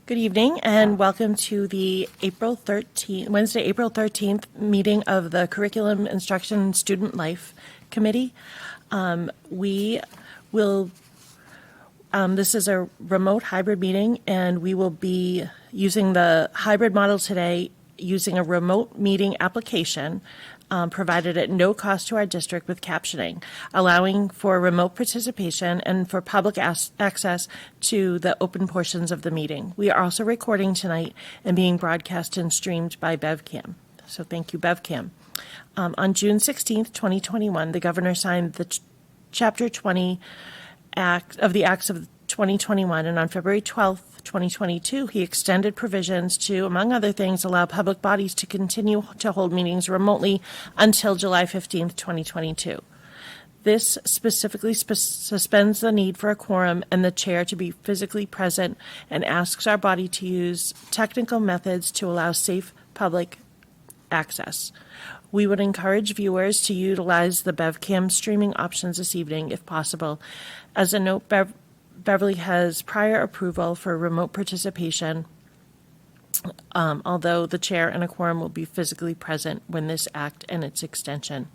Good evening and welcome to the Wednesday, April 13th meeting of the Curriculum Instruction and Student Life Committee. This is a remote hybrid meeting, and we will be using the hybrid model today using a remote meeting application provided at no cost to our district with captioning, allowing for remote participation and for public access to the open portions of the meeting. We are also recording tonight and being broadcast and streamed by BevCam. So thank you, BevCam. On June 16th, 2021, the governor signed the Chapter 20 Act of the Acts of 2021, and on February 12th, 2022, he extended provisions to, among other things, allow public bodies to continue to hold meetings remotely until July 15th, 2022. This specifically suspends the need for a quorum and the chair to be physically present and asks our body to use technical methods to allow safe public access. We would encourage viewers to utilize the BevCam streaming options this evening if possible. As a note, Beverly has prior approval for remote participation, although the chair and a quorum will be physically present when this act and its extension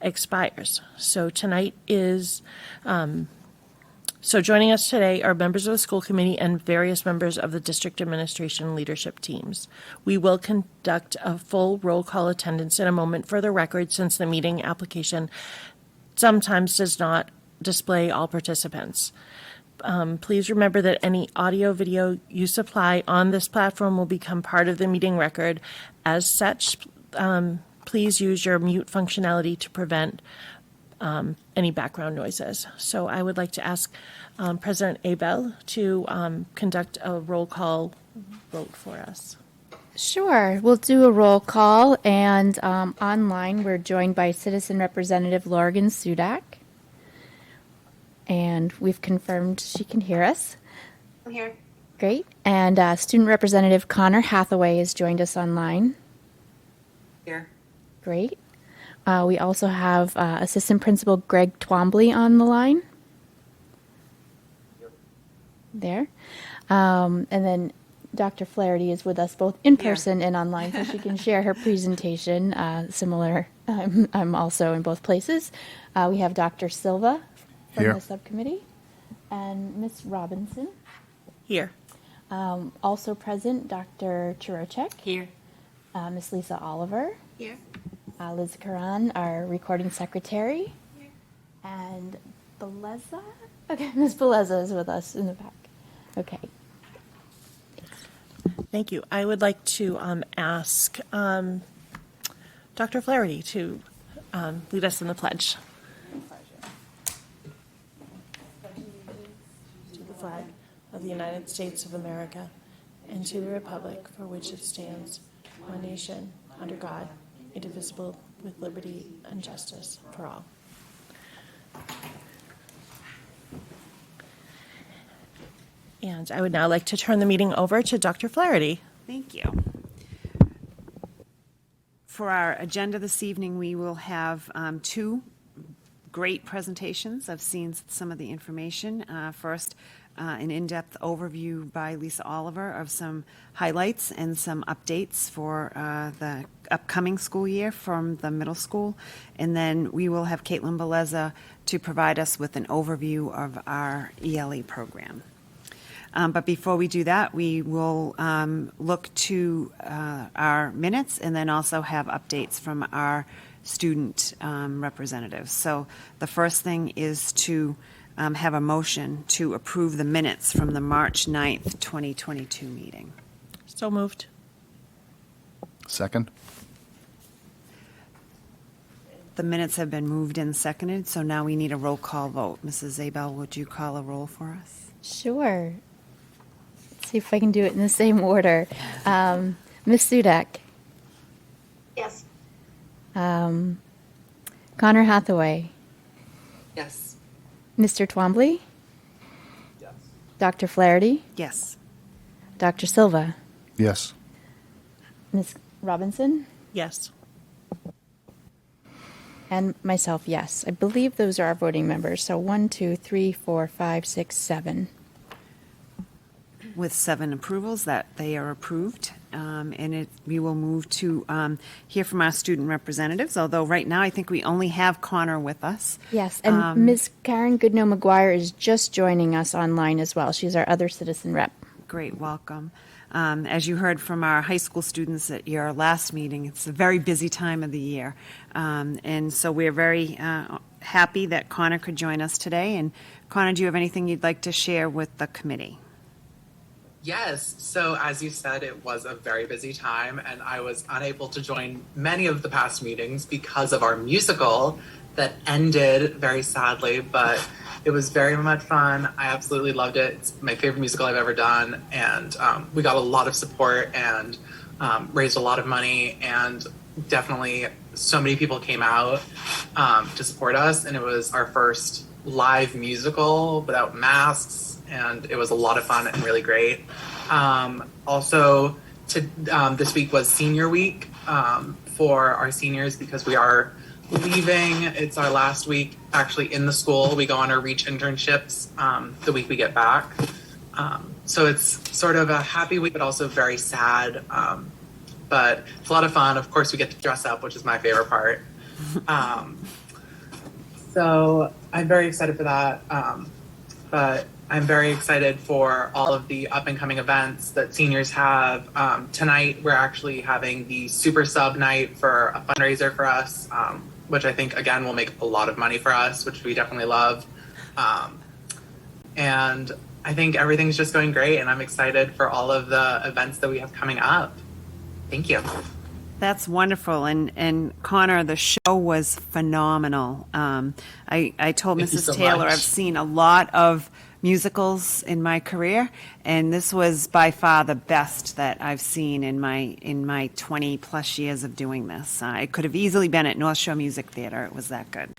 expires. So tonight is, joining us today are members of the school committee and various members of the district administration leadership teams. We will conduct a full roll call attendance in a moment for the record, since the meeting application sometimes does not display all participants. Please remember that any audio video you supply on this platform will become part of the meeting record. As such, please use your mute functionality to prevent any background noises. So I would like to ask President Abel to conduct a roll call vote for us. Sure. We'll do a roll call, and online we're joined by Citizen Representative Lorgan Sudak. And we've confirmed she can hear us. I'm here. Great. And Student Representative Connor Hathaway has joined us online. Here. Great. We also have Assistant Principal Greg Twombly on the line. Yep. There. And then Dr. Flaherty is with us both in person and online, so she can share her presentation. Similar, I'm also in both places. We have Dr. Silva from Here. the subcommittee, and Ms. Robinson. Here. Also present, Dr. Chirocek, Here. Ms. Lisa Oliver, Here. Liz Karan, our recording secretary, Here. and Beleza. Okay, Ms. Beleza is with us in the back. Okay. Thank you. I would like to ask Dr. Flaherty to lead us in the pledge. To the flag of the United States of America and to the republic for which it stands, one nation, under God, indivisible, with liberty and justice for all. And I would now like to turn the meeting over to Dr. Flaherty. Thank you. For our agenda this evening, we will have two great presentations. I've seen some of the information. First, an in-depth overview by Lisa Oliver of some highlights and some updates for the upcoming school year from the middle school. And then we will have Caitlin Beleza to provide us with an overview of our ELE program. But before we do that, we will look to our minutes and then also have updates from our student representatives. So the first thing is to have a motion to approve the minutes from the March 9th, 2022 meeting. So moved. Second. The minutes have been moved and seconded, so now we need a roll call vote. Mrs. Abel, would you call a roll for us? Sure. Let's see if I can do it in the same order. Ms. Sudak. Yes. Connor Hathaway. Yes. Mr. Twombly. Yes. Dr. Flaherty. Yes. Dr. Silva. Yes. Ms. Robinson. Yes. And myself, yes. I believe those are our voting members. So 1, 2, 3, 4, 5, 6, 7. with 7 approvals that they are approved. We will move to hear from our student representatives, although right now I think we only have Connor with us. Yes, and Ms. Karen Goodnow-McGuire is just joining us online as well. She's our other citizen rep. Great, welcome. As you heard from our high school students at your last meeting, it's a very busy time of the year. And so we're very happy that Connor could join us today. And Connor, do you have anything you'd like to share with the committee? Yes. So as you said, it was a very busy time, and I was unable to join many of the past meetings because of our musical that ended very sadly, but it was very much fun. I absolutely loved it. It's my favorite musical I've ever done, and we got a lot of support and raised a lot of money, and definitely so many people came out to support us, and it was our first live musical without masks, and it was a lot of fun and really great. Also, this week was senior week for our seniors because we are leaving. It's our last week actually in the school. We go on our REACH internships the week we get back. So it's sort of a happy week, but also very sad. But it's a lot of fun. Of course, we get to dress up, which is my favorite part. So I'm very excited for that. But I'm very excited for all of the up and coming events that seniors have. Tonight, we're actually having the Super Sub Night for a fundraiser for us, which I think, again, will make a lot of money for us, which we definitely love. And I think everything's just going great, and I'm excited for all of the events that we have coming up. Thank you. That's wonderful. And Connor, the show was phenomenal. I told Thank you Mrs. so Taylor much. I've seen a lot of musicals in my career, and this was by far the best that I've seen in my 20 plus years of doing this. It could have easily been at North Shore Music Theater. It was that good.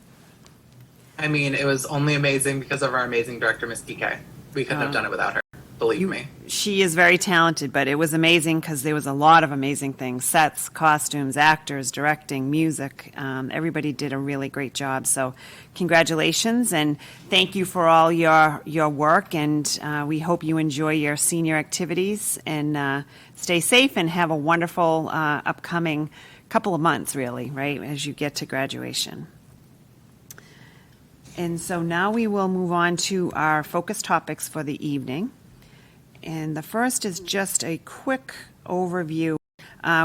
I mean, it was only amazing because of our amazing director, Miss PK. We couldn't have done it without her. Believe me. She is very talented, but it was amazing because there was a lot of amazing things: sets, costumes, actors, directing, music. Everybody did a really great job. So congratulations, and thank you for all your work, and we hope you enjoy your senior activities, and stay safe and have a wonderful upcoming couple of months, really, right, as you get to graduation. And so now we will move on to our focus topics for the evening. And the first is just a quick overview.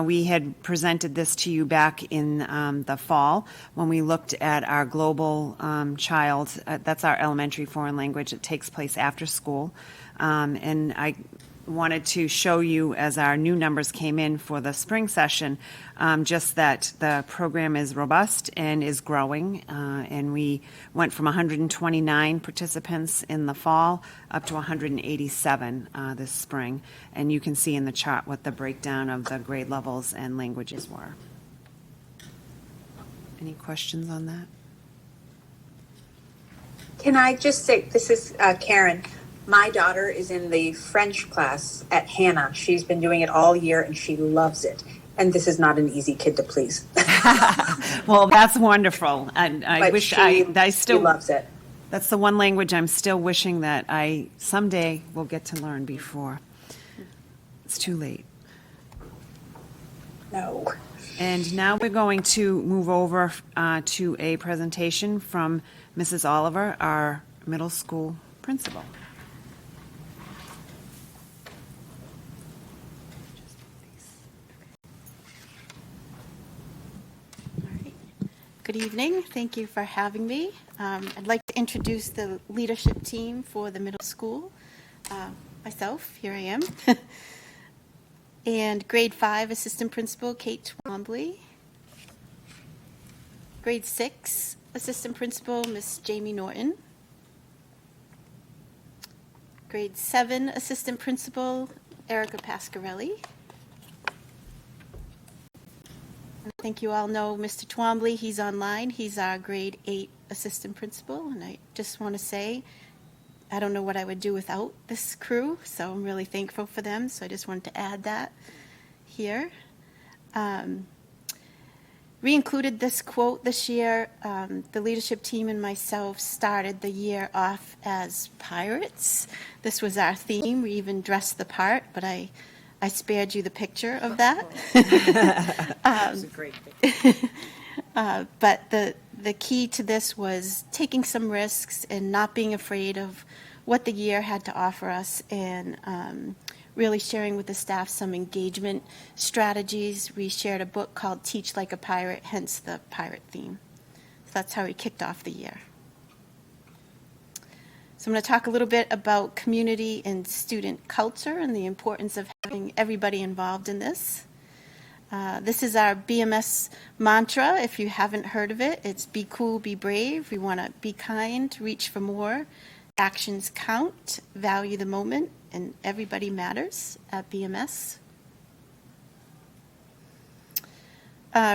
We had presented this to you back in the fall when we looked at our global child. That's our elementary foreign language that takes place after school. And I wanted to show you, as our new numbers came in for the spring session, just that the program is robust and is growing. And we went from 129 participants in the fall up to 187 this spring. And you can see in the chart what the breakdown of the grade levels and languages were. Any questions on that? Can I just say, this is Karen. My daughter is in the French class at Hannah. She's been doing it all year and she loves it. And this is not an easy kid to please. Well, that's wonderful. And I But wish she still loves it. That's the one language I'm still wishing that I someday will get to learn before it's too late. No. And now we're going to move over to a presentation from Mrs. Oliver, our middle school principal. Good evening. Thank you for having me. I'd like to introduce the leadership team for the middle school. Myself, here I am. And grade 5 assistant principal, Kate Twombly. Grade 6 assistant principal, Miss Jamie Norton. Grade 7 assistant principal, Erica Pascarelli. I think you all know Mr. Twombly. He's online. He's our grade 8 assistant principal. And I just want to say, I don't know what I would do without this crew, so I'm really thankful for them. So I just wanted to add that here. We included this quote this year. The leadership team and myself started the year off as pirates. This was our theme. We even dressed the part, but I spared you the picture of that. It's a great thing. But the key to this was taking some risks and not being afraid of what the year had to offer us, and really sharing with the staff some engagement strategies. We shared a book called Teach Like a Pirate, hence the pirate theme. So that's how we kicked off the year. So I'm going to talk a little bit about community and student culture and the importance of having everybody involved in this. This is our BMS mantra. If you haven't heard of it, it's be cool, be brave. We want to be kind, reach for more. Actions count, value the moment, and everybody matters at BMS.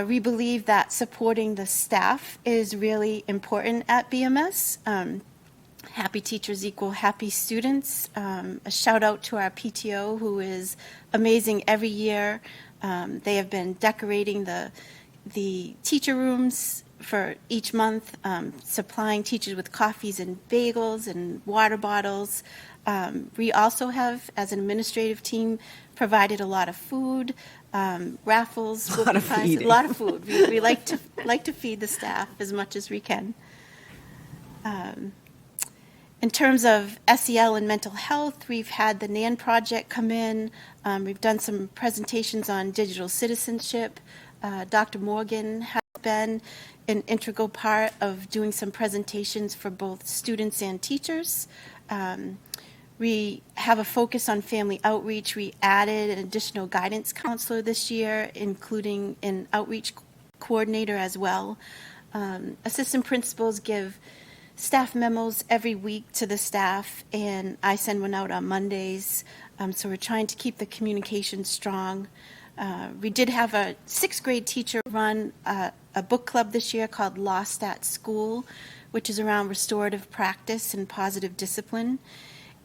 We believe that supporting the staff is really important at BMS. Happy teachers equal happy students. A shout out to our PTO, who is amazing every year. They have been decorating the teacher rooms for each month, supplying teachers with coffees and bagels and water bottles. We also have, as an administrative team, provided a lot of food, raffles, A lot of feeding. a lot of food. We like to feed the staff as much as we can. In terms of SEL and mental health, we've had the NAN project come in. We've done some presentations on digital citizenship. Dr. Morgan has been an integral part of doing some presentations for both students and teachers. We have a focus on family outreach. We added an additional guidance counselor this year, including an outreach coordinator as well. Assistant principals give staff memos every week to the staff, and I send one out on Mondays. So we're trying to keep the communication strong. We did have a 6th grade teacher run a book club this year called Lost at School, which is around restorative practice and positive discipline.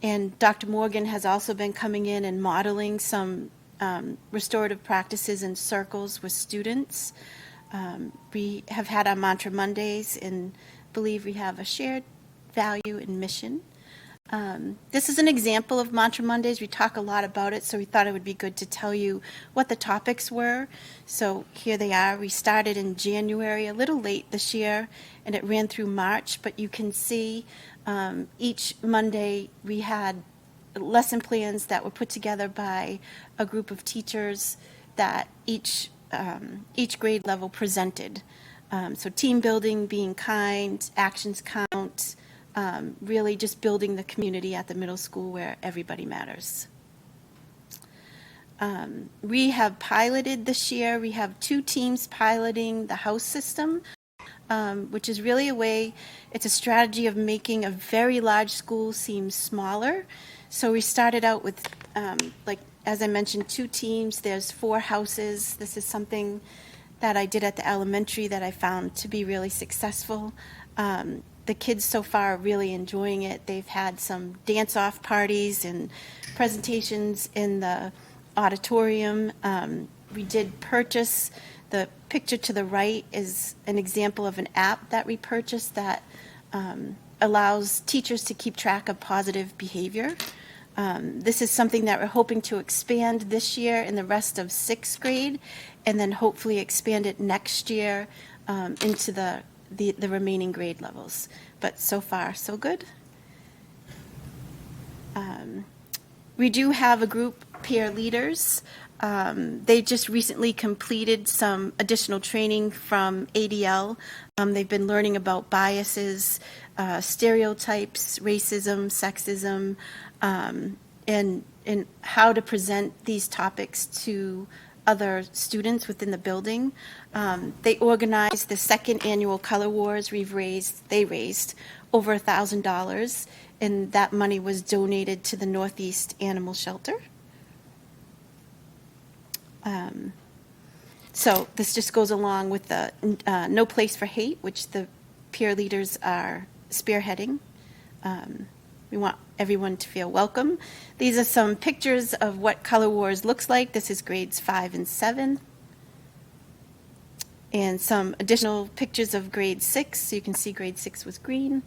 And Dr. Morgan has also been coming in and modeling some restorative practices in circles with students. We have had our Mantra Mondays and believe we have a shared value and mission. This is an example of Mantra Mondays. We talk a lot about it, so we thought it would be good to tell you what the topics were. So here they are. We started in January, a little late this year, and it ran through March, but you can see each Monday we had lesson plans that were put together by a group of teachers that each grade level presented. So team building, being kind, actions count, really just building the community at the middle school where everybody matters. We have piloted this year. We have 2 teams piloting the house system, which is really it's a strategy of making a very large school seem smaller. So we started out with, as I mentioned, 2 teams. There's 4 houses. This is something that I did at the elementary that I found to be really successful. The kids so far are really enjoying it. They've had some dance-off parties and presentations in the auditorium. We did purchase, the picture to the right is an example of an app that we purchased that allows teachers to keep track of positive behavior. This is something that we're hoping to expand this year in the rest of 6th grade, and then hopefully expand it next year into the remaining grade levels. But so far, so good. We do have a group, peer leaders. They just recently completed some additional training from ADL. They've been learning about biases, stereotypes, racism, sexism, and how to present these topics to other students within the building. They organized the 2nd annual Color Wars. They raised over $1,000, and that money was donated to the Northeast Animal Shelter. So this just goes along with the No Place for Hate, which the peer leaders are spearheading. We want everyone to feel welcome. These are some pictures of what Color Wars looks like. This is grades 5 and 7. and some additional pictures of grade 6. So you can see grade 6 was green.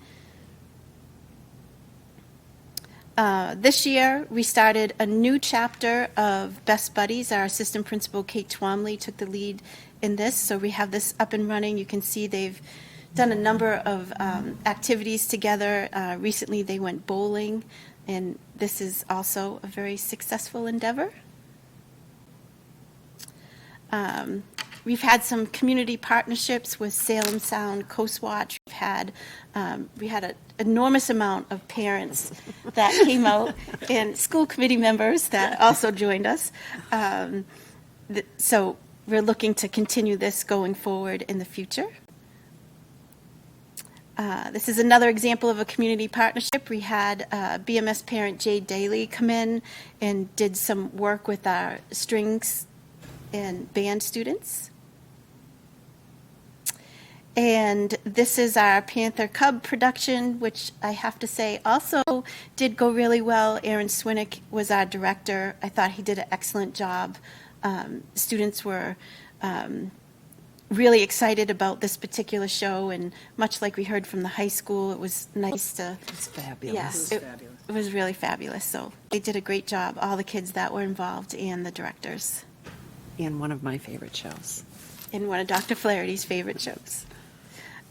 This year, we started a new chapter of Best Buddies. Our assistant principal, Kate Twomley, took the lead in this. So we have this up and running. You can see they've done a number of activities together. Recently, they went bowling, and this is also a very successful endeavor. We've had some community partnerships with Salem Sound Coast Watch. We had an enormous amount of parents that came out and school committee members that also joined us. So we're looking to continue this going forward in the future. This is another example of a community partnership. We had BMS parent Jay Daly come in and did some work with our strings and band students. And this is our Panther Cub production, which I have to say also did go really well. Aaron Swinnick was our director. I thought he did an excellent job. Students were really excited about this particular show, and much like we heard from the high school, it was nice to... It's fabulous. Yes, it was really fabulous. So they did a great job, all the kids that were involved and the directors. And one of my favorite shows. And one of Dr. Flaherty's favorite shows.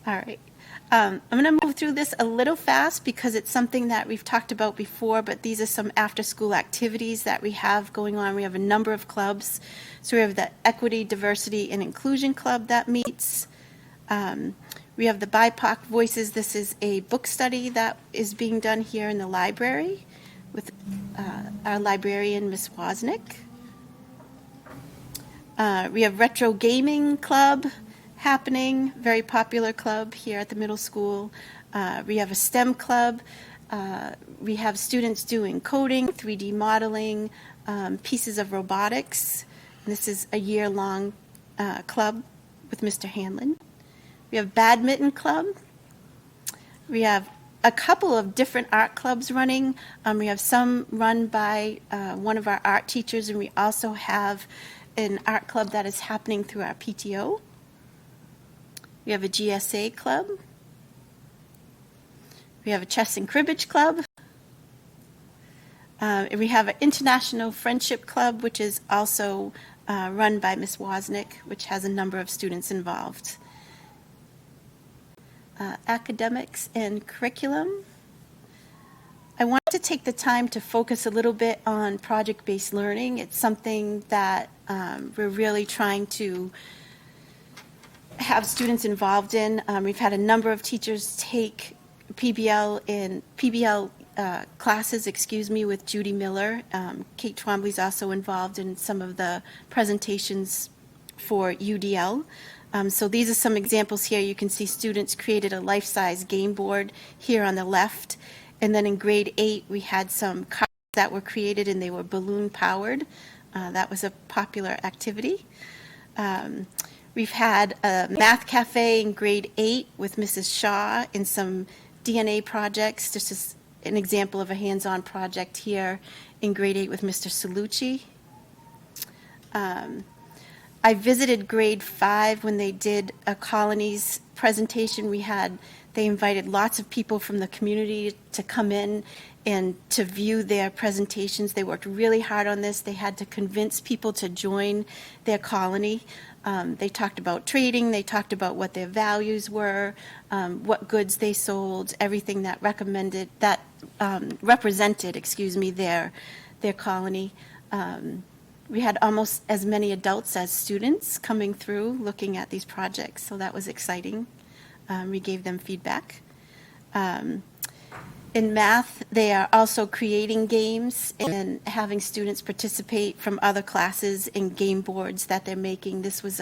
All right. I'm going to move through this a little fast because it's something that we've talked about before, but these are some after-school activities that we have going on. We have a number of clubs. So we have the Equity, Diversity, and Inclusion Club that meets. We have the BIPOC Voices. This is a book study that is being done here in the library with our librarian, Ms. Wozniak. We have Retro Gaming Club happening, very popular club here at the middle school. We have a STEM club. We have students doing coding, 3D modeling, pieces of robotics. This is a year-long club with Mr. Hanlon. We have badminton club. We have a couple of different art clubs running. We have some run by one of our art teachers, and we also have an art club that is happening through our PTO. We have a GSA club. We have a chess and cribbage club. And we have an international friendship club, which is also run by Ms. Wozniak, which has a number of students involved. Academics and curriculum. I wanted to take the time to focus a little bit on project-based learning. It's something that we're really trying to have students involved in. We've had a number of teachers take PBL classes, with Judy Miller. Kate Twombly's also involved in some of the presentations for UDL. So these are some examples here. You can see students created a life-size game board here on the left. And then in grade 8, we had some cards that were created, and they were balloon-powered. That was a popular activity. We've had a math cafe in grade 8 with Mrs. Shaw and some DNA projects. This is an example of a hands-on project here in grade 8 with Mr. Salucci. I visited grade 5 when they did a colonies presentation. They invited lots of people from the community to come in and to view their presentations. They worked really hard on this. They had to convince people to join their colony. They talked about trading. They talked about what their values were, what goods they sold, everything that represented, their colony. We had almost as many adults as students coming through looking at these projects, so that was exciting. We gave them feedback. In math, they are also creating games and having students participate from other classes in game boards that they're making. This was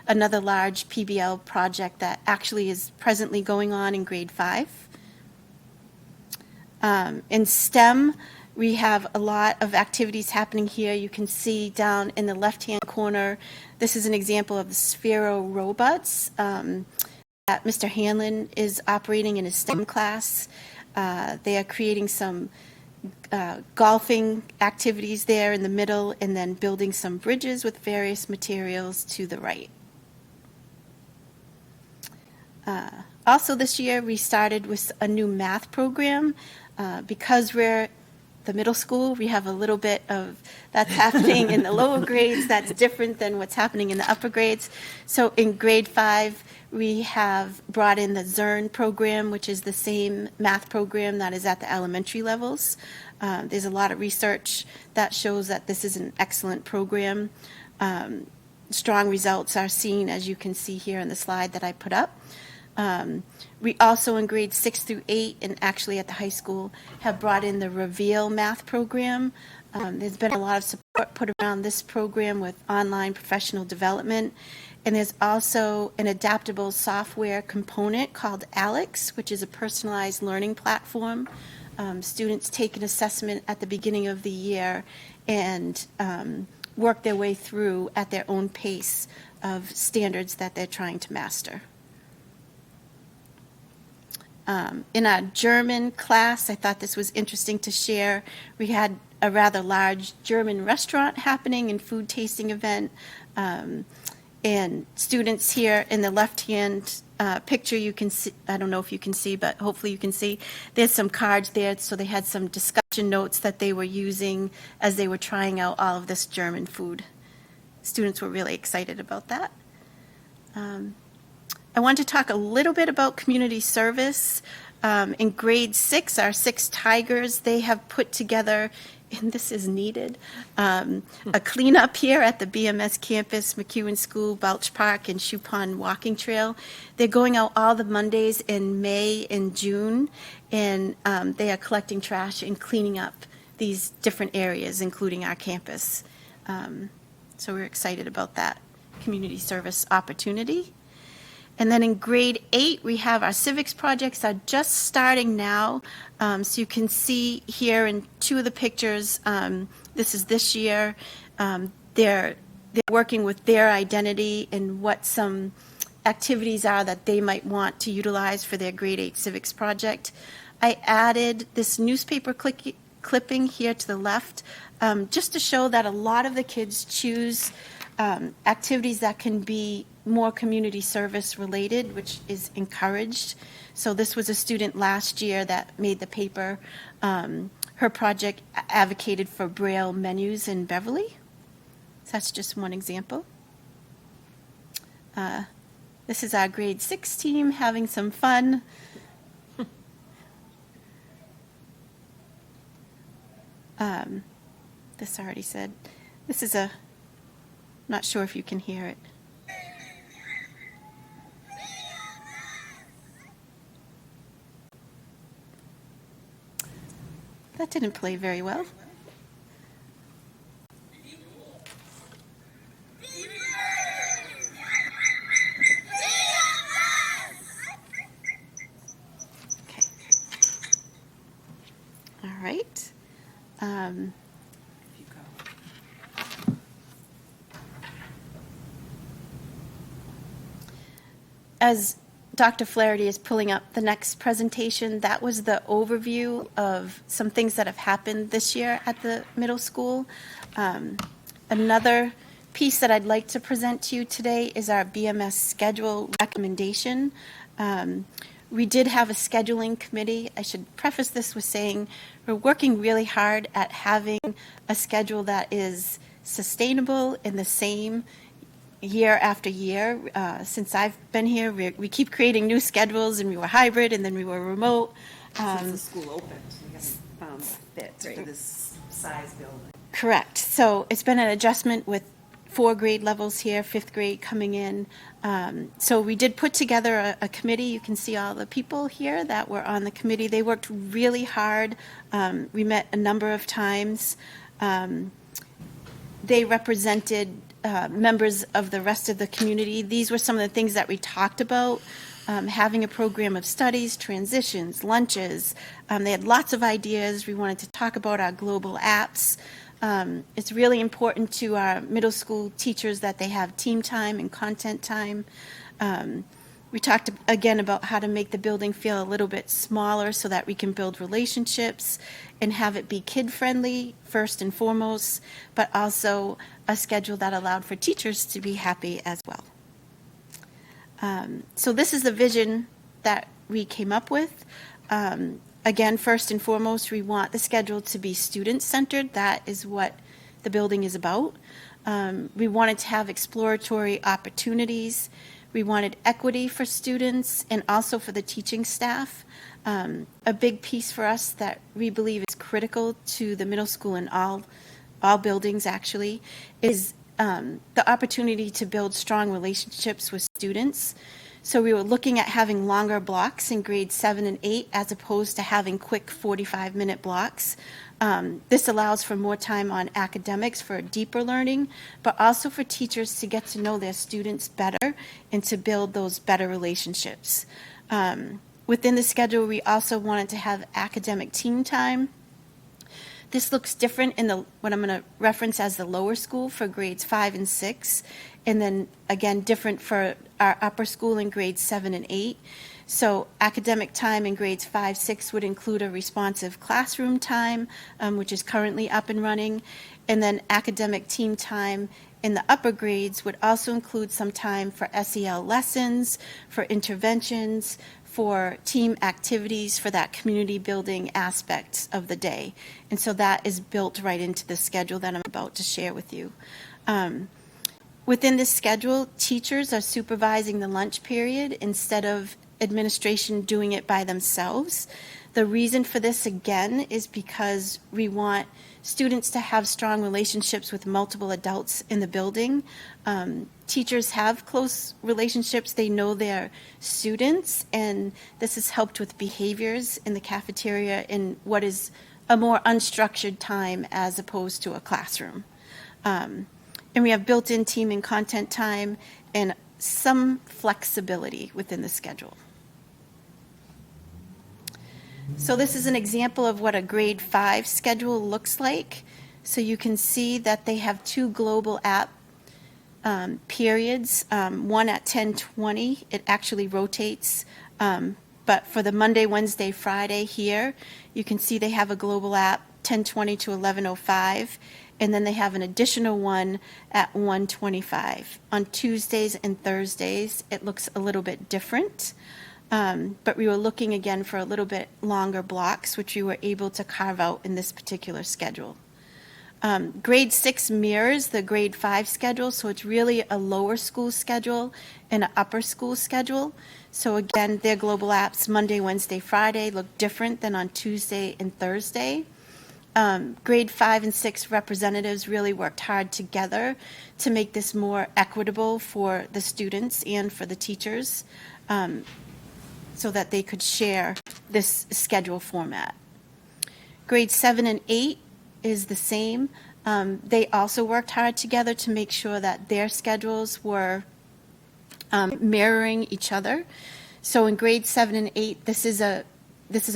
another large PBL project that actually is presently going on in grade 5. In STEM, we have a lot of activities happening here. You can see down in the left-hand corner, this is an example of the Sphero robots that Mr. Hanlon is operating in his STEM class. They are creating some golfing activities there in the middle, and then building some bridges with various materials to the right. Also this year, we started with a new math program. Because we're the middle school, we have a little bit of that's happening in the lower grades that's different than what's happening in the upper grades. So in grade 5, we have brought in the ZERN program, which is the same math program that is at the elementary levels. There's a lot of research that shows that this is an excellent program. Strong results are seen, as you can see here in the slide that I put up. We also, in grades 6 through 8, and actually at the high school, have brought in the Reveal math program. There's been a lot of support put around this program with online professional development. And there's also an adaptable software component called Alex, which is a personalized learning platform. Students take an assessment at the beginning of the year and work their way through at their own pace of standards that they're trying to master. In our German class, I thought this was interesting to share. We had a rather large German restaurant happening and food tasting event. And students here in the left-hand picture, you can see, I don't know if you can see, but hopefully you can see, there's some cards there. So they had some discussion notes that they were using as they were trying out all of this German food. Students were really excited about that. I want to talk a little bit about community service. In grade 6, our 6 Tigers, they have put together, and this is needed, a cleanup here at the BMS campus, McEwen School, Belch Park, and Shoe Pond Walking Trail. They're going out all the Mondays in May and June, and they are collecting trash and cleaning up these different areas, including our campus. So we're excited about that community service opportunity. And then in grade 8, we have our civics projects are just starting now. So you can see here in 2 of the pictures, this is this year. They're working with their identity and what some activities are that they might want to utilize for their grade 8 civics project. I added this newspaper clipping here to the left, just to show that a lot of the kids choose activities that can be more community service related, which is encouraged. So this was a student last year that made the paper. Her project advocated for Braille menus in Beverly. So that's just one example. This is our grade 6 team having some fun. This already said. This is a, not sure if you can hear it. That didn't play very well. Okay. All right. As Dr. Flaherty is pulling up the next presentation, that was the overview of some things that have happened this year at the middle school. Another piece that I'd like to present to you today is our Bms Schedule Recommendation. We did have a scheduling committee. I should preface this with saying we're working really hard at having a schedule that is sustainable and the same year after year. Since I've been here, we keep creating new schedules, and we were hybrid, and then we were remote. Since the school opened, we haven't found a fit for this size building. Correct. So it's been an adjustment with 4 grade levels here, 5th grade coming in. So we did put together a committee. You can see all the people here that were on the committee. They worked really hard. We met a number of times. They represented members of the rest of the community. These were some of the things that we talked about. Having a program of studies, transitions, lunches. They had lots of ideas. We wanted to talk about our global apps. It's really important to our middle school teachers that they have team time and content time. We talked again about how to make the building feel a little bit smaller so that we can build relationships and have it be kid-friendly first and foremost, but also a schedule that allowed for teachers to be happy as well. So this is the vision that we came up with. Again, first and foremost, we want the schedule to be student-centered. That is what the building is about. We wanted to have exploratory opportunities. We wanted equity for students and also for the teaching staff. A big piece for us that we believe is critical to the middle school and all buildings actually is the opportunity to build strong relationships with students. So we were looking at having longer blocks in grades 7 and 8 as opposed to having quick 45-minute blocks. This allows for more time on academics for deeper learning, but also for teachers to get to know their students better and to build those better relationships. Within the schedule, we also wanted to have academic team time. This looks different in what I'm going to reference as the lower school for grades 5 and 6, and then again different for our upper school in grades 7 and 8. So academic time in grades 5, 6 would include a responsive classroom time, which is currently up and running, and then academic team time in the upper grades would also include some time for SEL lessons, for interventions, for team activities, for that community building aspect of the day. And so that is built right into the schedule that I'm about to share with you. Within this schedule, teachers are supervising the lunch period instead of administration doing it by themselves. The reason for this, again, is because we want students to have strong relationships with multiple adults in the building. Teachers have close relationships. They know their students, and this has helped with behaviors in the cafeteria in what is a more unstructured time as opposed to a classroom. And we have built-in team and content time and some flexibility within the schedule. So this is an example of what a grade 5 schedule looks like. So you can see that they have 2 global app periods, one at 10:20. It actually rotates, but for the Monday, Wednesday, Friday here, you can see they have a global app 10:20 to 11:05, and then they have an additional one at 1:25. On Tuesdays and Thursdays, it looks a little bit different. But we were looking again for a little bit longer blocks, which we were able to carve out in this particular schedule. Grade 6 mirrors the grade 5 schedule, so it's really a lower school schedule and an upper school schedule. So again, their global apps Monday, Wednesday, Friday look different than on Tuesday and Thursday. Grade 5 and 6 representatives really worked hard together to make this more equitable for the students and for the teachers, so that they could share this schedule format. Grade 7 and 8 is the same. They also worked hard together to make sure that their schedules were mirroring each other. So in grade 7 and 8, this is a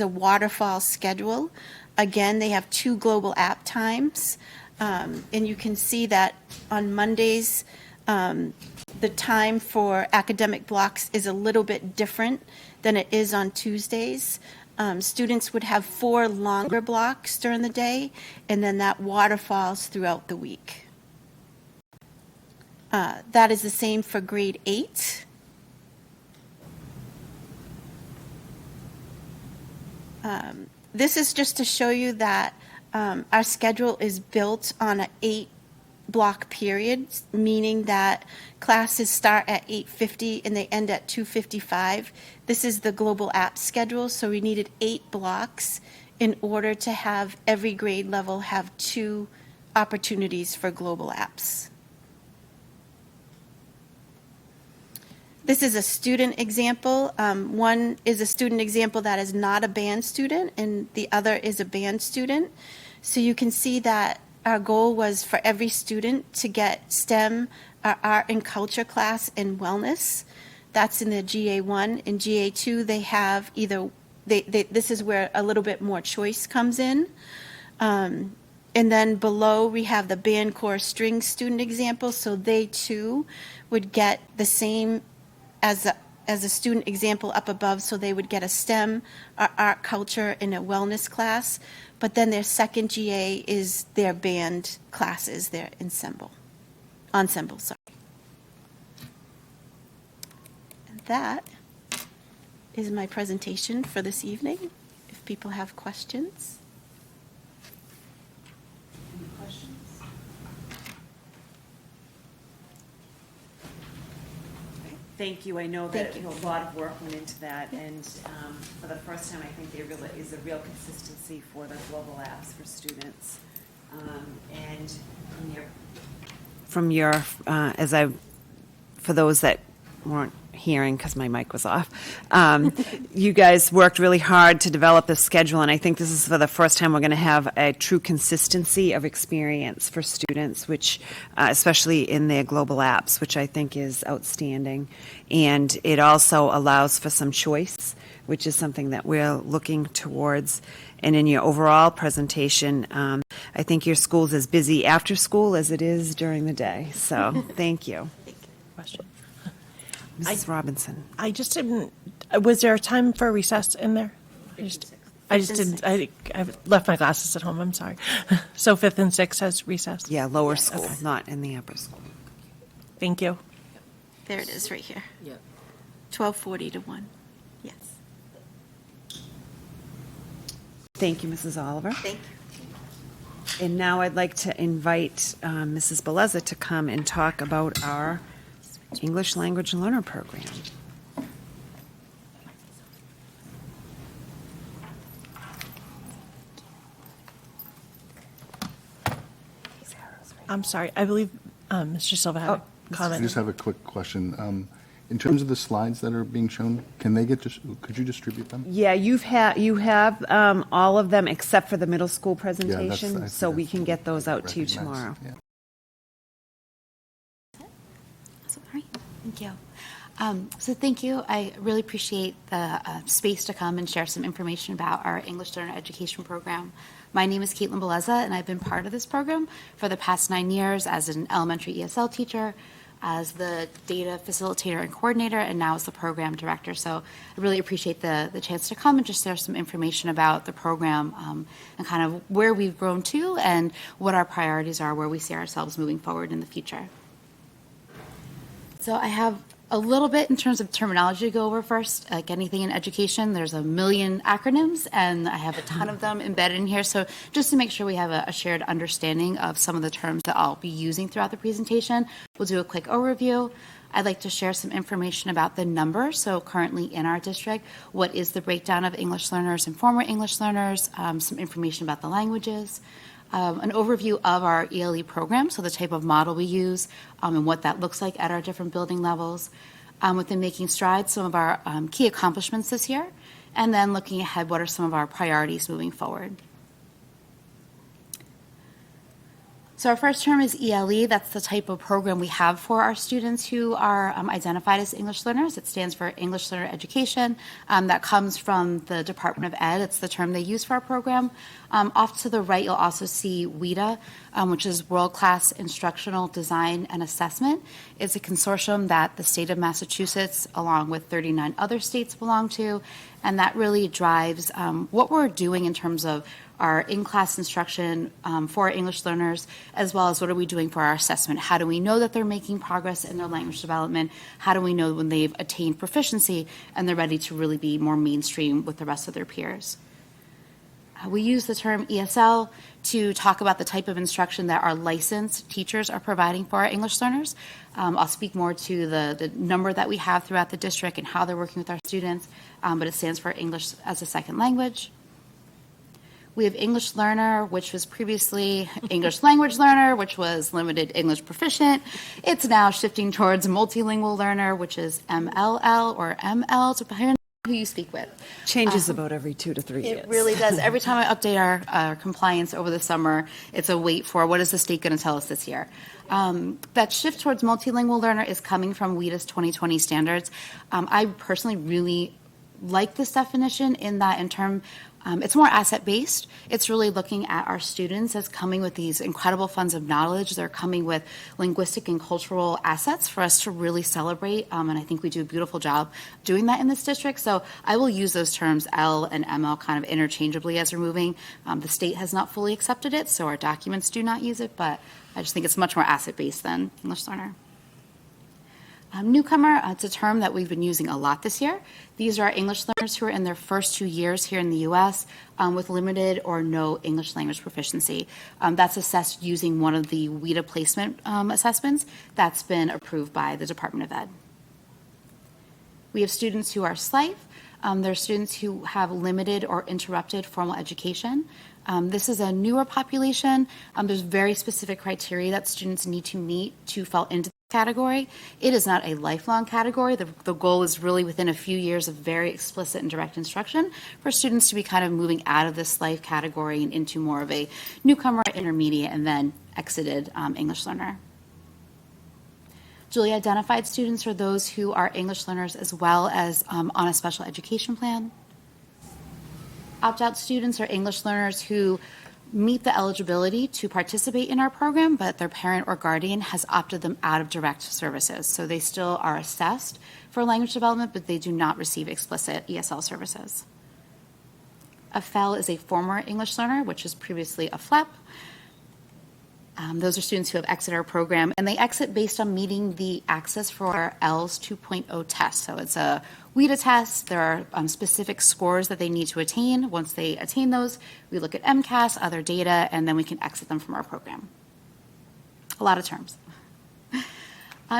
waterfall schedule. Again, they have 2 global app times, and you can see that on Mondays, the time for academic blocks is a little bit different than it is on Tuesdays. Students would have 4 longer blocks during the day, and then that waterfalls throughout the week. That is the same for grade 8. This is just to show you that our schedule is built on an 8-block period, meaning that classes start at 8:50 and they end at 2:55. This is the global app schedule, so we needed 8 blocks in order to have every grade level have 2 opportunities for global apps. This is a student example. One is a student example that is not a band student, and the other is a band student. So you can see that our goal was for every student to get STEM, our art and culture class, and wellness. That's in the GA1. In GA2, they have either, this is where a little bit more choice comes in. And then below, we have the band core string student example. So they too would get the same as a student example up above, so they would get a STEM, art, culture, and a wellness class. But then their second GA is their band classes, their ensemble, sorry. And that is my presentation for this evening. If people have questions. Any questions? Thank you. I know that Thank you. a lot of work went into that, and for the first time, I think there really is a real consistency for the global apps for students. And for those that weren't hearing because my mic was off, you guys worked really hard to develop this schedule, and I think this is for the first time we're going to have a true consistency of experience for students, which, especially in their global apps, which I think is outstanding. And it also allows for some choice, which is something that we're looking towards. And in your overall presentation, I think your school's as busy after school as it is during the day. So thank you. Question. Mrs. Robinson. I just didn't, was there a time for recess in there? I just didn't, I left my glasses at home, I'm sorry. So 5th and 6th has recess? Yeah, lower school, not in the upper school. Thank you. There it is right here. Yep. 12:40 to 1. Yes. Thank you, Mrs. Oliver. Thank you. And now I'd like to invite Mrs. Beleza to come and talk about our English Language Learner Program. I'm sorry, I believe Mr. Silva had a I comment. just have a quick question. In terms of the slides that are being shown, can they could you distribute them? Yeah, you have all of them except for the middle school I presentation, see so we that's can get those out to you recognized, tomorrow. yeah. Awesome. All right. Thank you. So thank you. I really appreciate the space to come and share some information about our English Learner Education Program. My name is Caitlin Beleza, and I've been part of this program for the past 9 years as an elementary ESL teacher, as the data facilitator and coordinator, and now as the program director. So I really appreciate the chance to come and just share some information about the program and kind of where we've grown to and what our priorities are, where we see ourselves moving forward in the future. So I have a little bit in terms of terminology to go over first. Like anything in education, there's a million acronyms, and I have a ton of them embedded in here. So just to make sure we have a shared understanding of some of the terms that I'll be using throughout the presentation, we'll do a quick overview. I'd like to share some information about the numbers. So currently in our district, what is the breakdown of English learners and former English learners, some information about the languages, an overview of our ELE program, so the type of model we use and what that looks like at our different building levels. Within making strides, some of our key accomplishments this year, and then looking ahead, what are some of our priorities moving forward. So our first term is ELE. That's the type of program we have for our students who are identified as English learners. It stands for English Learner Education. That comes from the Department of Ed. It's the term they use for our program. Off to the right, you'll also see WIDA, which is World Class Instructional Design and Assessment. It's a consortium that the state of Massachusetts, along with 39 other states, belong to, and that really drives what we're doing in terms of our in-class instruction for our English learners, as well as what are we doing for our assessment. How do we know that they're making progress in their language development? How do we know when they've attained proficiency and they're ready to really be more mainstream with the rest of their peers? We use the term ESL to talk about the type of instruction that our licensed teachers are providing for our English learners. I'll speak more to the number that we have throughout the district and how they're working with our students, but it stands for English as a Second Language. We have English Learner, which was previously English Language Learner, which was Limited English Proficient. It's now shifting towards Multilingual Learner, which is MLL or ML, depending on who you speak with. Changes about every 2 to 3 years. It really does. Every time I update our compliance over the summer, it's a wait for what is the state going to tell us this year. That shift towards multilingual learner is coming from WIDA's 2020 standards. I personally really like this definition in that it's more asset-based. It's really looking at our students as coming with these incredible funds of knowledge. They're coming with linguistic and cultural assets for us to really celebrate, and I think we do a beautiful job doing that in this district. So I will use those terms L and ML kind of interchangeably as we're moving. The state has not fully accepted it, so our documents do not use it, but I just think it's much more asset-based than English Learner. Newcomer, it's a term that we've been using a lot this year. These are English learners who are in their first 2 years here in the U.S. With limited or no English language proficiency. That's assessed using one of the WIDA placement assessments that's been approved by the Department of Ed. We have students who are SLIFE. They're students who have limited or interrupted formal education. This is a newer population. There's very specific criteria that students need to meet to fall into the category. It is not a lifelong category. The goal is really within a few years of very explicit and direct instruction for students to be kind of moving out of this life category and into more of a newcomer, intermediate, and then exited English learner. Duly identified students are those who are English learners as well as on a special education plan. Opt-out students are English learners who meet the eligibility to participate in our program, but their parent or guardian has opted them out of direct services. So they still are assessed for language development, but they do not receive explicit ESL services. A FEL is a former English learner, which is previously a FLEP. Those are students who have exited our program, and they exit based on meeting the Access for ELS 2.0 test. So it's a WIDA test. There are specific scores that they need to attain. Once they attain those, we look at MCAS, other data, and then we can exit them from our program. A lot of terms.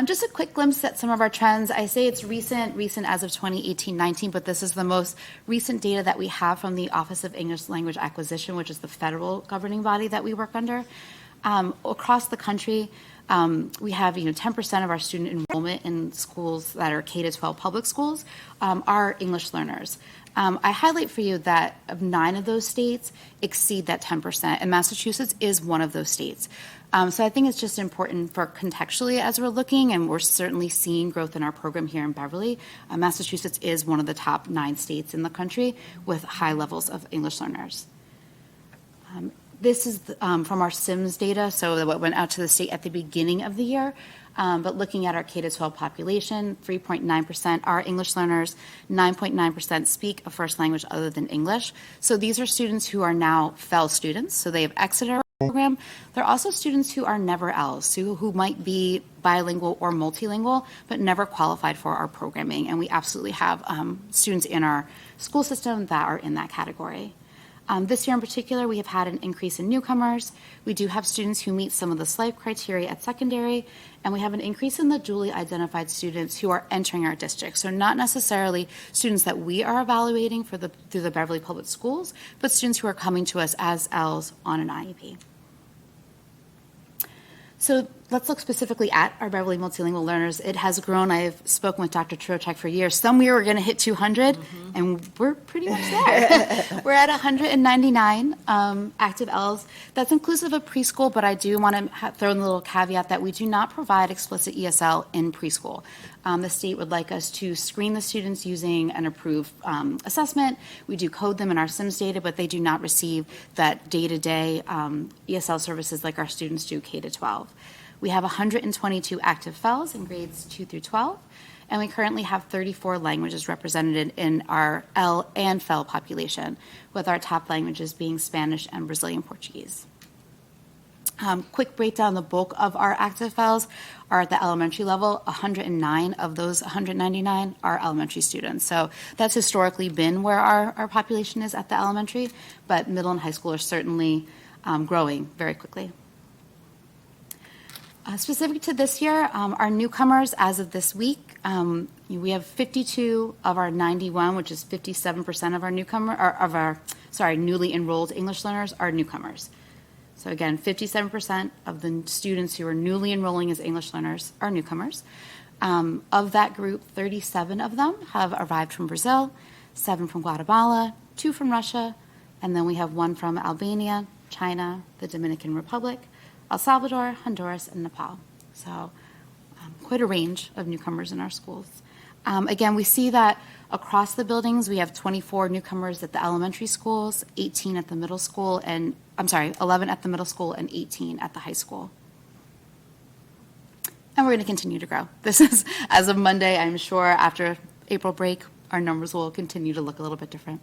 Just a quick glimpse at some of our trends. I say it's recent as of 2018-19, but this is the most recent data that we have from the Office of English Language Acquisition, which is the federal governing body that we work under. Across the country, we have 10% of our student enrollment in schools that are K-12 public schools are English learners. I highlight for you that of 9 of those states exceed that 10%, and Massachusetts is one of those states. So I think it's just important for contextually as we're looking, and we're certainly seeing growth in our program here in Beverly. Massachusetts is one of the top 9 states in the country with high levels of English learners. This is from our SIMS data, so what went out to the state at the beginning of the year. But looking at our K-12 population, 3.9% are English learners, 9.9% speak a first language other than English. So these are students who are now FEL students, so they have exited our program. They're also students who are never ELS, who might be bilingual or multilingual, but never qualified for our programming. And we absolutely have students in our school system that are in that category. This year in particular, we have had an increase in newcomers. We do have students who meet some of the SLIFE criteria at secondary, and we have an increase in the duly identified students who are entering our district. So not necessarily students that we are evaluating through the Beverly Public Schools, but students who are coming to us as ELS on an IEP. So let's look specifically at our Beverly multilingual learners. It has grown. I've spoken with Dr. Trocheck for years. Some year we're going to hit 200, and we're pretty much there. We're at 199 active ELs. That's inclusive of preschool, but I do want to throw in a little caveat that we do not provide explicit ESL in preschool. The state would like us to screen the students using an approved assessment. We do code them in our SIMS data, but they do not receive that day-to-day ESL services like our students do K-12. We have 122 active FELs in grades 2 through 12, and we currently have 34 languages represented in our L and FEL population, with our top languages being Spanish and Brazilian Portuguese. Quick breakdown, the bulk of our active FELs are at the elementary level. 109 of those 199 are elementary students. So that's historically been where our population is at the elementary, but middle and high school are certainly growing very quickly. Specific to this year, our newcomers as of this week, we have 52 of our 91, which is 57% of our newly enrolled English learners are newcomers. So again, 57% of the students who are newly enrolling as English learners are newcomers. Of that group, 37 of them have arrived from Brazil, 7 from Guatemala, 2 from Russia, and then we have 1 from Albania, China, the Dominican Republic, El Salvador, Honduras, and Nepal. So quite a range of newcomers in our schools. Again, we see that across the buildings, we have 24 newcomers at the elementary schools, 18 at the middle school, 11 at the middle school and 18 at the high school. And we're going to continue to grow. This is, as of Monday, I'm sure after April break, our numbers will continue to look a little bit different.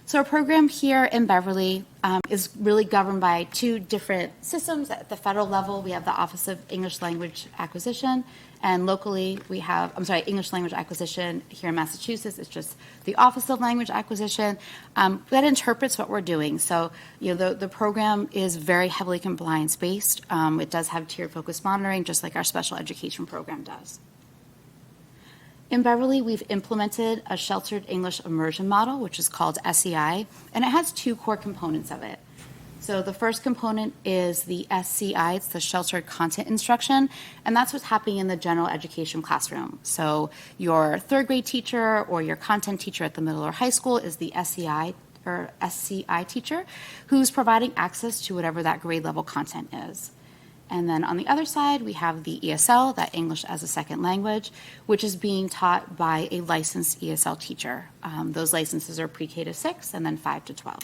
So our program here in Beverly is really governed by two different systems. At the federal level, we have the Office of English Language Acquisition, and locally we have, English Language Acquisition here in Massachusetts. It's just the Office of Language Acquisition that interprets what we're doing. So, the program is very heavily compliance-based. It does have tiered focus monitoring, just like our special education program does. In Beverly, we've implemented a sheltered English immersion model, which is called SEI, and it has two core components of it. So the first component is the SCI, it's the sheltered content instruction, and that's what's happening in the general education classroom. So your third grade teacher or your content teacher at the middle or high school is the SCI or SCI teacher who's providing access to whatever that grade level content is. And then on the other side, we have the ESL, that English as a second language, which is being taught by a licensed ESL teacher. Those licenses are pre-K to 6 and then 5 to 12.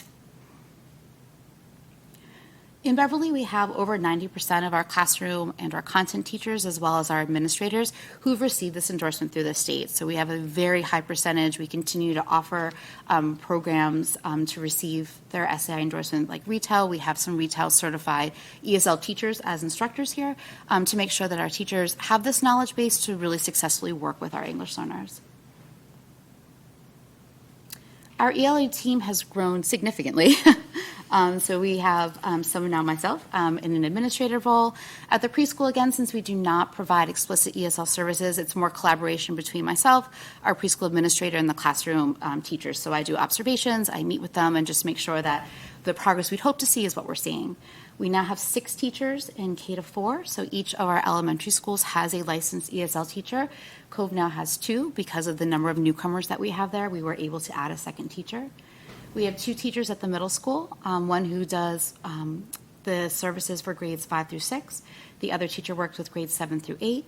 In Beverly, we have over 90% of our classroom and our content teachers, as well as our administrators, who've received this endorsement through the state. So we have a very high percentage. We continue to offer programs to receive their SAI endorsement, like retail. We have some retail certified ESL teachers as instructors here to make sure that our teachers have this knowledge base to really successfully work with our English learners. Our ELA team has grown significantly. So we have some now myself in an administrative role. At the preschool, again, since we do not provide explicit ESL services, it's more collaboration between myself, our preschool administrator, and the classroom teachers. So I do observations, I meet with them, and just make sure that the progress we'd hope to see is what we're seeing. We now have 6 teachers in K to 4, so each of our elementary schools has a licensed ESL teacher. Cove now has 2 because of the number of newcomers that we have there. We were able to add a second teacher. We have 2 teachers at the middle school, one who does the services for grades 5 through 6. The other teacher works with grades 7 through 8.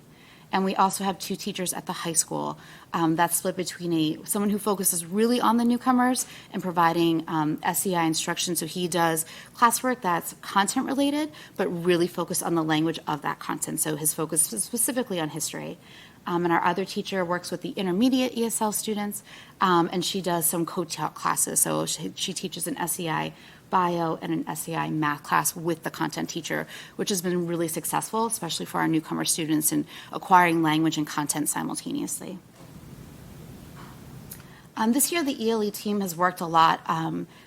And we also have 2 teachers at the high school. That's split between someone who focuses really on the newcomers and providing SEI instruction. So he does classwork that's content related, but really focused on the language of that content. So his focus is specifically on history. And our other teacher works with the intermediate ESL students, and she does some co-taught classes. So she teaches an SEI bio and an SEI math class with the content teacher, which has been really successful, especially for our newcomer students in acquiring language and content simultaneously. This year, the ELE team has worked a lot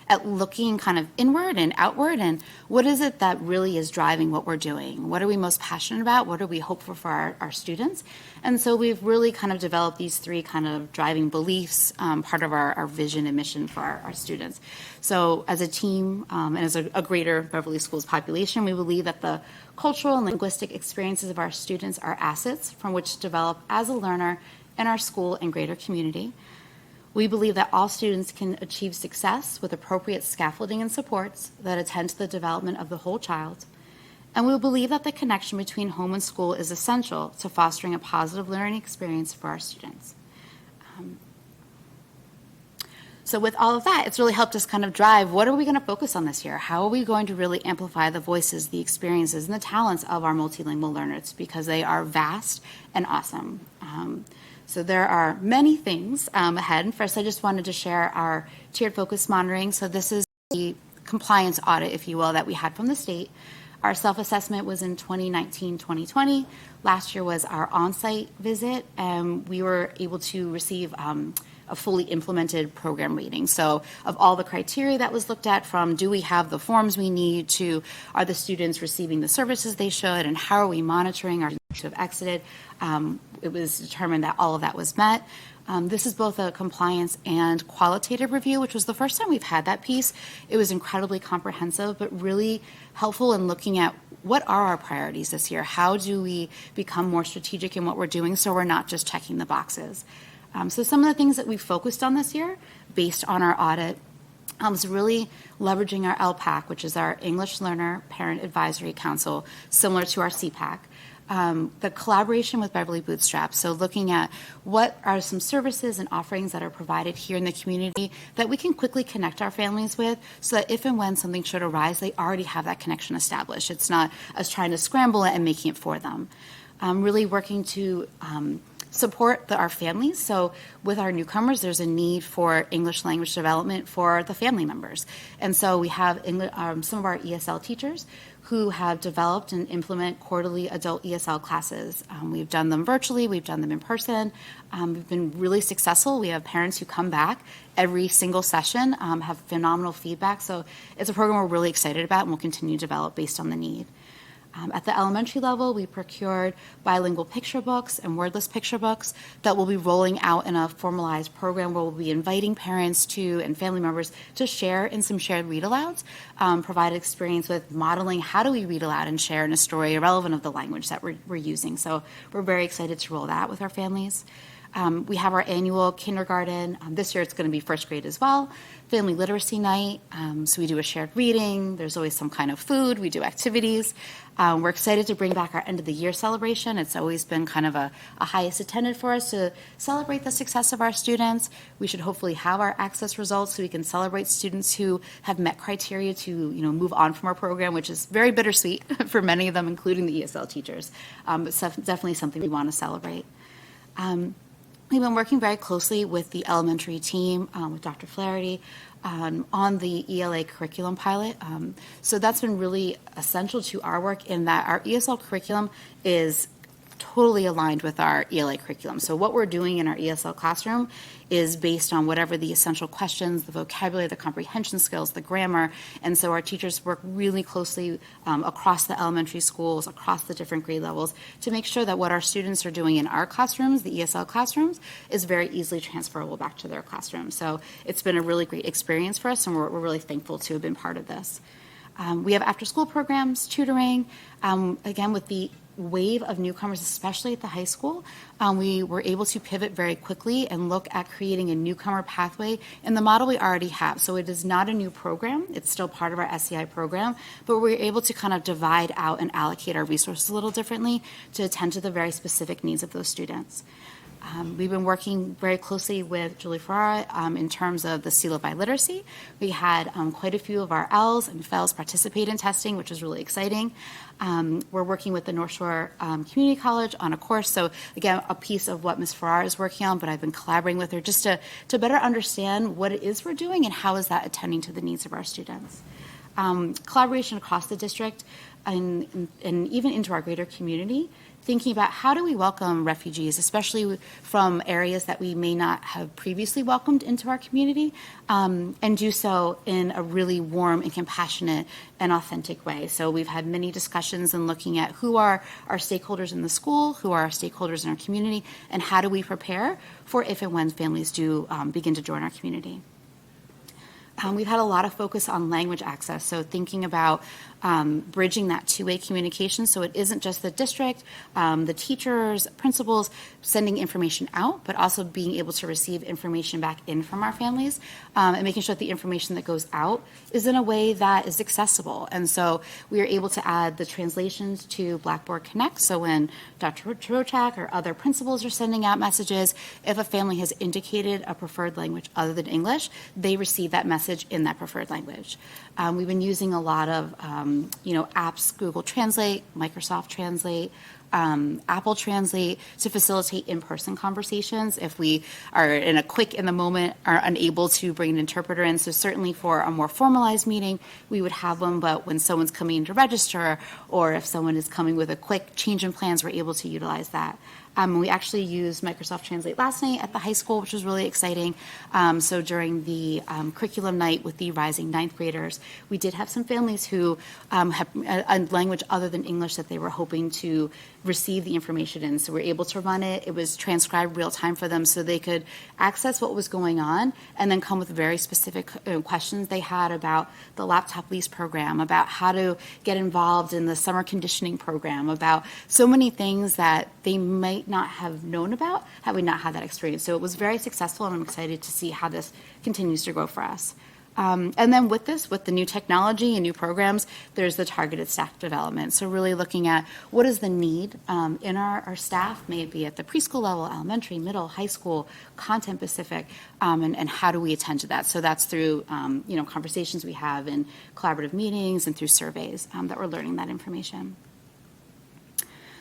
at looking kind of inward and outward, and what is it that really is driving what we're doing? What are we most passionate about? What are we hopeful for our students? And so we've really kind of developed these 3 kind of driving beliefs, part of our vision and mission for our students. So as a team and as a greater Beverly Schools population, we believe that the cultural and linguistic experiences of our students are assets from which to develop as a learner in our school and greater community. We believe that all students can achieve success with appropriate scaffolding and supports that attend to the development of the whole child. And we believe that the connection between home and school is essential to fostering a positive learning experience for our students. So with all of that, it's really helped us kind of drive, what are we going to focus on this year? How are we going to really amplify the voices, the experiences, and the talents of our multilingual learners, because they are vast and awesome. So there are many things ahead. And first, I just wanted to share our tiered focus monitoring. So this is the compliance audit, if you will, that we had from the state. Our self-assessment was in 2019, 2020. Last year was our on-site visit, and we were able to receive a fully implemented program rating. So of all the criteria that was looked at, from do we have the forms we need to are the students receiving the services they should, and how are we monitoring our students who have exited, it was determined that all of that was met. This is both a compliance and qualitative review, which was the first time we've had that piece. It was incredibly comprehensive, but really helpful in looking at what are our priorities this year? How do we become more strategic in what we're doing so we're not just checking the boxes? So some of the things that we focused on this year based on our audit was really leveraging our LPAC, which is our English Learner Parent Advisory Council, similar to our CPAC. The collaboration with Beverly Bootstrap, so looking at what are some services and offerings that are provided here in the community that we can quickly connect our families with, so that if and when something should arise, they already have that connection established. It's not us trying to scramble it and making it for them. Really working to support our families. So with our newcomers, there's a need for English language development for the family members. And so we have some of our ESL teachers who have developed and implement quarterly adult ESL classes. We've done them virtually, we've done them in person. We've been really successful. We have parents who come back every single session, have phenomenal feedback. So it's a program we're really excited about and we'll continue to develop based on the need. At the elementary level, we procured bilingual picture books and wordless picture books that will be rolling out in a formalized program where we'll be inviting parents to and family members to share in some shared read-alouds, provide experience with modeling how do we read aloud and share in a story relevant of the language that we're using. So we're very excited to roll that with our families. We have our annual kindergarten. This year it's going to be first grade as well. Family literacy night. So we do a shared reading. There's always some kind of food. We do activities. We're excited to bring back our end of the year celebration. It's always been kind of a highest attended for us to celebrate the success of our students. We should hopefully have our access results so we can celebrate students who have met criteria to move on from our program, which is very bittersweet for many of them, including the ESL teachers. But definitely something we want to celebrate. We've been working very closely with the elementary team, with Dr. Flaherty, on the ELA curriculum pilot. So that's been really essential to our work in that our ESL curriculum is totally aligned with our ELA curriculum. So what we're doing in our ESL classroom is based on whatever the essential questions, the vocabulary, the comprehension skills, the grammar. And so our teachers work really closely across the elementary schools, across the different grade levels to make sure that what our students are doing in our classrooms, the ESL classrooms, is very easily transferable back to their classroom. So it's been a really great experience for us and we're really thankful to have been part of this. We have after-school programs, tutoring, again with the wave of newcomers, especially at the high school, we were able to pivot very quickly and look at creating a newcomer pathway in the model we already have. So it is not a new program. It's still part of our SEI program, but we're able to kind of divide out and allocate our resources a little differently to attend to the very specific needs of those students. We've been working very closely with Julie Ferrara in terms of the seal of biliteracy. We had quite a few of our L's and FELs participate in testing, which is really exciting. We're working with the North Shore Community College on a course. So again, a piece of what Ms. Ferrara is working on, but I've been collaborating with her just to better understand what it is we're doing and how is that attending to the needs of our students. Collaboration across the district and even into our greater community, thinking about how do we welcome refugees, especially from areas that we may not have previously welcomed into our community, and do so in a really warm and compassionate and authentic way. So we've had many discussions in looking at who are our stakeholders in the school, who are our stakeholders in our community, and how do we prepare for if and when families do begin to join our community. We've had a lot of focus on language access, so thinking about bridging that two-way communication so it isn't just the district, the teachers, principals sending information out, but also being able to receive information back in from our families and making sure that the information that goes out is in a way that is accessible. And so we are able to add the translations to Blackboard Connect, so when Dr. Trochak or other principals are sending out messages, if a family has indicated a preferred language other than English, they receive that message in that preferred language. We've been using a lot of apps, Google Translate, Microsoft Translate, Apple Translate to facilitate in-person conversations if we are in the moment are unable to bring an interpreter in. So certainly for a more formalized meeting, we would have them, but when someone's coming in to register or if someone is coming with a quick change in plans, we're able to utilize that. We actually used Microsoft Translate last night at the high school, which was really exciting. So during the curriculum night with the rising ninth graders, we did have some families who have a language other than English that they were hoping to receive the information in. So we were able to run it. It was transcribed real time for them so they could access what was going on and then come with very specific questions they had about the laptop lease program, about how to get involved in the summer conditioning program, about so many things that they might not have known about had we not had that experience. So it was very successful, and I'm excited to see how this continues to grow for us. And then with the new technology and new programs, there's the targeted staff development. So really looking at what is the need in our staff, may it be at the preschool level, elementary, middle, high school, content specific, and how do we attend to that? So that's through conversations we have in collaborative meetings and through surveys that we're learning that information.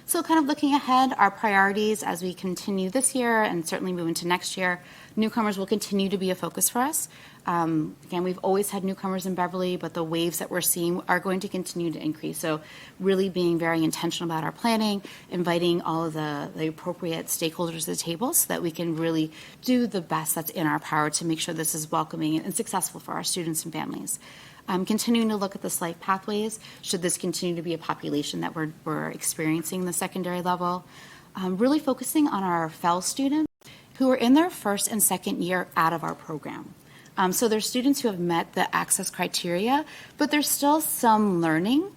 So kind of looking ahead, our priorities as we continue this year and certainly move into next year, newcomers will continue to be a focus for us. Again, we've always had newcomers in Beverly, but the waves that we're seeing are going to continue to increase. So really being very intentional about our planning, inviting all of the appropriate stakeholders to the table so that we can really do the best that's in our power to make sure this is welcoming and successful for our students and families. Continuing to look at the SLIFE pathways, should this continue to be a population that we're experiencing in the secondary level. Really focusing on our FEL students who are in their first and second year out of our program. So there's students who have met the access criteria, but there's still some learning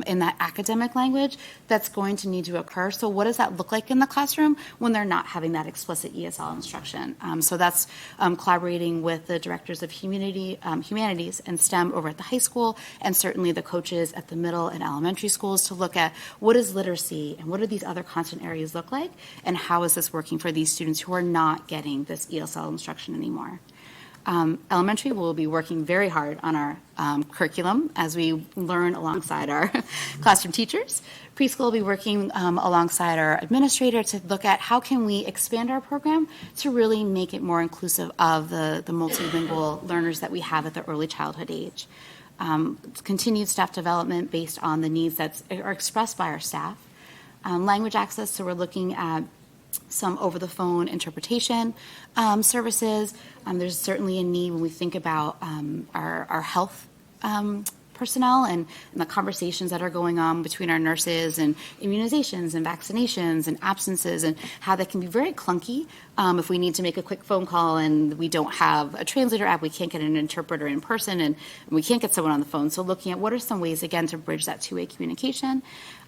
in that academic language that's going to need to occur. So what does that look like in the classroom when they're not having that explicit ESL instruction? So that's collaborating with the directors of humanities and STEM over at the high school, and certainly the coaches at the middle and elementary schools to look at what is literacy and what do these other content areas look like, and how is this working for these students who are not getting this ESL instruction anymore. Elementary, we'll be working very hard on our curriculum as we learn alongside our classroom teachers. Preschool will be working alongside our administrator to look at how can we expand our program to really make it more inclusive of the multilingual learners that we have at the early childhood age. Continued staff development based on the needs that are expressed by our staff. Language access, so we're looking at some over-the-phone interpretation services. There's certainly a need when we think about our health personnel and the conversations that are going on between our nurses and immunizations and vaccinations and absences, and how that can be very clunky if we need to make a quick phone call and we don't have a translator app, we can't get an interpreter in person, and we can't get someone on the phone. So looking at what are some ways, again, to bridge that two-way communication.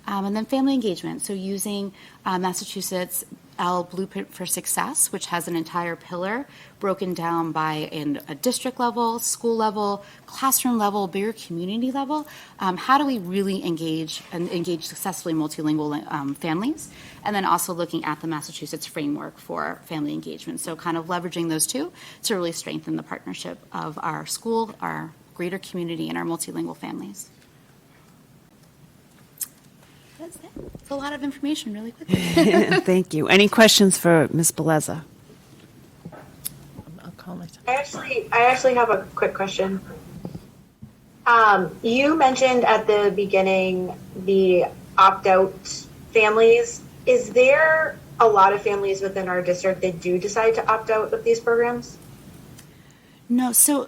And then family engagement, so using Massachusetts L Blueprint for Success, which has an entire pillar broken down by a district level, school level, classroom level, bigger community level. How do we really engage successfully multilingual families? And then also looking at the Massachusetts framework for family engagement. So kind of leveraging those two to really strengthen the partnership of our school, our greater community, and our multilingual families. That's it. It's a lot of information really quickly. Thank you. Any questions for Ms. Beleza? I'll call myself. I actually have a quick question. You mentioned at the beginning the opt-out families. Is there a lot of families within our district that do decide to opt out of these programs? No, so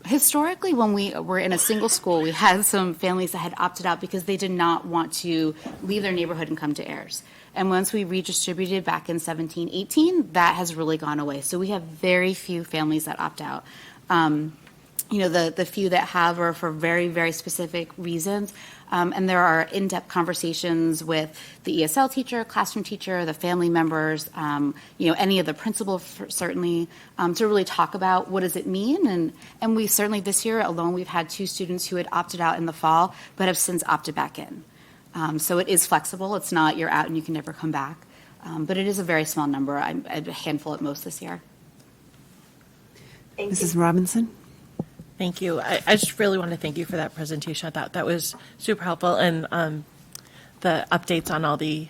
historically, when we were in a single school, we had some families that had opted out because they did not want to leave their neighborhood and come to AIRS. And once we redistributed back in 17-18, that has really gone away. So we have very few families that opt out. The few that have are for very, very specific reasons. And there are in-depth conversations with the ESL teacher, classroom teacher, the family members, any of the principals certainly, to really talk about what does it mean. And we certainly this year alone, we've had 2 students who had opted out in the fall, but have since opted back in. So it is flexible. It's not you're out and you can never come back. But it is a very small number, a handful at most this year. Thank you. Mrs. Robinson? Thank you. I just really want to thank you for that presentation. I thought that was super helpful, and the updates on all the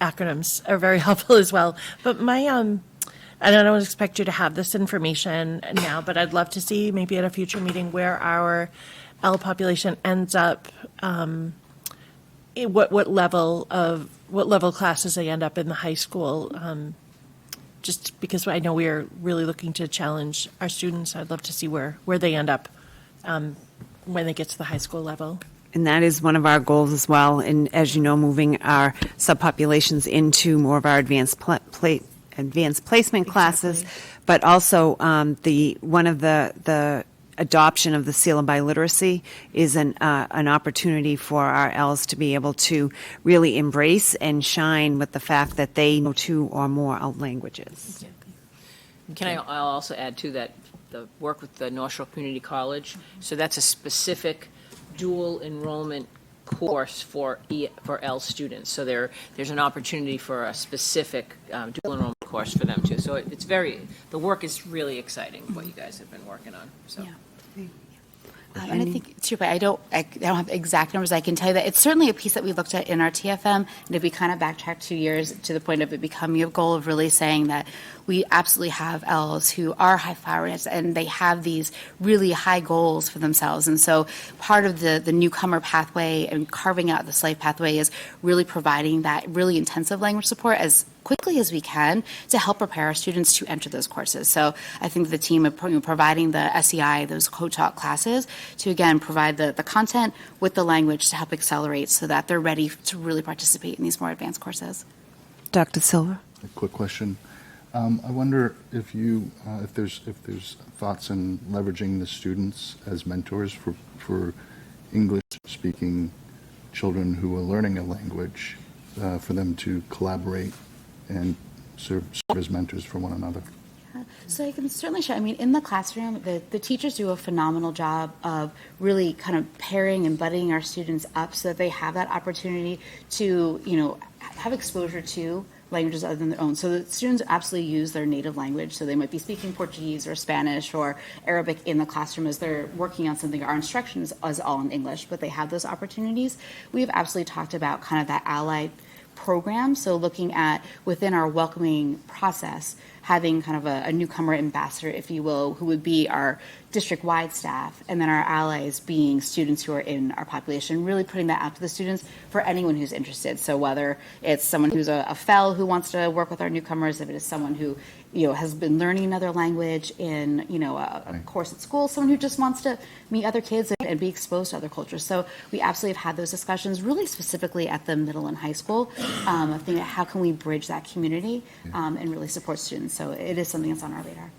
acronyms are very helpful as well. But and I don't expect you to have this information now, but I'd love to see maybe at a future meeting where our L population ends up, what level classes they end up in the high school. Just because I know we are really looking to challenge our students, I'd love to see where they end up when they get to the high school level. And that is one of our goals as well. And as you know, moving our subpopulations into more of our advanced placement classes, but also one of the adoption of the seal of biliteracy is an opportunity for our Ls to be able to really embrace and shine with the fact that they know 2 or more languages. I'll also add to that the work with the North Shore Community College. So that's a specific dual enrollment course for L students. So there's an opportunity for a specific dual enrollment course for them too. So the work is really exciting what you guys have been working on. So. Yeah. And I think to your point, I don't have exact numbers. I can tell you that it's certainly a piece that we looked at in our TFM, and if we kind of backtrack 2 years to the point of it becoming a goal of really saying that we absolutely have Ls who are high flowers and they have these really high goals for themselves. And so part of the newcomer pathway and carving out the slave pathway is really providing that really intensive language support as quickly as we can to help prepare our students to enter those courses. So I think the team of providing the SEI, those co-taught classes, to again provide the content with the language to help accelerate so that they're ready to really participate in these more advanced courses. Dr. Silver? A quick question. I wonder if there's thoughts in leveraging the students as mentors for English-speaking children who are learning a language, for them to collaborate and serve as mentors for one another. So I can certainly share. I mean, in the classroom, the teachers do a phenomenal job of really kind of pairing and buddying our students up so that they have that opportunity to, have exposure to languages other than their own. So the students absolutely use their native language. So they might be speaking Portuguese or Spanish or Arabic in the classroom as they're working on something. Our instruction is all in English, but they have those opportunities. We've absolutely talked about kind of that allied program. So looking at within our welcoming process, having kind of a newcomer ambassador, if you will, who would be our district-wide staff, and then our allies being students who are in our population, really putting that out to the students for anyone who's interested. So whether it's someone who's a FEL who wants to work with our newcomers, if it is someone who has been learning another language in a course at school, someone who just wants to meet other kids and be exposed to other cultures. So we absolutely have had those discussions really specifically at the middle and high school, of thinking how can we bridge that community and really support students. So it is something that's on our radar.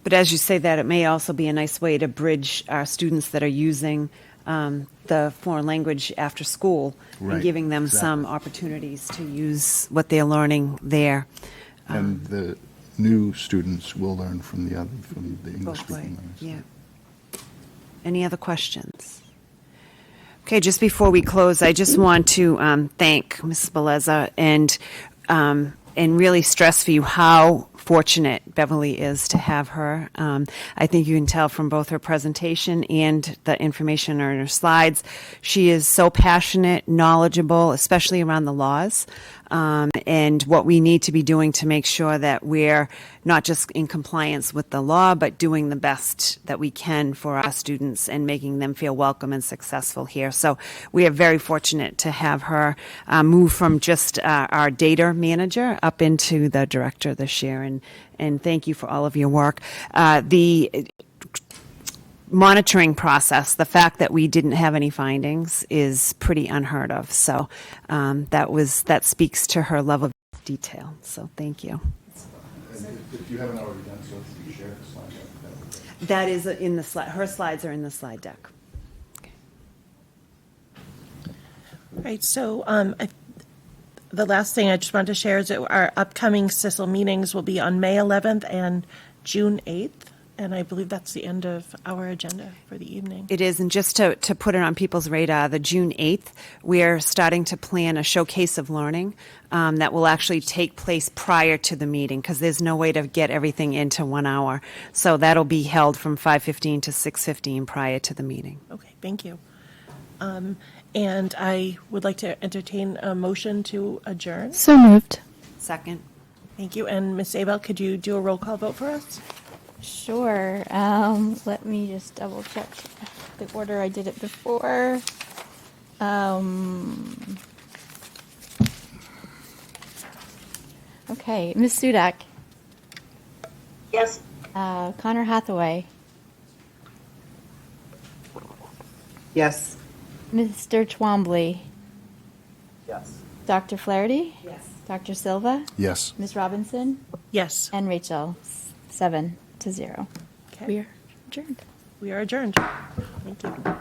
But as you say that, it may also be a nice way to bridge our students that are using the foreign language after school and Right, giving them some opportunities to use what they're learning there. And the new students will learn from the English-speaking Both ways, learners. yeah. Any other questions? Okay, just before we close, I just want to thank Mrs. Beleza and really stress for you how fortunate Beverly is to have her. I think you can tell from both her presentation and the information on her slides. She is so passionate, knowledgeable, especially around the laws, and what we need to be doing to make sure that we're not just in compliance with the law, but doing the best that we can for our students and making them feel welcome and successful here. So we are very fortunate to have her move from just our data manager up into the director this year. And thank you for all of your work. The monitoring process, the fact that we didn't have any findings is pretty unheard of. So that speaks to her level of detail. So thank you. And if you haven't already done so, if you share the slide deck, that would be great. That is in the slide. Her slides are in the slide deck. Right, so the last thing I just wanted to share is that our upcoming CISL meetings will be on May 11th and June 8th, and I believe that's the end of our agenda for the evening. It is, and just to put it on people's radar, the June 8th, we're starting to plan a showcase of learning that will actually take place prior to the meeting, because there's no way to get everything into 1 hour. So that'll be held from 5:15 to 6:15 prior to the meeting. Okay, thank you. And I would like to entertain a motion to adjourn. So moved. Second. Thank you, and Ms. Abel, could you do a roll call vote for us? Sure. Let me just double check the order I did it before. Okay, Ms. Sudak, Yes. Connor Hathaway, Yes. Mr. Twombly, Yes. Dr. Flaherty? Yes. Dr. Silva? Yes. Ms. Robinson? Yes. And Rachel, 7-0. Okay. We are adjourned. We are adjourned. Thank you.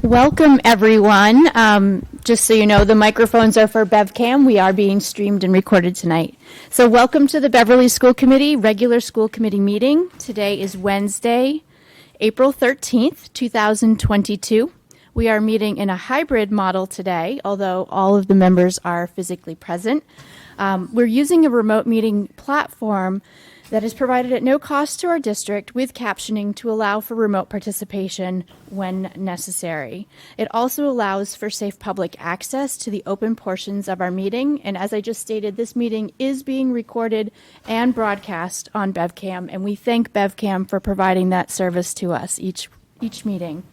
Welcome, everyone. Just so you know, the microphones are for BevCam. We are being streamed and recorded tonight. So welcome to the Beverly School Committee regular school committee meeting. Today is Wednesday, April 13th, 2022. We are meeting in a hybrid model today, although all of the members are physically present. We're using a remote meeting platform that is provided at no cost to our district with captioning to allow for remote participation when necessary. It also allows for safe public access to the open portions of our meeting. And as I just stated, this meeting is being recorded and broadcast on BevCam, and we thank BevCam for providing that service to us each meeting.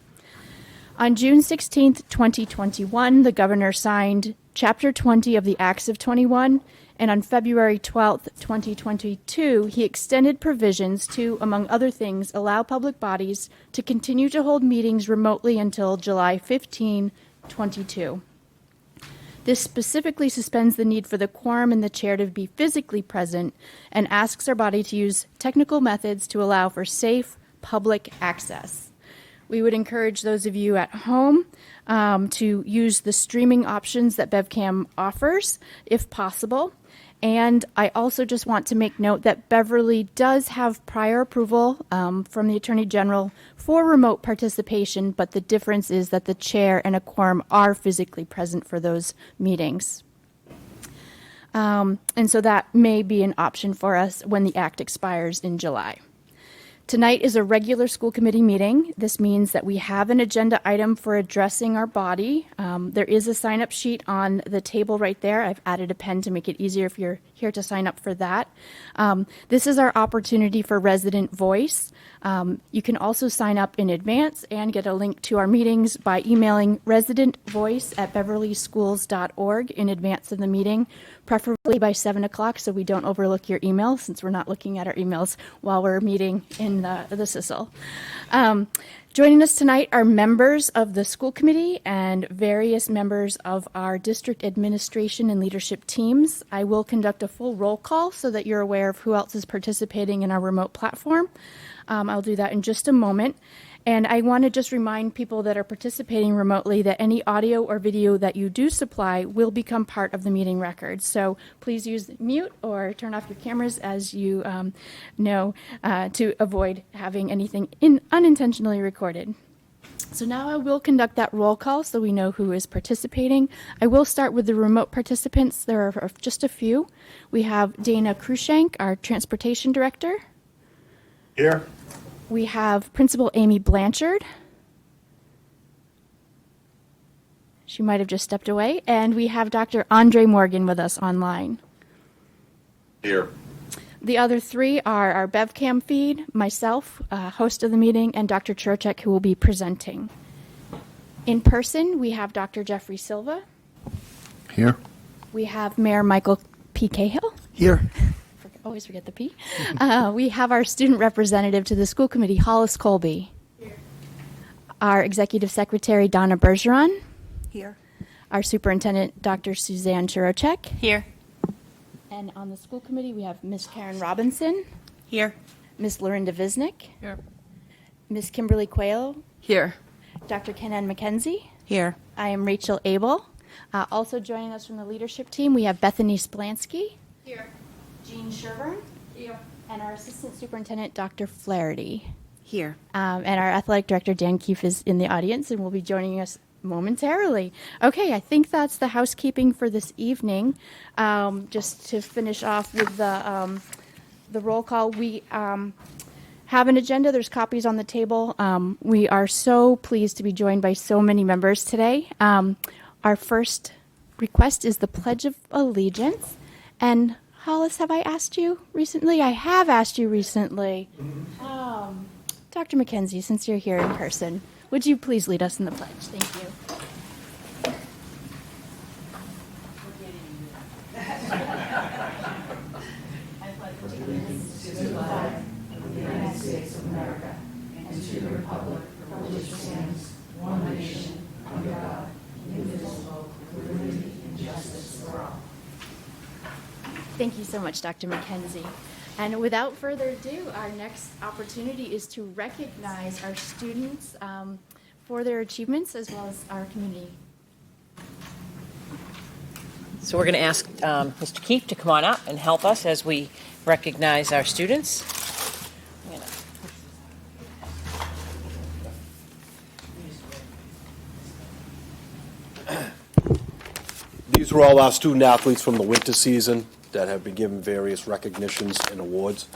On June 16th, 2021, the governor signed Chapter 20 of the Acts of 21, and on February 12th, 2022, he extended provisions to, among other things, allow public bodies to continue to hold meetings remotely until July 15, 22. This specifically suspends the need for the quorum and the chair to be physically present and asks our body to use technical methods to allow for safe public access. We would encourage those of you at home to use the streaming options that BevCam offers, if possible. And I also just want to make note that Beverly does have prior approval from the Attorney General for remote participation, but the difference is that the chair and a quorum are physically present for those meetings. And so that may be an option for us when the act expires in July. Tonight is a regular school committee meeting. This means that we have an agenda item for addressing our body. There is a sign-up sheet on the table right there. I've added a pen to make it easier if you're here to sign up for that. This is our opportunity for resident voice. You can also sign up in advance and get a link to our meetings by emailing residentvoice@beverlyschools.org in advance of the meeting, preferably by 7 o'clock so we don't overlook your email, since we're not looking at our emails while we're meeting in the CISL. Joining us tonight are members of the school committee and various members of our district administration and leadership teams. I will conduct a full roll call so that you're aware of who else is participating in our remote platform. I'll do that in just a moment. And I want to just remind people that are participating remotely that any audio or video that you do supply will become part of the meeting record. So please use mute or turn off your cameras as you know to avoid having anything unintentionally recorded. So now I will conduct that roll call so we know who is participating. I will start with the remote participants. There are just a few. We have Dana Krushank, our transportation director. Here. We have Principal Amy Blanchard. She might have just stepped away. And we have Dr. Andre Morgan with us online. Here. The other three are our BevCam feed, myself, host of the meeting, and Dr. Churchek, who will be presenting. In person, we have Dr. Jeffrey Silva. Here. We have Mayor Michael P. Cahill. Here. Always forget the P. We have our student representative to the school committee, Hollis Colby. Here. Our executive secretary, Donna Bergeron. Here. Our superintendent, Dr. Suzanne Chirocek. Here. And on the school committee, we have Miss Karen Robinson. Here. Miss Lorinda Visnick. Here. Miss Kimberly Quayle. Here. Dr. Kenan McKenzie. Here. I am Rachel Abel. Also joining us from the leadership team, we have Bethany Splansky. Here. Jean Sherburne. Here. And our assistant superintendent, Dr. Flaherty. Here. And our athletic director, Dan Keefe, is in the audience and will be joining us momentarily. Okay, I think that's the housekeeping for this evening. Just to finish off with the roll call, we have an agenda. There's copies on the table. We are so pleased to be joined by so many members today. Our first request is the Pledge of Allegiance. And Hollis, have I asked you recently? I have asked you recently. Dr. McKenzie, since you're here in person, would you please lead us in the pledge? Thank you. I pledge allegiance to the flag of the United States of America and to the republic for which it stands, one nation, under God, indivisible, with liberty and justice for all. Thank you so much, Dr. McKenzie. And without further ado, our next opportunity is to recognize our students for their achievements as well as our community. So we're going to ask Mr. Keefe to come on up and help us as we recognize our students. These are all our student athletes from the winter season that have been given various recognitions and awards.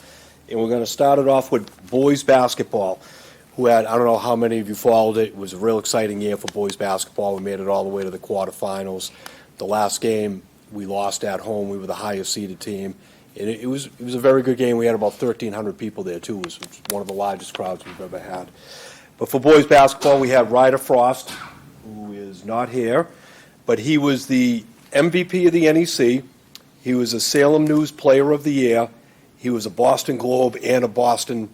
And we're going to start it off with boys basketball, who had, I don't know how many of you followed it. It was a real exciting year for boys basketball. We made it all the way to the quarterfinals. The last game we lost at home. We were the highest seeded team. And it was a very good game. We had about 1,300 people there, too. It was one of the largest crowds we've ever had. But for boys basketball, we had Ryder Frost, who is not here. But he was the MVP of the NEC. He was a Salem News Player of the Year. He was a Boston Globe and a Boston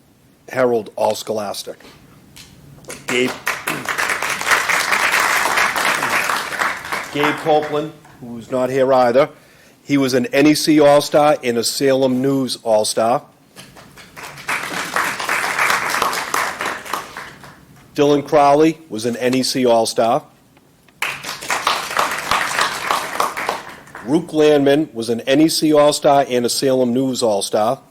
Herald All-Scholastic. Gabe Copeland, who's not here either. He was an NEC All-Star and a Salem News All-Star. Dylan Crowley was an NEC All-Star. Rook Landman was an NEC All-Star and a Salem News All-Star.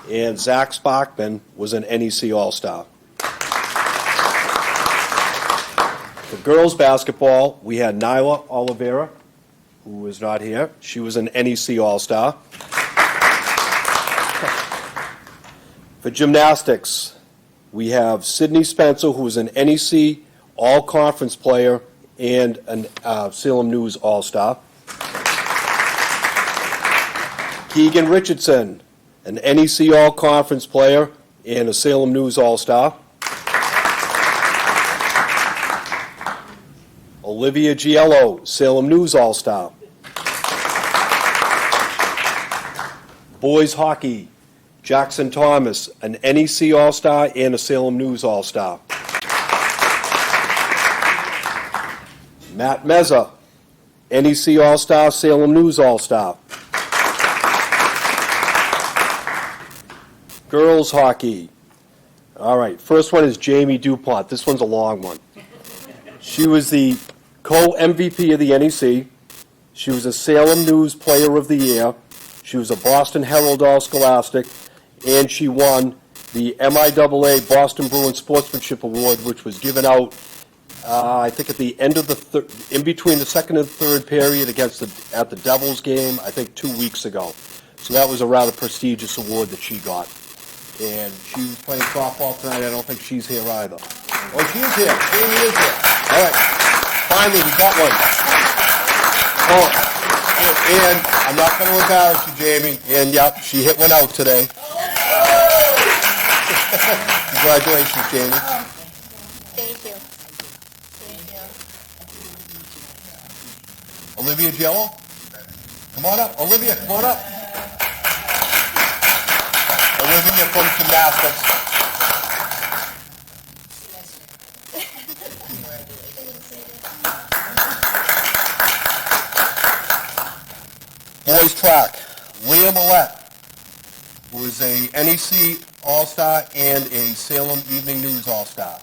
And Zach Sparkman was an NEC All-Star. For girls basketball, we had Nyla Oliveira, who is not here. She was an NEC All-Star. For gymnastics, we have Sydney Spencer, who was an NEC All-Conference player and a Salem News All-Star. Keegan Richardson, an NEC All-Conference player and a Salem News All-Star. Olivia Giello, Salem News All-Star. Boys hockey, Jackson Thomas, an NEC All-Star and a Salem News All-Star. Matt Meza, NEC All-Star, Salem News All-Star. Girls hockey. All right, first one is Jamie Dupont. This one's a long one. She was the co-MVP of the NEC. She was a Salem News Player of the Year. She was a Boston Herald All-Scholastic, and she won the MIAA Boston Bruins Sportsmanship Award, which was given out I think at the end of in between the second and third period at the Devils game, I think 2 weeks ago. So that was a rather prestigious award that she got. And she was playing softball tonight. I don't think she's here either. Oh, she is here. Jamie is here. All right. Finally, we got one. Oh, and I'm not going to embarrass you, Jamie. And, yep, she hit one out today. Congratulations, Jamie. Thank you. Olivia Giello? Come on up. Olivia, come on up. Olivia from gymnastics. Boys track. Leah Millette was a NEC All-Star and a Salem Evening News All-Star.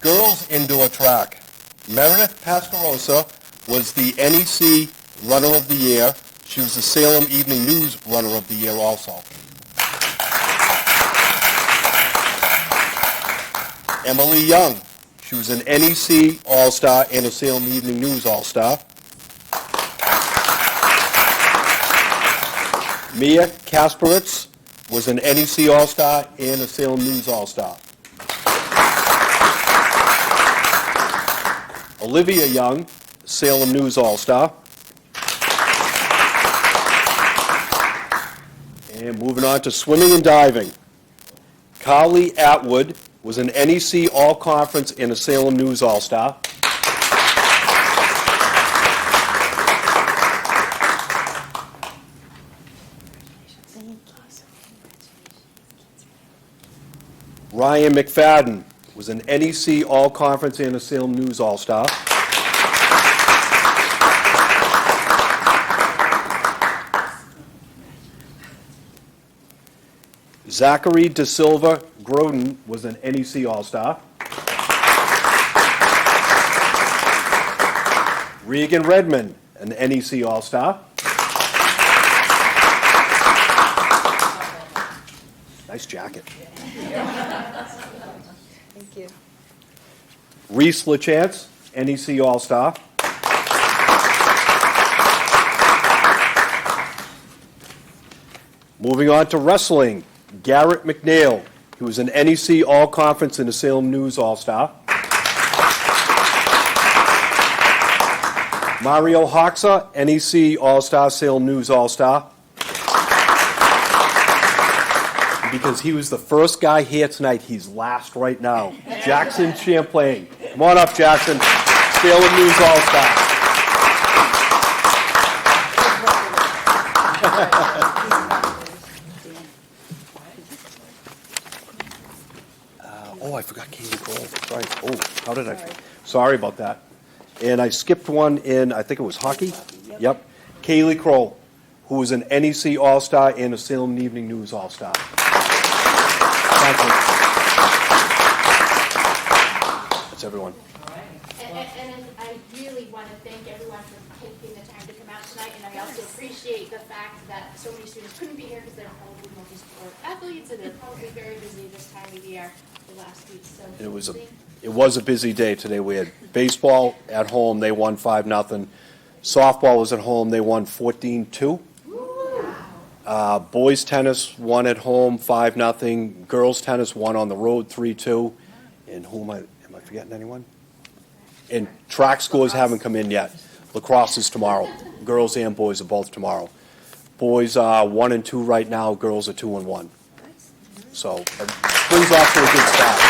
Girls indoor track. Meredith Pascarosa was the NEC Runner of the Year. She was the Salem Evening News Runner of the Year also. Emily Young. She was an NEC All-Star and a Salem Evening News All-Star. Mia Kasperitz was an NEC All-Star and a Salem News All-Star. Olivia Young, Salem News All-Star. And moving on to swimming and diving. Carly Atwood was an NEC All-Conference and a Salem News All-Star. Ryan McFadden was an NEC All-Conference and a Salem News All-Star. Zachary De Silva Groden was an NEC All-Star. Regan Redmond, an NEC All-Star. Nice jacket. Thank you. Reese LaChance, NEC All-Star. Moving on to wrestling, Garrett McNeil. He was an NEC All-Conference and a Salem News All-Star. Mario Hoxa, NEC All-Star, Salem News All-Star. Because he was the first guy here tonight, he's last right now. Jackson Champlain. Come on up, Jackson. Salem News All-Star. Oh, I forgot Kaylee Cole. Sorry. Oh, how did I? Sorry about that. And I skipped one in, I think it was hockey. Yep. Kaylee Kroll, who was an NEC All-Star and a Salem Evening News All-Star. Thank you. That's everyone. And I really want to thank everyone for taking the time to come out tonight, and I also appreciate the fact that so many students couldn't be here because they're probably multi-sport athletes, and they're probably very busy this time of year, the last week, so. It was a busy day today. We had baseball at home, they won 5-0. Softball was at home, they won 14-2. Boys tennis won at home 5-0. Girls tennis won on the road 3-2. And who am I forgetting anyone? And track scores haven't come in yet. Lacrosse is tomorrow. Girls and boys are both tomorrow. Boys are 1-2 right now. Girls are 2-1. So it brings off to a good start.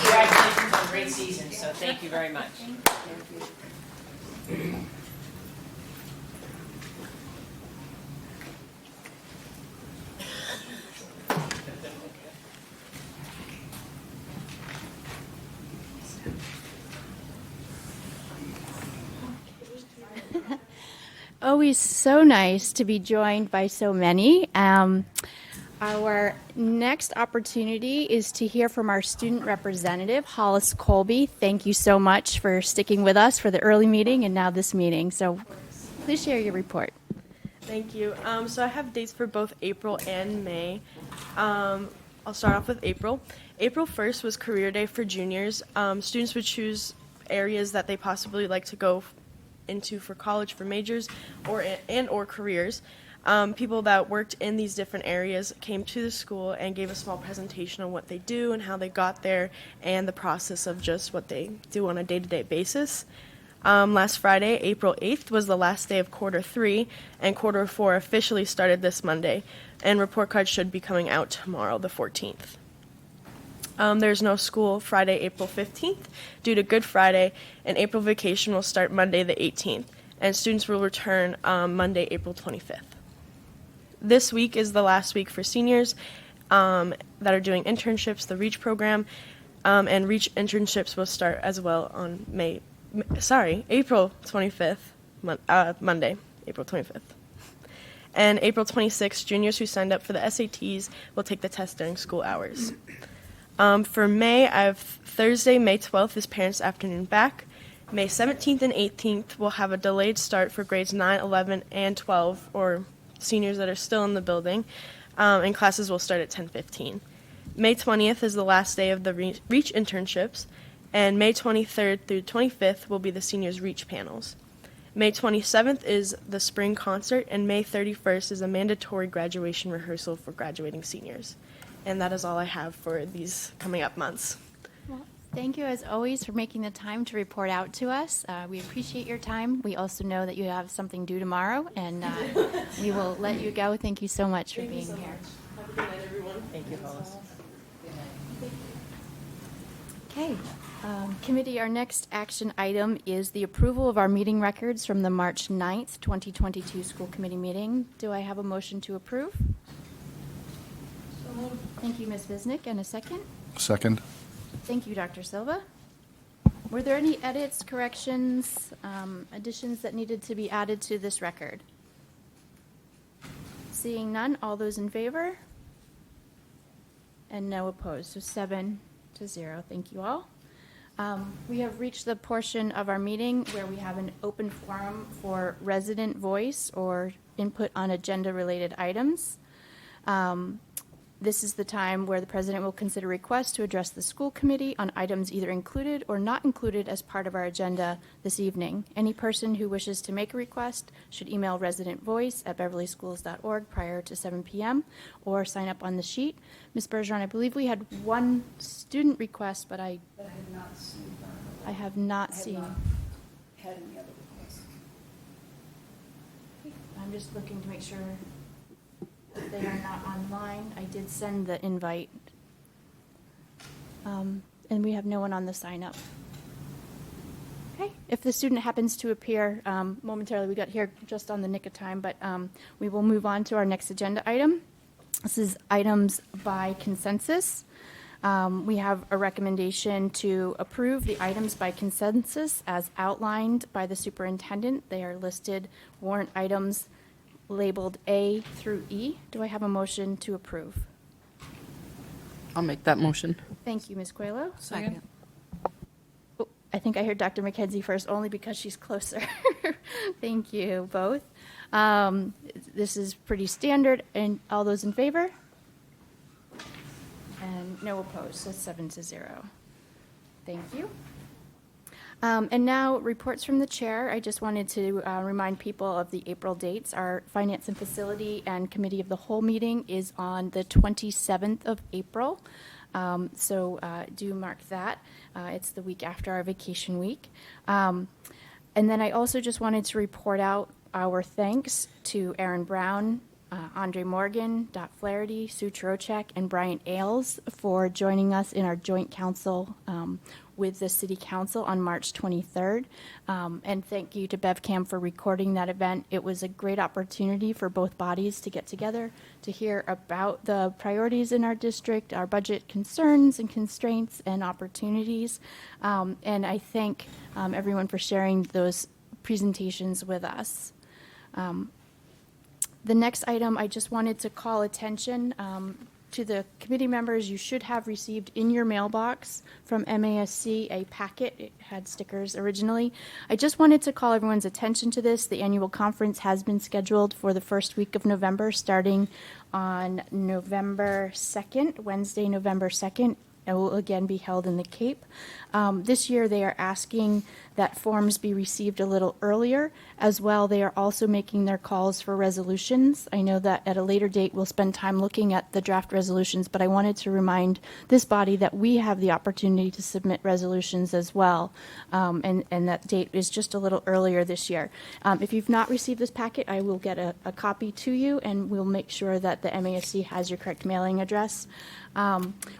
Congratulations on a great season, so thank you very much. Always so nice to be joined by so many. Our next opportunity is to hear from our student representative, Hollis Colby. Thank you so much for sticking with us for the early meeting and now this meeting. So please share your report. Thank you. So I have dates for both April and May. I'll start off with April. April 1st was Career Day for juniors. Students would choose areas that they possibly like to go into for college, for majors, or careers. People that worked in these different areas came to the school and gave a small presentation on what they do and how they got there and the process of just what they do on a day-to-day basis. Last Friday, April 8th, was the last day of quarter 3, and quarter 4 officially started this Monday, and report cards should be coming out tomorrow, the 14th. There's no school Friday, April 15th, due to Good Friday, and April vacation will start Monday, the 18th, and students will return Monday, April 25th. This week is the last week for seniors that are doing internships, the REACH program, and REACH internships will start as well on April 25th, Monday, April 25th. And April 26th, juniors who signed up for the SATs will take the test during school hours. For May, I have Thursday, May 12th is Parents' Afternoon back. May 17th and 18th will have a delayed start for grades 9, 11, and 12, or seniors that are still in the building, and classes will start at 10:15. May 20th is the last day of the REACH internships, and May 23rd through 25th will be the seniors' REACH panels. May 27th is the spring concert, and May 31st is a mandatory graduation rehearsal for graduating seniors. And that is all I have for these coming up months. Well, thank you, as always, for making the time to report out to us. We appreciate your time. We also know that you have something due tomorrow, and we will let you go. Thank you so much for being here. Have a good night, everyone. Thank you, Hollis. Okay. Committee, our next action item is the approval of our meeting records from the March 9th, 2022 school committee meeting. Do I have a motion to approve? Thank you, Ms. Visnick. And a second? Second. Thank you, Dr. Silva. Were there any edits, corrections, additions that needed to be added to this record? Seeing none, all those in favor? And no opposed, so 7-0. Thank you all. We have reached the portion of our meeting where we have an open forum for resident voice or input on agenda-related items. This is the time where the president will consider requests to address the school committee on items either included or not included as part of our agenda this evening. Any person who wishes to make a request should email residentvoice@beverlyschools.org prior to 7 p.m. or sign up on the sheet. Ms. Bergeron, I believe we had one student request, but I have not seen. Had any other requests? I'm just looking to make sure that they are not online. I did send the invite. And we have no one on the sign up. Okay, if the student happens to appear momentarily, we got here just on the nick of time, but we will move on to our next agenda item. This is items by consensus. We have a recommendation to approve the items by consensus as outlined by the superintendent. They are listed warrant items labeled A through E. Do I have a motion to approve? I'll make that motion. Thank you, Ms. Coelho. Second. Oh, I think I heard Dr. McKenzie first, only because she's closer. Thank you, both. This is pretty standard, and all those in favor? And no opposed, so 7-0. Thank you. And now, reports from the chair. I just wanted to remind people of the April dates. Our Finance and Facility and Committee of the Whole meeting is on the 27th of April. So do mark that. It's the week after our vacation week. And then I also just wanted to report out our thanks to Aaron Brown, Andre Morgan, Dot Flaherty, Sue Trocheck, and Brian Ailes for joining us in our joint council with the City Council on March 23rd. And thank you to BevCam for recording that event. It was a great opportunity for both bodies to get together, to hear about the priorities in our district, our budget concerns and constraints and opportunities. And I thank everyone for sharing those presentations with us. The next item, I just wanted to call attention to the committee members. You should have received in your mailbox from MASC a packet. It had stickers originally. I just wanted to call everyone's attention to this. The annual conference has been scheduled for the first week of November, starting on November 2nd, Wednesday, November 2nd. It will again be held in the Cape. This year they are asking that forms be received a little earlier. As well, they are also making their calls for resolutions. I know that at a later date we'll spend time looking at the draft resolutions, but I wanted to remind this body that we have the opportunity to submit resolutions as well, and that date is just a little earlier this year. If you've not received this packet, I will get a copy to you, and we'll make sure that the MASC has your correct mailing address.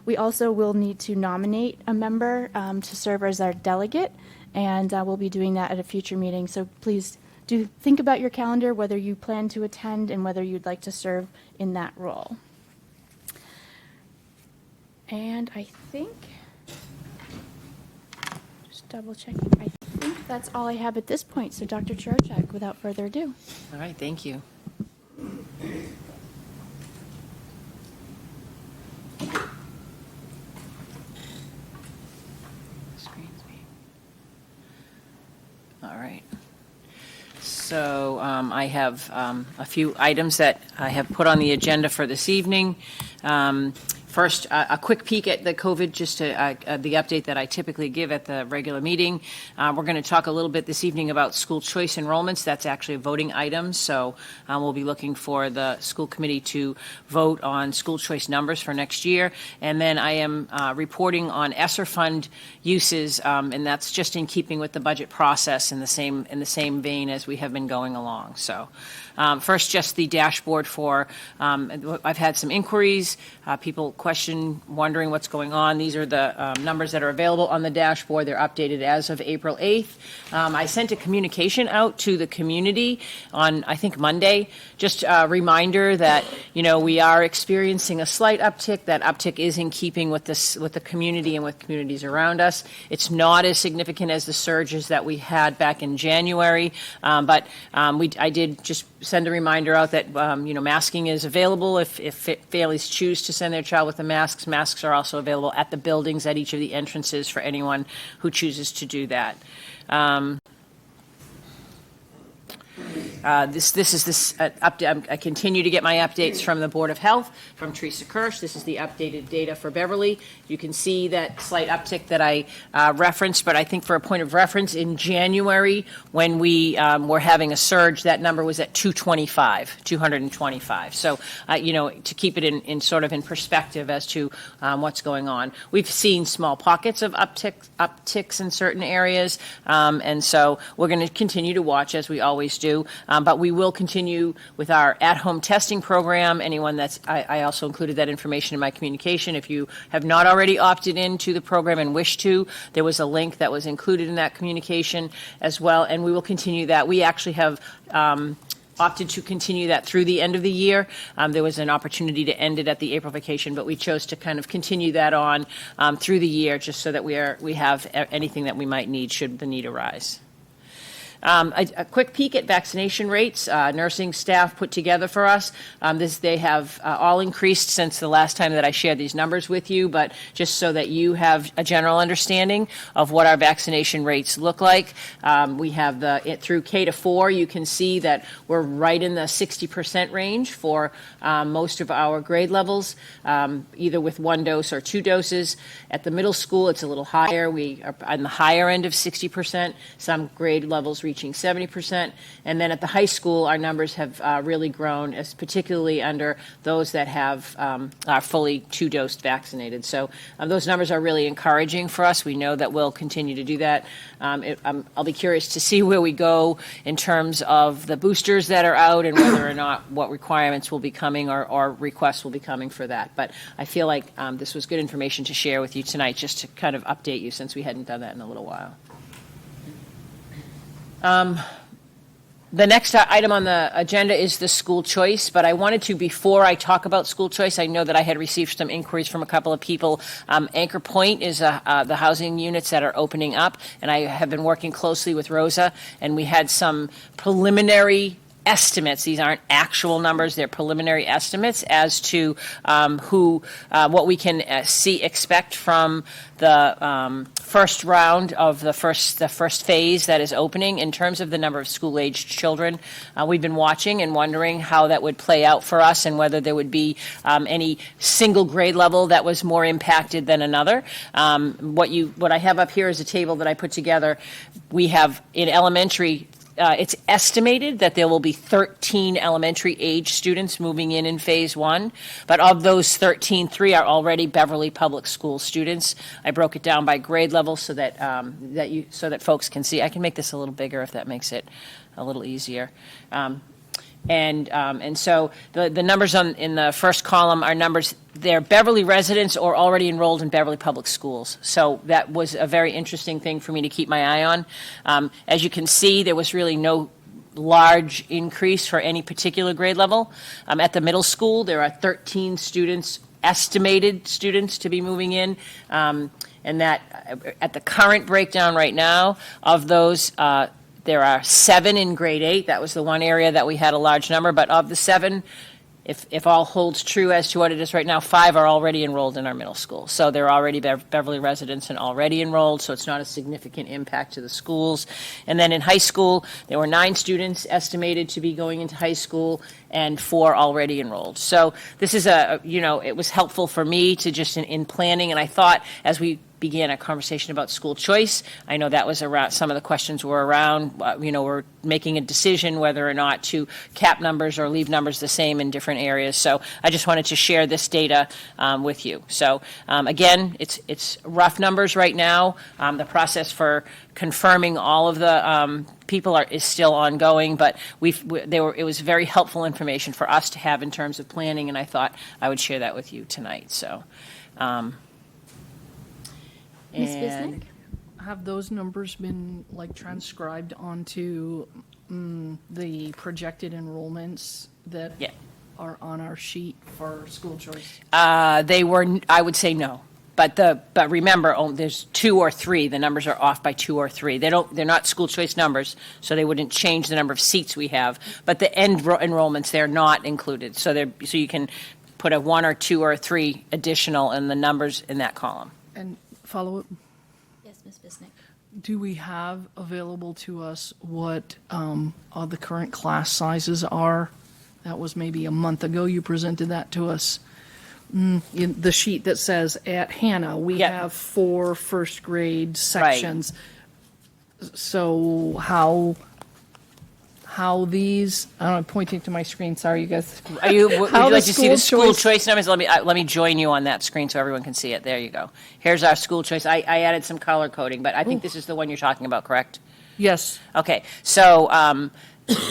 We also will need to nominate a member to serve as our delegate, and we'll be doing that at a future meeting. So please do think about your calendar, whether you plan to attend and whether you'd like to serve in that role. And I think, just double checking, I think that's all I have at this point. So Dr. Trocheck, without further ado. All right, thank you. All right. So I have a few items that I have put on the agenda for this evening. First, a quick peek at the COVID, just the update that I typically give at the regular meeting. We're going to talk a little bit this evening about school choice enrollments. That's actually a voting item, so we'll be looking for the school committee to vote on school choice numbers for next year. And then I am reporting on ESSER fund uses, and that's just in keeping with the budget process in the same vein as we have been going along. So first, just the dashboard for, I've had some inquiries, people question, wondering what's going on, these are the numbers that are available on the dashboard. They're updated as of April 8th. I sent a communication out to the community on, I think, Monday. Just a reminder that, we are experiencing a slight uptick. That uptick is in keeping with the community and with communities around us. It's not as significant as the surges that we had back in January, but I did just send a reminder out that, masking is available if families choose to send their child with the masks. Masks are also available at the buildings at each of the entrances for anyone who chooses to do that. This is update. I continue to get my updates from the Board of Health, from Teresa Kirsch. This is the updated data for Beverly. You can see that slight uptick that I referenced, but I think for a point of reference, in January, when we were having a surge, that number was at 225. So, to keep it in sort of in perspective as to what's going on. We've seen small pockets of upticks in certain areas, and so we're going to continue to watch, as we always do. But we will continue with our at-home testing program. Anyone I also included that information in my communication. If you have not already opted into the program and wish to, there was a link that was included in that communication as well, and we will continue that. We actually have opted to continue that through the end of the year. There was an opportunity to end it at the April vacation, but we chose to kind of continue that on through the year, just so that we have anything that we might need should the need arise. A quick peek at vaccination rates. Nursing staff put together for us. They have all increased since the last time that I shared these numbers with you, but just so that you have a general understanding of what our vaccination rates look like. We have through K to 4, you can see that we're right in the 60% range for most of our grade levels, either with 1 dose or 2 doses. At the middle school, it's a little higher. We are on the higher end of 60%. Some grade levels reaching 70%. And then at the high school, our numbers have really grown, particularly under those that are fully 2-dosed vaccinated. So those numbers are really encouraging for us. We know that we'll continue to do that. I'll be curious to see where we go in terms of the boosters that are out and whether or not what requirements will be coming or requests will be coming for that. But I feel like this was good information to share with you tonight, just to kind of update you, since we hadn't done that in a little while. The next item on the agenda is the school choice, but I wanted to, before I talk about school choice, I know that I had received some inquiries from a couple of people. Anchor Point is the housing units that are opening up, and I have been working closely with Rosa, and we had some preliminary estimates. These aren't actual numbers; they're preliminary estimates as to what we can expect from the first round of the first phase that is opening in terms of the number of school-aged children. We've been watching and wondering how that would play out for us, and whether there would be any single grade level that was more impacted than another. What I have up here is a table that I put together. We have in elementary. It's estimated that there will be 13 elementary age students moving in phase 1, but of those 13, 3 are already Beverly Public School students. I broke it down by grade level so that folks can see. I can make this a little bigger if that makes it a little easier. And so the numbers in the first column are numbers. They're Beverly residents or already enrolled in Beverly Public Schools. So that was a very interesting thing for me to keep my eye on. As you can see, there was really no large increase for any particular grade level. At the middle school, there are 13 estimated students to be moving in, and that at the current breakdown right now of those, there are 7 in grade 8. That was the one area that we had a large number, but of the 7, if all holds true as to what it is right now, 5 are already enrolled in our middle school. So they're already Beverly residents and already enrolled, so it's not a significant impact to the schools. And then in high school, there were 9 students estimated to be going into high school and 4 already enrolled. So this is it was helpful for me to just in planning, and I thought as we began a conversation about school choice. I know that was around, some of the questions were around, we're making a decision whether or not to cap numbers or leave numbers the same in different areas. So I just wanted to share this data with you. So again, it's rough numbers right now. The process for confirming all of the people is still ongoing, but it was very helpful information for us to have in terms of planning, and I thought I would share that with you tonight. So. Ms. Bisnick? Have those numbers been like transcribed onto the projected enrollments that are on our sheet for school choice? They were, I would say no. But remember, there's 2 or 3. The numbers are off by 2 or 3. They're not school choice numbers, so they wouldn't change the number of seats we have. But the end enrollments, they're not included. So you can put a 1 or 2 or 3 additional in the numbers in that column. And follow up, Yes, Ms. Bisnick. do we have available to us what the current class sizes are? That was maybe a month ago you presented that to us. In the sheet that says at Hannah, we have 4 first grade sections. Right. So how these, I'm pointing to my screen, sorry you guys. Would you like to see the school choice numbers? Let me join you on that screen so everyone can see it. There you go. Here's our school choice. I added some color coding, but I think this is the one you're talking about, correct? Yes. Okay, so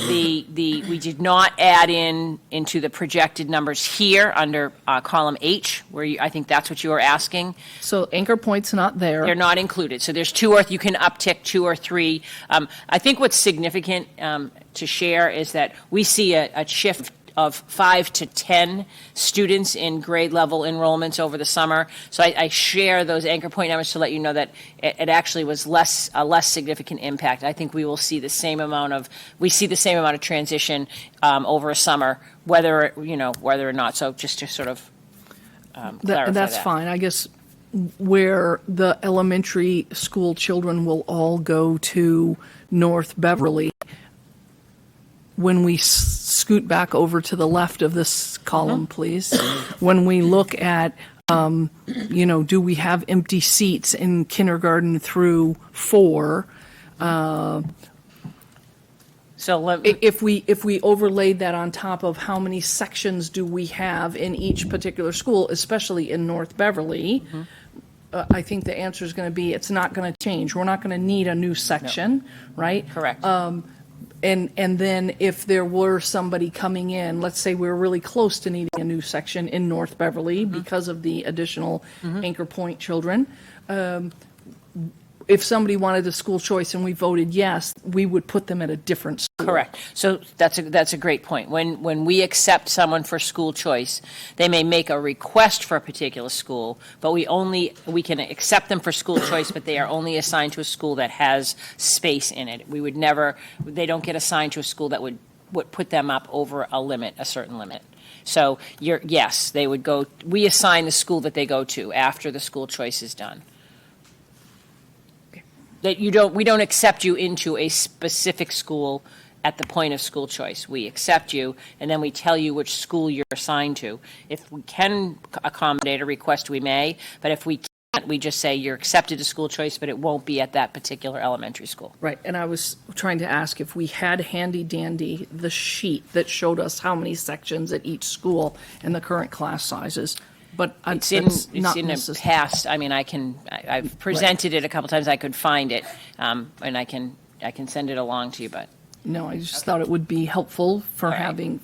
we did not add into the projected numbers here under column H, where I think that's what you were asking. So anchor points not there. They're not included. So there's 2 or you can uptick 2 or 3. I think what's significant to share is that we see a shift of 5 to 10 students in grade level enrollments over the summer. So I share those anchor point numbers to let you know that it actually was a less significant impact. I think we will see the same amount of transition over a summer, whether or not. So just to sort of clarify that's that. fine. I guess where the elementary school children will all go to North Beverly, when we scoot back over to the left of this column, please, when we look at, do we have empty seats in kindergarten through 4? If we overlaid that on top of how many sections do we have in each particular school, especially in North Beverly, I think the answer is going to be it's not going to change. We're not going to need a new section, right? Correct. And then if there were somebody coming in, let's say we're really close to needing a new section in North Beverly because of the additional anchor point children, if somebody wanted a school choice and we voted yes, we would put them at a different school. Correct. So that's a great point. When we accept someone for school choice, they may make a request for a particular school, but we can accept them for school choice, but they are only assigned to a school that has space in it. They don't get assigned to a school that would put them up over a certain limit. So yes, they would go. We assign the school that they go to after the school choice is done. That we don't accept you into a specific school at the point of school choice. We accept you, and then we tell you which school you're assigned to. If we can accommodate a request, we may, but if we can't, we just say you're accepted to school choice, but it won't be at that particular elementary school. Right, and I was trying to ask if we had handy-dandy the sheet that showed us how many sections at each school and the current class sizes. But it's in the past. I mean, I've presented it a couple times. I could find it, and I can send it along to you. But no, I just thought it would be helpful for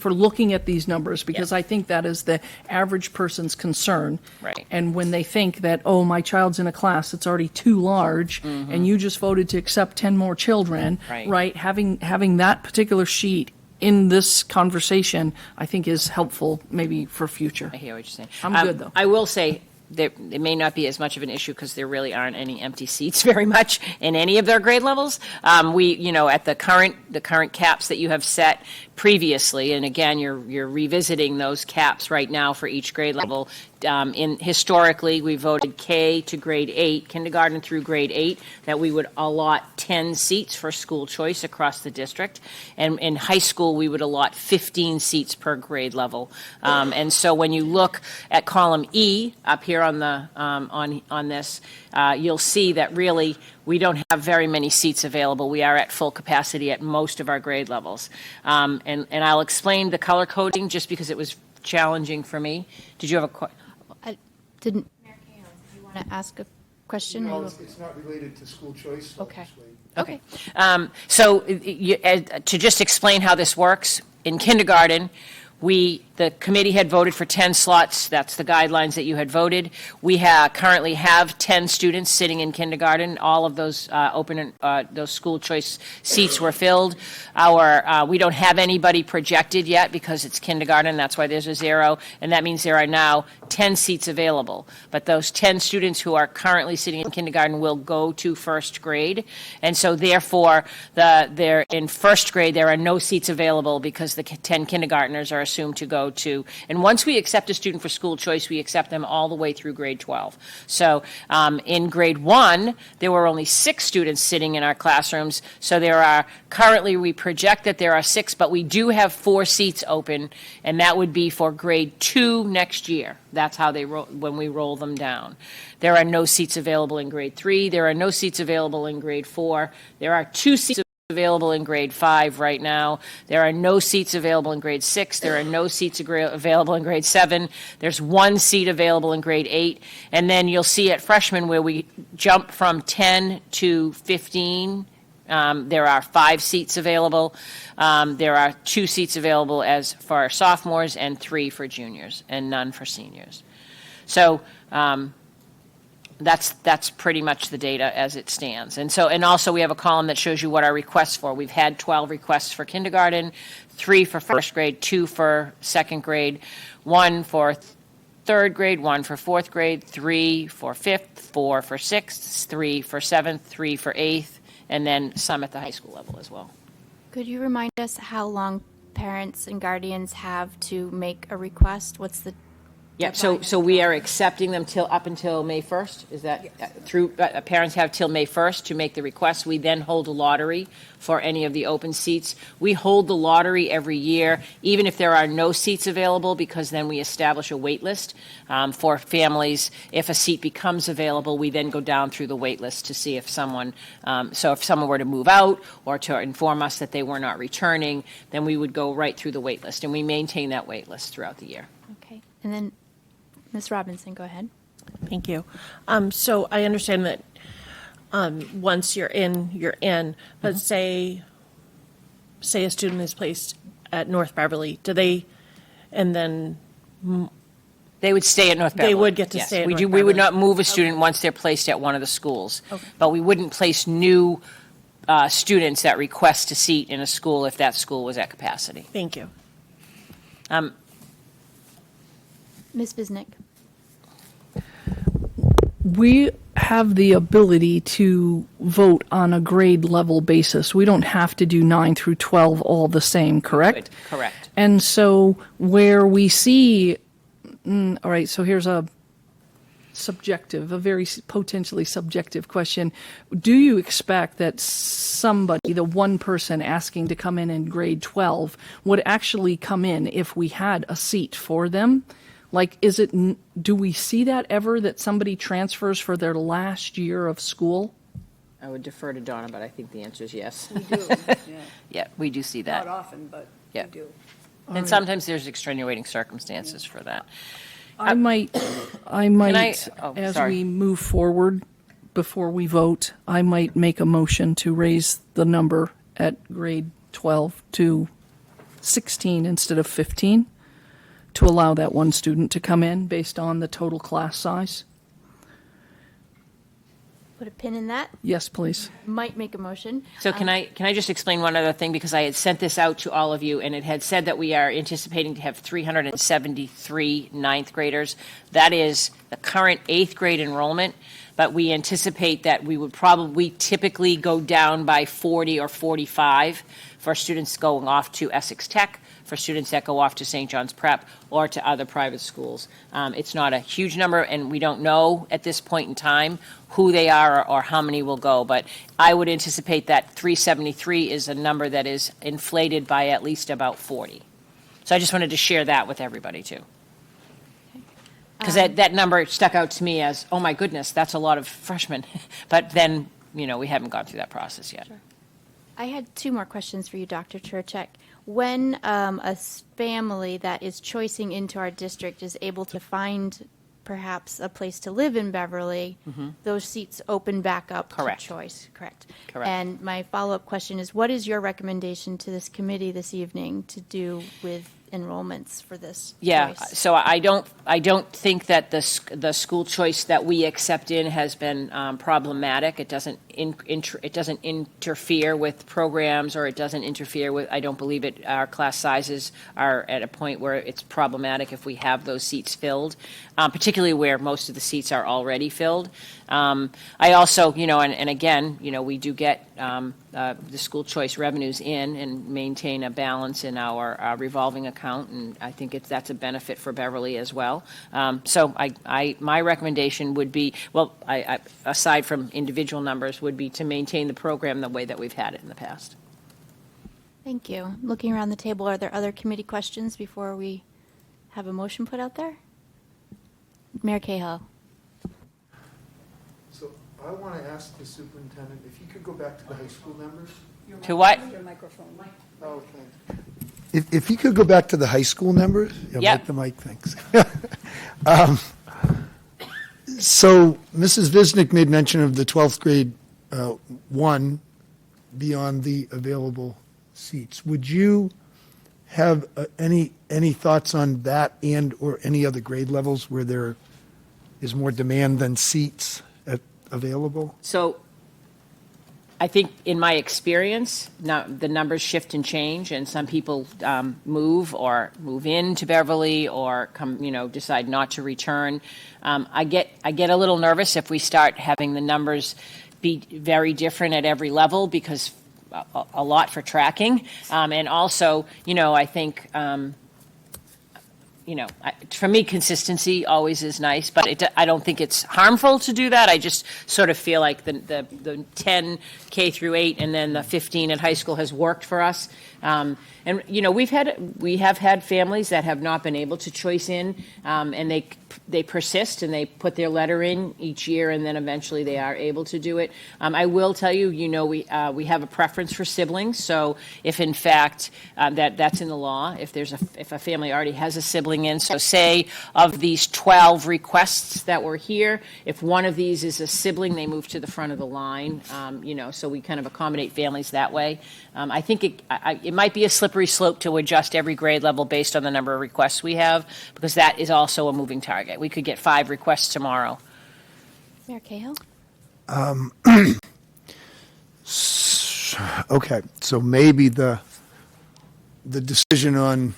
looking at these numbers, because I think that is the average person's concern. Right. And when they think that, oh, my child's in a class that's already too large, and you just voted to accept 10 more children, right? Having that particular sheet in this conversation, I think is helpful maybe for future. I hear what you're saying. I'm good, though. I will say it may not be as much of an issue because there really aren't any empty seats very much in any of their grade levels. At the current the current caps that you have set previously, and again, you're revisiting those caps right now for each grade level. Historically, we voted K to grade 8, kindergarten through grade 8, that we would allot 10 seats for school choice across the district. And in high school, we would allot 15 seats per grade level. And so when you look at column E up here on the on this, you'll see that really we don't have very many seats available. We are at full capacity at most of our grade levels. And I'll explain the color coding just because it was challenging for me. Did you have a question? I didn't. Do you want to ask a question? No, it's not related to school choice. So Okay. Okay. So to just explain how this works, in kindergarten, the committee had voted for 10 slots. That's the guidelines that you had voted. We currently have 10 students sitting in kindergarten. All of those those school choice seats were filled. We don't have anybody projected yet because it's kindergarten. That's why there's a 0, and that means there are now 10 seats available. But those 10 students who are currently sitting in kindergarten will go to first grade, and so therefore, they're in first grade. There are no seats available because the 10 kindergartners are assumed to go to, and once we accept a student for school choice, we accept them all the way through grade 12. So in grade 1, there were only 6 students sitting in our classrooms. So currently we project that there are 6, but we do have 4 seats open, and that would be for grade 2 next year. That's how when we roll them down. There are no seats available in grade 3. There are no seats available in grade 4. There are 2 seats available in grade 5 right now. There are no seats available in grade 6. There are no seats available in grade 7. There's 1 seat available in grade 8. And then you'll see at freshman where we jump from 10 to 15. There are 5 seats available. There are 2 seats available for our sophomores and 3 for juniors and none for seniors. So that's pretty much the data as it stands. And also we have a column that shows you what our requests for. We've had 12 requests for kindergarten, 3 for first grade, 2 for second grade, 1 for third grade, 1 for fourth grade, 3 for fifth, 4 for sixth, 3 for seventh, 3 for eighth, and then some at the high school level as well. Could you remind us how long parents and guardians have to make a request? What's the Yeah, so we are accepting them up until May 1st. Is that through parents have till May 1st to make the request. We then hold a lottery for any of the open seats. We hold the lottery every year, even if there are no seats available, because then we establish a wait list for families. If a seat becomes available, we then go down through the wait list to see if someone, if someone were to move out or to inform us that they were not returning, then we would go right through the wait list, and we maintain that wait list throughout the year. Okay, and then Ms. Robinson, go ahead. Thank you. So I understand that once you're in, you're in. But say a student is placed at North Beverly, they would stay at North Beverly. They would get to Yes, stay at we North do. Beverly. We would not move a student once they're placed at one of the schools. Okay. But we wouldn't place new students that request a seat in a school if that school was at capacity. Thank you. Ms. Bisnick. We have the ability to vote on a grade level basis. We don't have to do 9 through 12 all the same, correct? Correct. And so where we see, all right, so here's a very potentially subjective question. Do you expect that somebody, the one person asking to come in grade 12, would actually come in if we had a seat for them? Like, do we see that ever, that somebody transfers for their last year of school? I would defer to Donna, but I think the answer is yes. We do, yeah. Yeah, we do see that. Not often, but Yeah. we do. And sometimes there's extenuating circumstances for that. I might, as sorry. we move forward, before we vote, I might make a motion to raise the number at grade 12 to 16 instead of 15, to allow that one student to come in based on the total class size. Put a pin in that. Yes, please. Might make a motion. So can I just explain one other thing, because I had sent this out to all of you, and it had said that we are anticipating to have 373 ninth graders. That is the current 8th grade enrollment, but we anticipate that we typically go down by 40 or 45 for students going off to Essex Tech, for students that go off to St. John's Prep or to other private schools. It's not a huge number, and we don't know at this point in time who they are or how many will go, but I would anticipate that 373 is a number that is inflated by at least about 40. So I just wanted to share that with everybody too. Because that number stuck out to me as, oh my goodness, that's a lot of freshmen. But then, we haven't gone through that process yet. Sure. I had two more questions for you, Dr. Turchek. When a family that is choicing into our district is able to find perhaps a place to live in Beverly, those seats open back up to choice, correct? Correct. And my follow-up question is, what is your recommendation to this committee this evening to do with enrollments for this choice? So I don't think that the school choice that we accept in has been problematic. It doesn't interfere with programs, or it doesn't interfere with. I don't believe it. Our class sizes are at a point where it's problematic if we have those seats filled, particularly where most of the seats are already filled. I also, and again, we do get the school choice revenues in and maintain a balance in our revolving account, and I think that's a benefit for Beverly as well. So my recommendation would be, aside from individual numbers, would be to maintain the program the way that we've had it in the past. Thank you. Looking around the table, are there other committee questions before we have a motion put out there? Mayor Cahill. So I want to ask the superintendent if you could go back to the high school numbers. To what? Oh, thanks. If you could go back to the high school numbers. Yep. The mic, thanks. So Mrs. Visnick made mention of the 12th grade one beyond the available seats. Would you have any thoughts on that and or any other grade levels where there is more demand than seats available? So I think in my experience, now the numbers shift and change, and some people move into Beverly or decide not to return. I get a little nervous if we start having the numbers be very different at every level, because a lot for tracking, and also I think. For me, consistency always is nice, but I don't think it's harmful to do that. I just sort of feel like the 10 K through 8 and then the 15 at high school has worked for us. And we have had families that have not been able to choice in, and they persist and they put their letter in each year, and then eventually they are able to do it. I will tell you, we have a preference for siblings. So if in fact that's in the law, if a family already has a sibling in, so say of these 12 requests that were here, if one of these is a sibling, they move to the front of the line. So we kind of accommodate families that way. I think it might be a slippery slope to adjust every grade level based on the number of requests we have, because that is also a moving target. We could get 5 requests tomorrow. Mayor Cahill? Okay, so maybe the decision on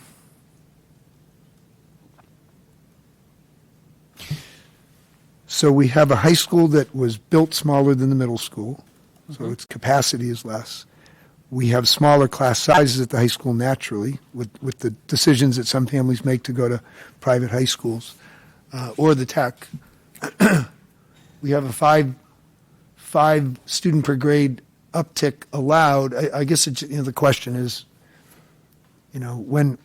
so we have a high school that was built smaller than the middle school, so its capacity is less. We have smaller class sizes at the high school naturally, with the decisions that some families make to go to private high schools or the tech. We have a five student per grade uptick allowed. I guess it's, the question is, when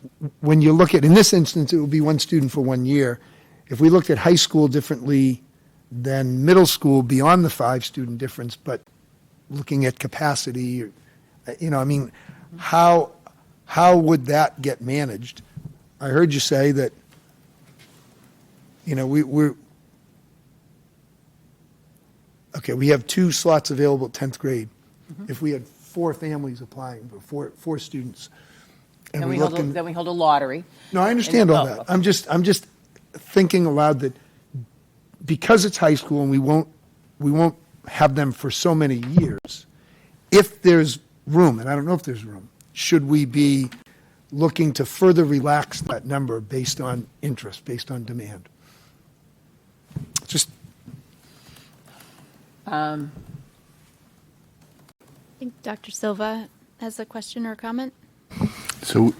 you look at, in this instance, it would be 1 student for 1 year. If we looked at high school differently than middle school beyond the 5 student difference, but looking at capacity, how would that get managed? I heard you say that, we have 2 slots available at 10th grade. If we had 4 families applying, four students, and Then we hold a lottery. No, I understand all that. Okay. I'm just thinking aloud that because it's high school and we won't have them for so many years, if there's room, and I don't know if there's room, should we be looking to further relax that number based on interest, based on demand? Just I think Dr. Silva has a question or a comment. So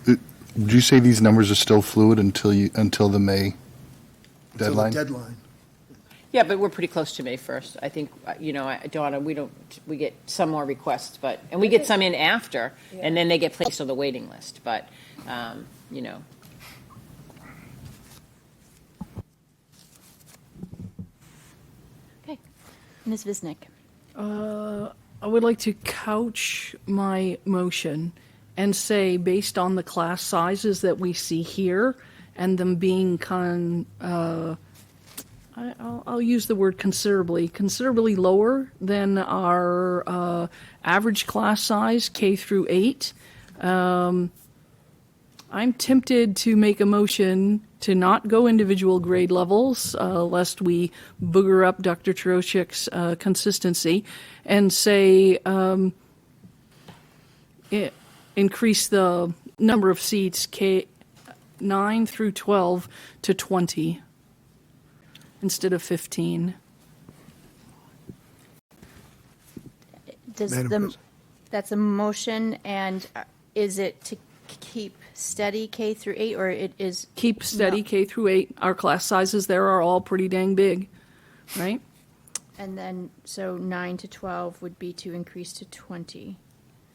would you say these numbers are still fluid until the May deadline? Until the deadline. Yeah, but we're pretty close to May 1st. I think, Donna, we get some more requests, and we get some in after, and then they get placed on the waiting list, but, Okay. Ms. Visnick. I would like to couch my motion and say, based on the class sizes that we see here and them being I'll use the word considerably lower than our average class size, K through 8. I'm tempted to make a motion to not go individual grade levels, lest we booger up Dr. Troshik's consistency, and say increase the number of seats K9 through 12 to 20 instead of 15. That's a motion, and is it to keep steady K through 8, or it is? Keep steady K through 8. Our class sizes there are all pretty dang big, right? And then, so 9 to 12 would be to increase to 20.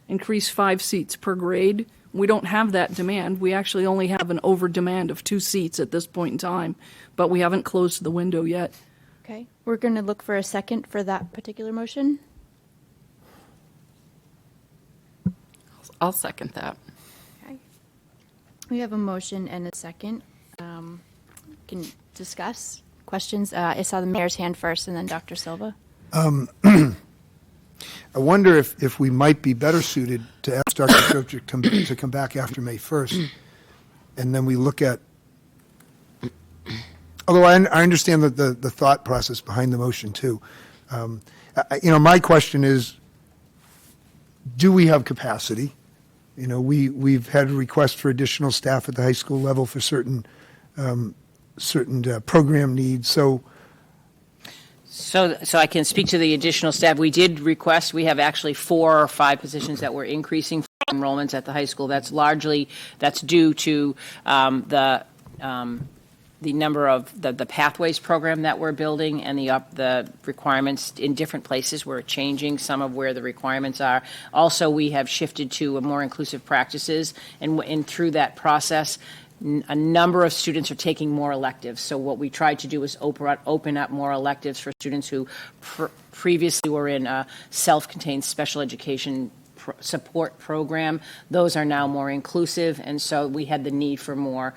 Increase 5 seats per grade. We don't have that demand. We actually only have an over demand of 2 seats at this point in time, but we haven't closed the window yet. Okay, we're going to look for a second for that particular motion. I'll second that. Okay. We have a motion and a second. Can discuss questions. I saw the mayor's hand first, and then Dr. Silva. I wonder if we might be better suited to ask Dr. Trochik to come back after May 1st, and then we look at, although I understand the thought process behind the motion too. My question is, do we have capacity? We've had requests for additional staff at the high school level for certain program needs. So I can speak to the additional staff. We did request, we have actually 4 or 5 positions that we're increasing enrollments at the high school. That's due to the number of the pathways program that we're building and the requirements in different places. We're changing some of where the requirements are. Also, we have shifted to a more inclusive practices, and through that process, a number of students are taking more electives. So what we tried to do is open up more electives for students who previously were in a self-contained special education support program. Those are now more inclusive, and so we had the need for more,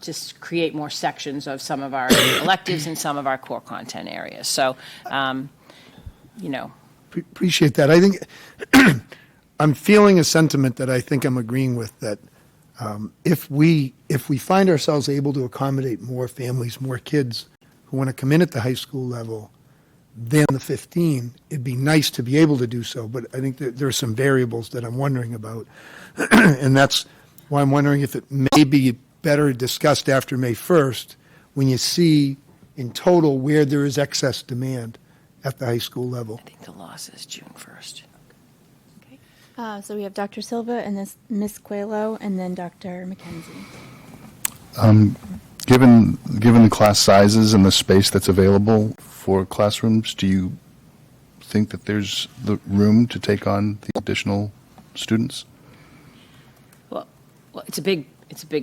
to create more sections of some of our electives and some of our core content areas. So, appreciate that. I think I'm feeling a sentiment that I think I'm agreeing with, that if we find ourselves able to accommodate more families, more kids who want to come in at the high school level than the 15, it'd be nice to be able to do so. But I think that there are some variables that I'm wondering about. And that's why I'm wondering if it may be better discussed after May 1st, when you see in total where there is excess demand at the high school level. I think the law says June 1st. So we have Dr. Silva and Ms. Coelho, and then Dr. McKenzie. Given the class sizes and the space that's available for classrooms, do you think that there's the room to take on the additional students? Well, it's a big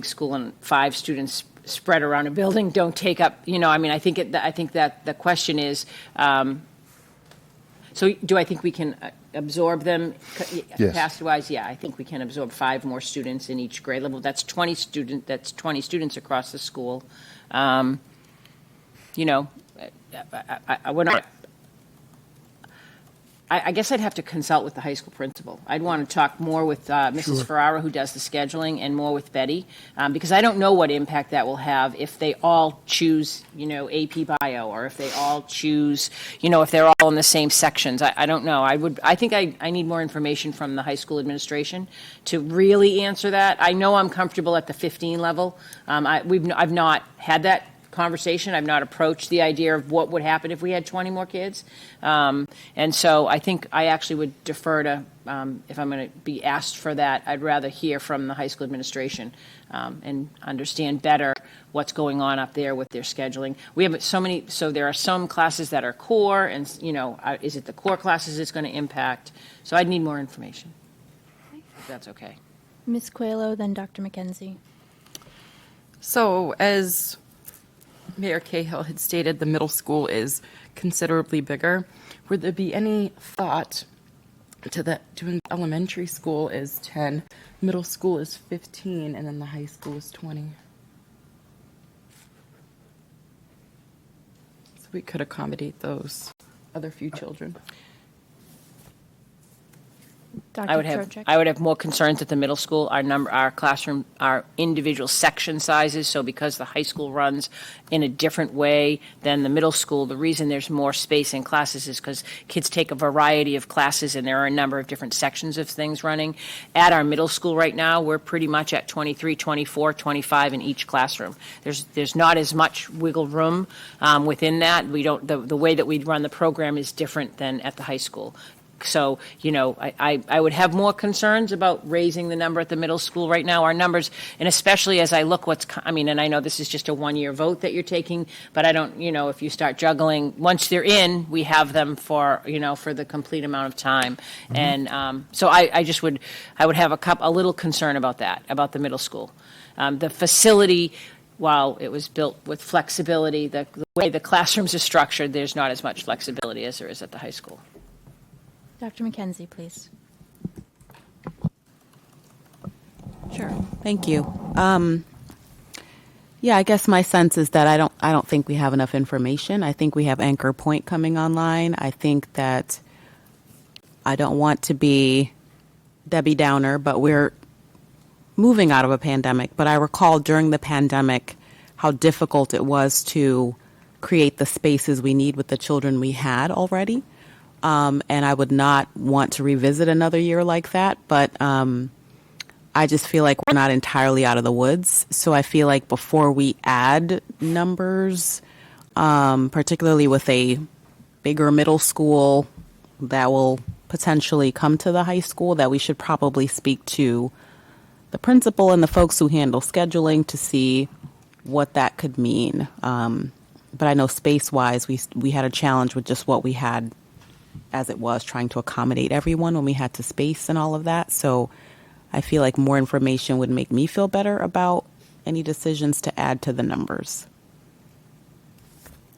school, and 5 students spread around a building don't take up. I think that the question is. So do I think we can absorb them capacity-wise? Yeah, I think we can absorb 5 more students in each grade level. That's 20 students across the school. I guess I'd have to consult with the high school principal. I'd want to talk more with Mrs. Ferrara, who does the scheduling, and more with Betty, because I don't know what impact that will have if they all choose, AP Bio, or if they all choose, if they're all in the same sections. I don't know. I think I need more information from the high school administration to really answer that. I know I'm comfortable at the 15 level. I've not had that conversation. I've not approached the idea of what would happen if we had 20 more kids. And so I think I actually would defer to, if I'm going to be asked for that, I'd rather hear from the high school administration and understand better what's going on up there with their scheduling. We have so many, so there are some classes that are core, and, you know, is it the core classes it's going to impact? So I'd need more information, if that's okay. Ms. Coelho, then Dr. McKenzie. So as Mayor Cahill had stated, the middle school is considerably bigger. Would there be any thought to that doing elementary school is 10, middle school is 15, and then the high school is 20? So we could accommodate those other few children. Dr. I would have more concerns at the middle school. Our classroom, our individual section sizes. So because the high school runs in a different way than the middle school, the reason there's more space in classes is because kids take a variety of classes, and there are a number of different sections of things running. At our middle school right now, we're pretty much at 23, 24, 25 in each classroom. There's not as much wiggle room within that. We don't. The way that we run the program is different than at the high school. So, you know, I would have more concerns about raising the number at the middle school right now. Our numbers, and especially as I look and I know this is just a one-year vote that you're taking, but I don't, you know, if you start juggling, once they're in, we have them for, you know, for the complete amount of time. Mm-hmm. And so I would have a little concern about that, about the middle school. The facility, while it was built with flexibility, the way the classrooms are structured, there's not as much flexibility as there is at the high school. Dr. McKenzie, please. Sure. Thank you. Yeah, I guess my sense is that I don't think we have enough information. I think we have Anchor Point coming online. I think that I don't want to be Debbie Downer, but we're moving out of a pandemic. But I recall during the pandemic how difficult it was to create the spaces we need with the children we had already. And I would not want to revisit another year like that, but I just feel like we're not entirely out of the woods. So I feel like before we add numbers, particularly with a bigger middle school that will potentially come to the high school, that we should probably speak to the principal and the folks who handle scheduling to see what that could mean. But I know space-wise, we had a challenge with just what we had as it was, trying to accommodate everyone when we had to space and all of that. So I feel like more information would make me feel better about any decisions to add to the numbers.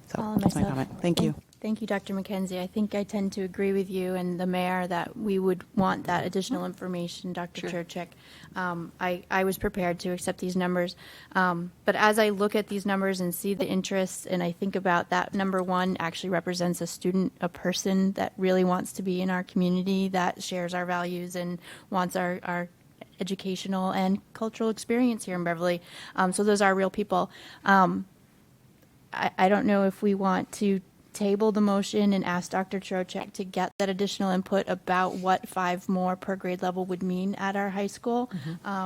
So that's my comment. Thank you. Thank you, Dr. McKenzie. I think I tend to agree with you and the mayor that we would want that additional information, Dr. Sure. Churchick. I was prepared to accept these numbers. But as I look at these numbers and see the interests, and I think about that, number one actually represents a student, a person that really wants to be in our community, that shares our values and wants our educational and cultural experience here in Beverly. So those are real people. I don't know if we want to table the motion and ask Dr. Trocheck to get that additional input about what 5 more per grade level would mean at our high school,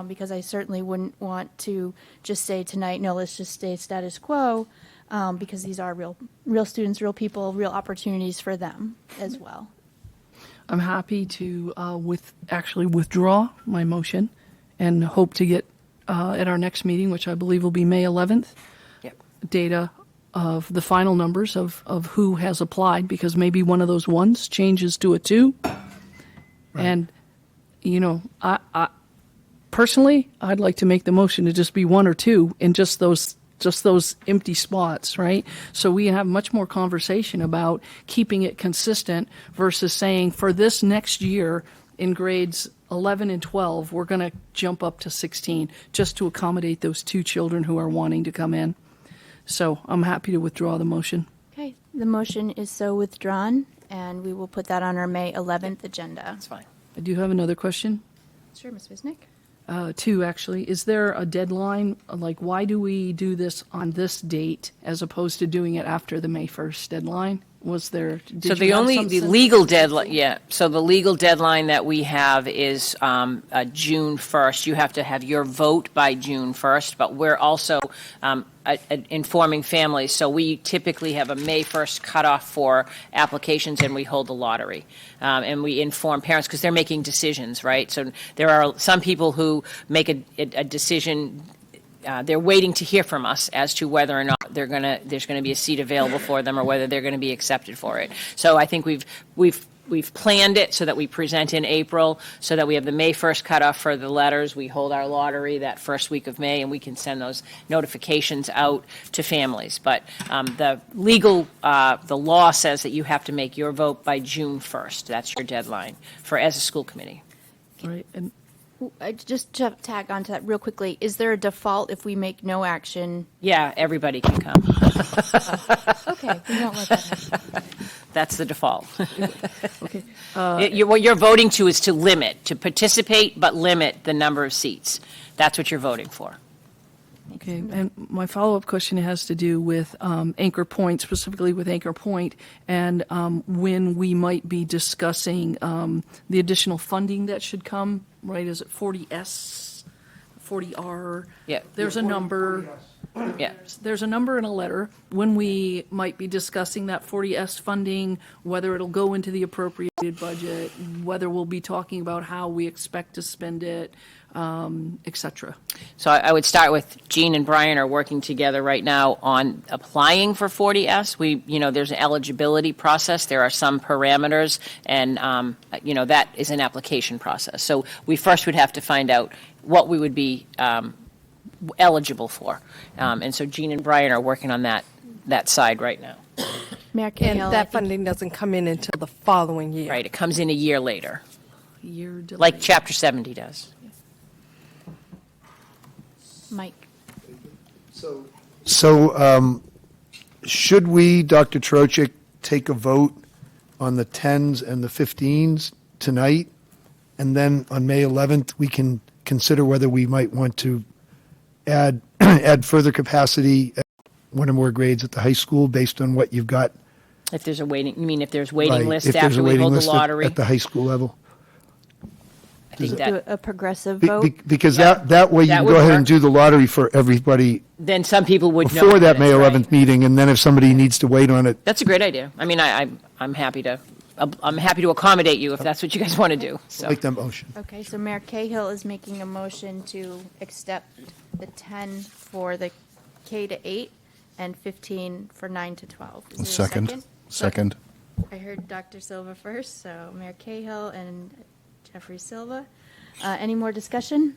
because I certainly wouldn't want to just say tonight, no, let's just stay status quo, because these are real students, real people, real opportunities for them as well. I'm happy to withdraw my motion and hope to get at our next meeting, which I believe will be May 11th, data of the final numbers of who has applied, because maybe one of those ones changes to a 2. Right. And, you know, I personally, I'd like to make the motion to just be 1 or 2 in just those empty spots, right? So we have much more conversation about keeping it consistent versus saying for this next year in grades 11 and 12, we're going to jump up to 16 just to accommodate those 2 children who are wanting to come in. So I'm happy to withdraw the motion. Okay, the motion is so withdrawn, and we will put that on our May 11th agenda. That's fine. I do have another question. Sure, Ms. Wisnick. 2, actually. Is there a deadline? Like, why do we do this on this date as opposed to doing it after the May 1st deadline? Was there? Did So you the have only, some the sense- legal deadline, yeah, so the legal deadline that we have is June 1st. You have to have your vote by June 1st, but we're also informing families. So we typically have a May 1st cutoff for applications, and we hold the lottery. And we inform parents, because they're making decisions, right? So there are some people who make a decision. They're waiting to hear from us as to whether or not there's going to be a seat available for them, or whether they're going to be accepted for it. So I think we've planned it so that we present in April, so that we have the May 1st cutoff for the letters. We hold our lottery that first week of May, and we can send those notifications out to families. But the law says that you have to make your vote by June 1st. That's your deadline as a school committee. Right, and Just to tag on to that real quickly, is there a default if we make no action? Yeah, everybody can come. Okay, we won't let that happen. That's the default. okay. What you're voting to is to participate, but limit the number of seats. That's what you're voting for. Okay, and my follow-up question has to do with Anchor Point, specifically with Anchor Point, and when we might be discussing the additional funding that should come, right? Is it 40S, 40R? Yeah. There's a number. Yeah. There's a number in a letter when we might be discussing that 40S funding, whether it'll go into the appropriated budget, whether we'll be talking about how we expect to spend it, et cetera. So I would start with Jean and Brian are working together right now on applying for 40S. There's an eligibility process. There are some parameters, and, that is an application process. So we first would have to find out what we would be eligible for. And so Jean and Brian are working on that side right now. Mayor And Cahill, that funding doesn't come in until the following year. Right, it comes in a year later, Year delay. like Chapter 70 does. Mike. So should we, Dr. Trochik, take a vote on the 10s and the 15s tonight? And then on May 11th, we can consider whether we might want to add further capacity at one or more grades at the high school based on what you've got. If there's if there's waiting Right, lists if there's a after we waiting hold the list lottery, at the high school level. I think Do that, a progressive Be- vote? be- Because Yeah, that way you that can would go ahead work. and do the lottery for everybody then some people would know. before that May it's right. 11th meeting, and then if somebody needs to wait on it, That's a great idea. I mean, I'm happy to accommodate you if that's what you guys want to do. So. make that motion. Okay, so Mayor Cahill is making a motion to accept the 10 for the K to 8 and 15 for 9 to 12. Is there a second? Second. I heard Dr. Silva first, so Mayor Cahill and Jeffrey Silva. Any more discussion?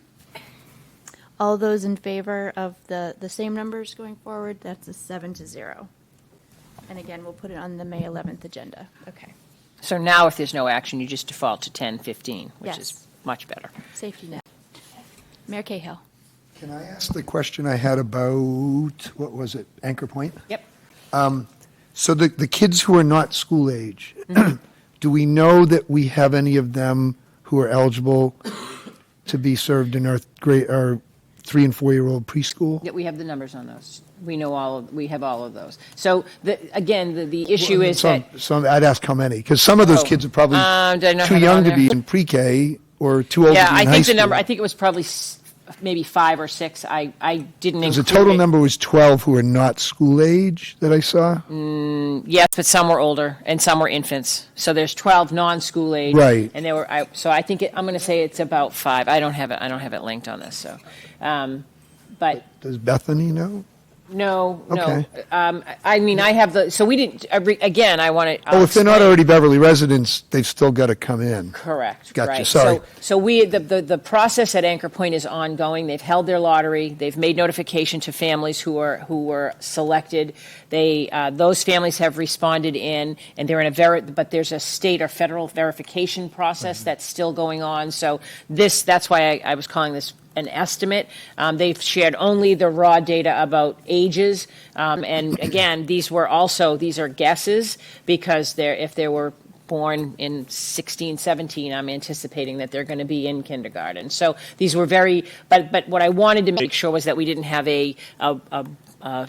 All those in favor of the same numbers going forward, that's a 7-0. And again, we'll put it on the May 11th agenda. Okay. So now if there's no action, you just default to 10, 15, which Yes. is much better. Safety net. Mayor Cahill. Can I ask the question I had about, what was it, Anchor Point? Yep. So the kids who are not school age, do we know that we have any of them who are eligible to be served in our 3 and 4-year-old preschool? Yeah, we have the numbers on those. We have all of those. So the issue is that. So I'd ask how many, because some of those kids are probably do I know too how young they're to be in pre-K or too old to be in high Yeah, school. I think the number. I think it was probably maybe 5 or 6. I didn't Because include the total it. number was 12 who are not school age that I saw. Yes, but some were older and some were infants. So there's 12 non-school age. Right. And there were. So I think I'm going to say it's about 5. I don't have it linked on this. So, but Does Bethany know? no. Okay. I mean, I have the. So we didn't. Again, I want to. Oh, if they're not already Beverly residents, they've still got to come in. Correct. Gotcha, Right. sorry. So the process at Anchor Point is ongoing. They've held their lottery. They've made notification to families who were selected. Those families have responded in, and they're in but there's a state or federal verification process that's still going on. So that's why I was calling this an estimate. They've shared only the raw data about ages. And again, these are guesses because if there were born in 16, 17, I'm anticipating that they're going to be in kindergarten. So these were very, but what I wanted to make sure was that we didn't have a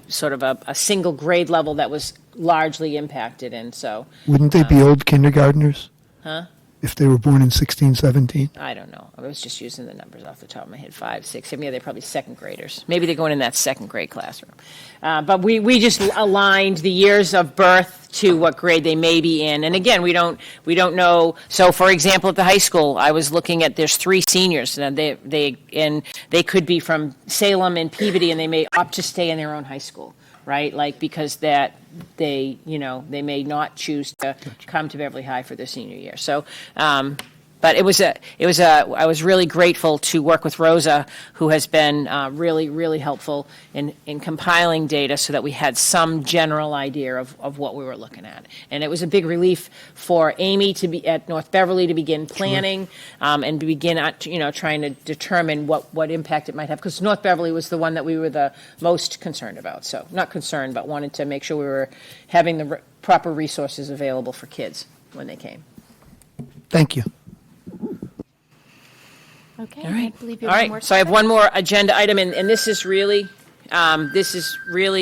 sort of a single grade level that was largely impacted. And so. Wouldn't they be old kindergartners? Huh? If they were born in 16, 17? I don't know. I was just using the numbers off the top of my head, 5, 6. I mean, they're probably second graders. Maybe they're going in that second grade classroom. But we just aligned the years of birth to what grade they may be in. And again, we don't know. So, for example, at the high school, I was looking at there's 3 seniors, and they could be from Salem and Peabody, and they may opt to stay in their own high school, right? Like because that they may not choose to come to Beverly High for their senior year. So, but I was really grateful to work with Rosa, who has been really, really helpful in compiling data so that we had some general idea of what we were looking at. And it was a big relief for Amy to be at North Beverly to begin planning and begin, trying to determine what impact it might have. Because North Beverly was the one that we were the most concerned about. So not concerned, but wanted to make sure we were having the proper resources available for kids when they came. Thank you. Okay. All right. I believe you All have right. more So I have one more agenda item, and this is really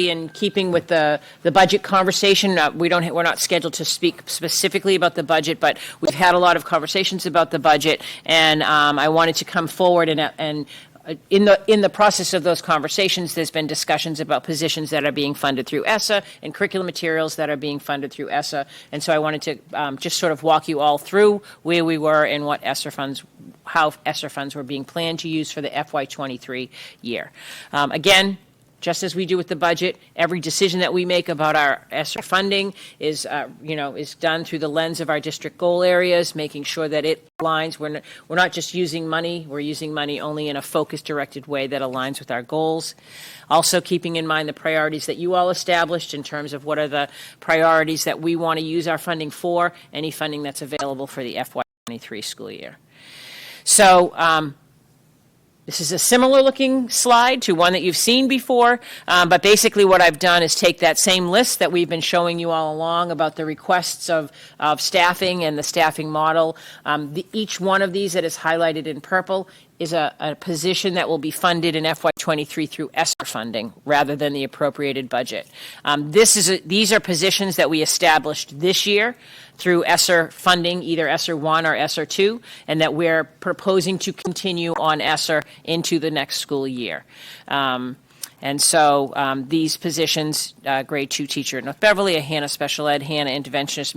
in keeping with the budget conversation. We're not scheduled to speak specifically about the budget, but we've had a lot of conversations about the budget, and I wanted to come forward and in the process of those conversations, there's been discussions about positions that are being funded through ESSA and curriculum materials that are being funded through ESSA. And so I wanted to just sort of walk you all through where we were and what ESSA funds, how ESSA funds were being planned to use for the FY23 year. Again, just as we do with the budget, every decision that we make about our ESSA funding is done through the lens of our district goal areas, making sure that it aligns. We're not just using money. We're using money only in a focused, directed way that aligns with our goals. Also keeping in mind the priorities that you all established in terms of what are the priorities that we want to use our funding for, any funding that's available for the FY23 school year. So, this is a similar looking slide to one that you've seen before, but basically what I've done is take that same list that we've been showing you all along about the requests of staffing and the staffing model. Each one of these that is highlighted in purple is a position that will be funded in FY23 through ESSER funding rather than the appropriated budget. These are positions that we established this year through ESSER funding, either ESSER 1 or ESSER 2, and that we're proposing to continue on ESSER into the next school year. And so these positions, grade 2 teacher at North Beverly, a Hannah special ed, Hannah interventionist,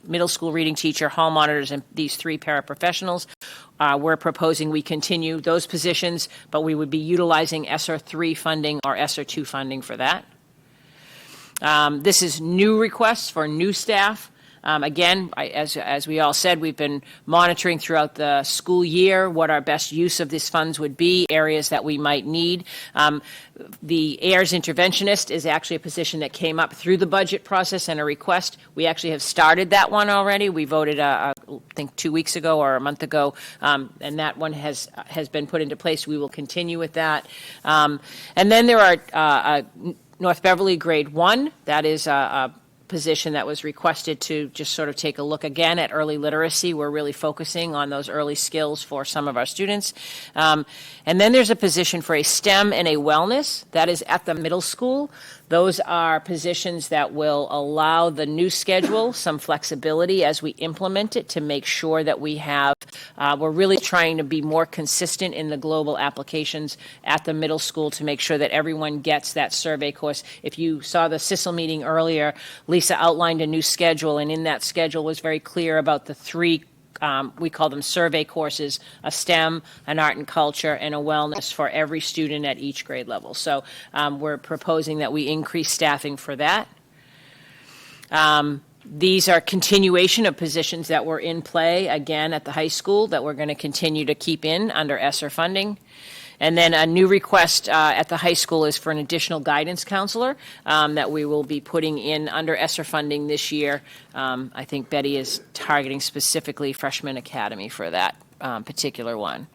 middle school reading teacher, hall monitors, and these 3 paraprofessionals, we're proposing we continue those positions, but we would be utilizing ESSER 3 funding or ESSER 2 funding for that. This is new requests for new staff. Again, as we all said, we've been monitoring throughout the school year what our best use of these funds would be, areas that we might need. The AIRS interventionist is actually a position that came up through the budget process and a request. We actually have started that one already. We voted, I think, 2 weeks ago or a month ago, and that one has been put into place. We will continue with that. And then there are North Beverly grade 1. That is a position that was requested to just sort of take a look again at early literacy. We're really focusing on those early skills for some of our students. And then there's a position for a STEM and a wellness. That is at the middle school. Those are positions that will allow the new schedule some flexibility as we implement it to make sure that we have, we're really trying to be more consistent in the global applications at the middle school to make sure that everyone gets that survey course. If you saw the CISL meeting earlier, Lisa outlined a new schedule, and in that schedule was very clear about the 3 we call them survey courses, a STEM, an art and culture, and a wellness for every student at each grade level. So we're proposing that we increase staffing for that. These are continuation of positions that were in play, again, at the high school that we're going to continue to keep in under ESSER funding. And then a new request at the high school is for an additional guidance counselor that we will be putting in under ESSER funding this year. I think Betty is targeting specifically freshman academy for that particular one.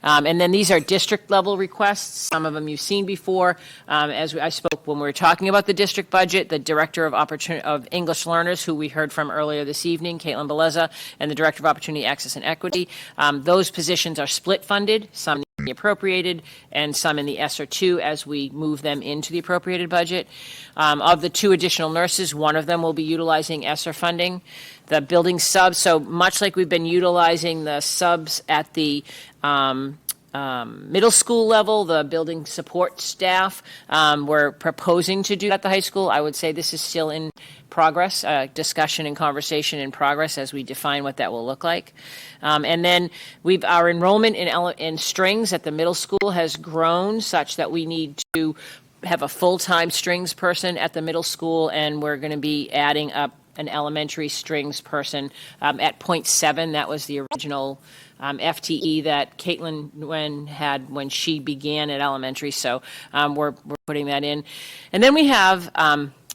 And then these are district level requests. Some of them you've seen before. As I spoke when we were talking about the district budget, the Director of English Learners, who we heard from earlier this evening, Caitlin Beleza, and the Director of Opportunity, Access, and Equity, those positions are split funded, some need to be appropriated, and some in the ESSER 2 as we move them into the appropriated budget. Of the 2 additional nurses, one of them will be utilizing ESSER funding. The building subs, so much like we've been utilizing the subs at the middle school level, the building support staff, we're proposing to do at the high school. I would say this is still in progress, discussion and conversation in progress as we define what that will look like. And then our enrollment in strings at the middle school has grown such that we need to have a full-time strings person at the middle school, and we're going to be adding up an elementary strings person at 0.7. That was the original FTE that Caitlin had when she began at elementary. So we're putting that in. And then we have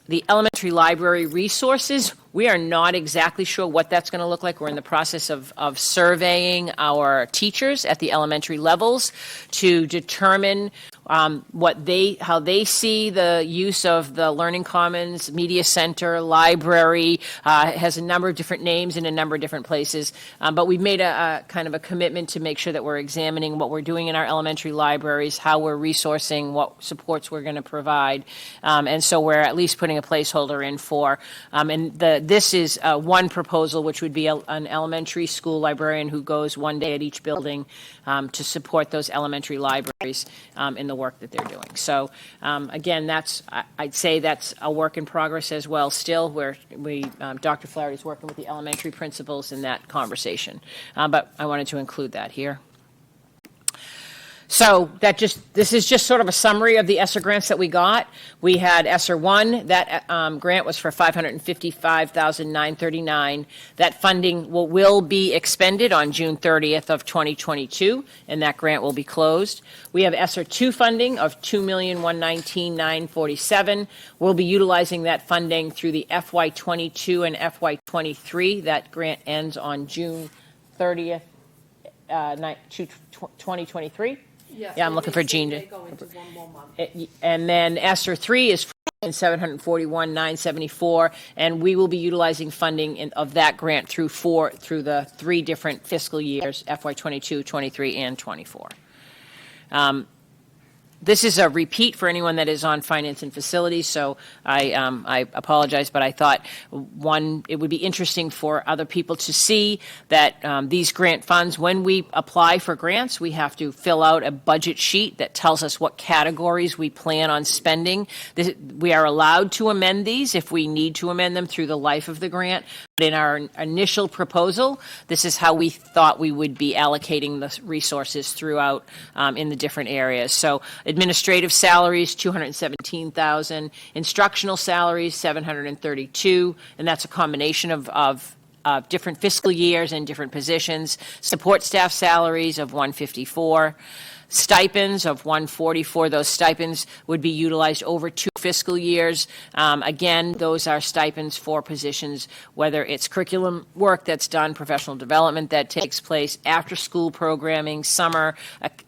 the elementary library resources. We are not exactly sure what that's going to look like. We're in the process of surveying our teachers at the elementary levels to determine how they see the use of the Learning Commons, Media Center, library. Has a number of different names in a number of different places. But we've made a kind of a commitment to make sure that we're examining what we're doing in our elementary libraries, how we're resourcing, what supports we're going to provide. And so we're at least putting a placeholder in for, this is one proposal, which would be an elementary school librarian who goes one day at each building to support those elementary libraries in the work that they're doing. So again, I'd say that's a work in progress as well still, where Dr. Flaherty is working with the elementary principals in that conversation. But I wanted to include that here. So this is just sort of a summary of the ESSER grants that we got. We had ESSER 1, that grant was for $555,939. That funding will be expended on June 30th of 2022, and that grant will be closed. We have ESSER 2 funding of $2,119,947. We'll be utilizing that funding through the FY22 and FY23. That grant ends on June 30th, 2023. Yes, yeah, I'm looking for Jean. They go into one more month. And then ESSER 3 is $741,974, and we will be utilizing funding of that grant through the 3 different fiscal years, FY22, 23, and 24. This is a repeat for anyone that is on finance and facilities, so I apologize, but I thought, it would be interesting for other people to see that these grant funds, when we apply for grants, we have to fill out a budget sheet that tells us what categories we plan on spending. We are allowed to amend these if we need to amend them through the life of the grant. But in our initial proposal, this is how we thought we would be allocating the resources throughout in the different areas. So administrative salaries, $217,000. Instructional salaries, $732,000, and that's a combination of different fiscal years and different positions. Support staff salaries of $154,000. Stipends of $144,000. Those stipends would be utilized over 2 fiscal years. Again, those are stipends for positions, whether it's curriculum work that's done, professional development that takes place, after-school programming, summer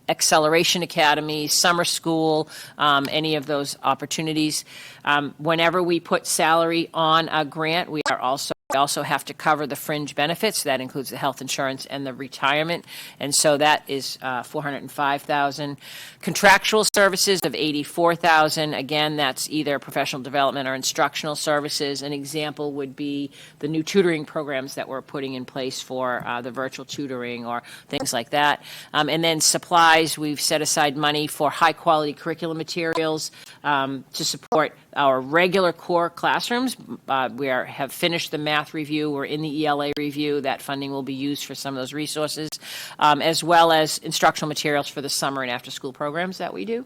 acceleration academies, summer school, any of those opportunities. Whenever we put salary on a grant, we also have to cover the fringe benefits. That includes the health insurance and the retirement. And so that is $405,000. Contractual services of $84,000. Again, that's either professional development or instructional services. An example would be the new tutoring programs that we're putting in place for the virtual tutoring or things like that. And then supplies, we've set aside money for high quality curriculum materials to support our regular core classrooms. We have finished the math review. We're in the ELA review. That funding will be used for some of those resources, as well as instructional materials for the summer and after-school programs that we do.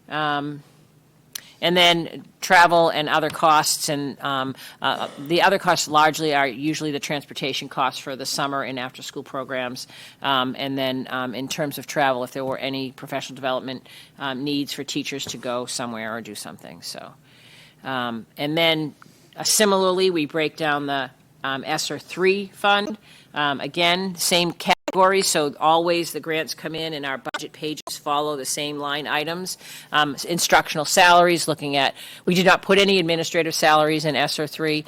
And then travel and other costs, and the other costs largely are usually the transportation costs for the summer and after-school programs. And then in terms of travel, if there were any professional development needs for teachers to go somewhere or do something. So, and then similarly, we break down the ESSER 3 fund. Again, same category categories, so always the grants come in and our budget pages follow the same line items. Instructional salaries, looking at, we did not put any administrative salaries in ESSER 3.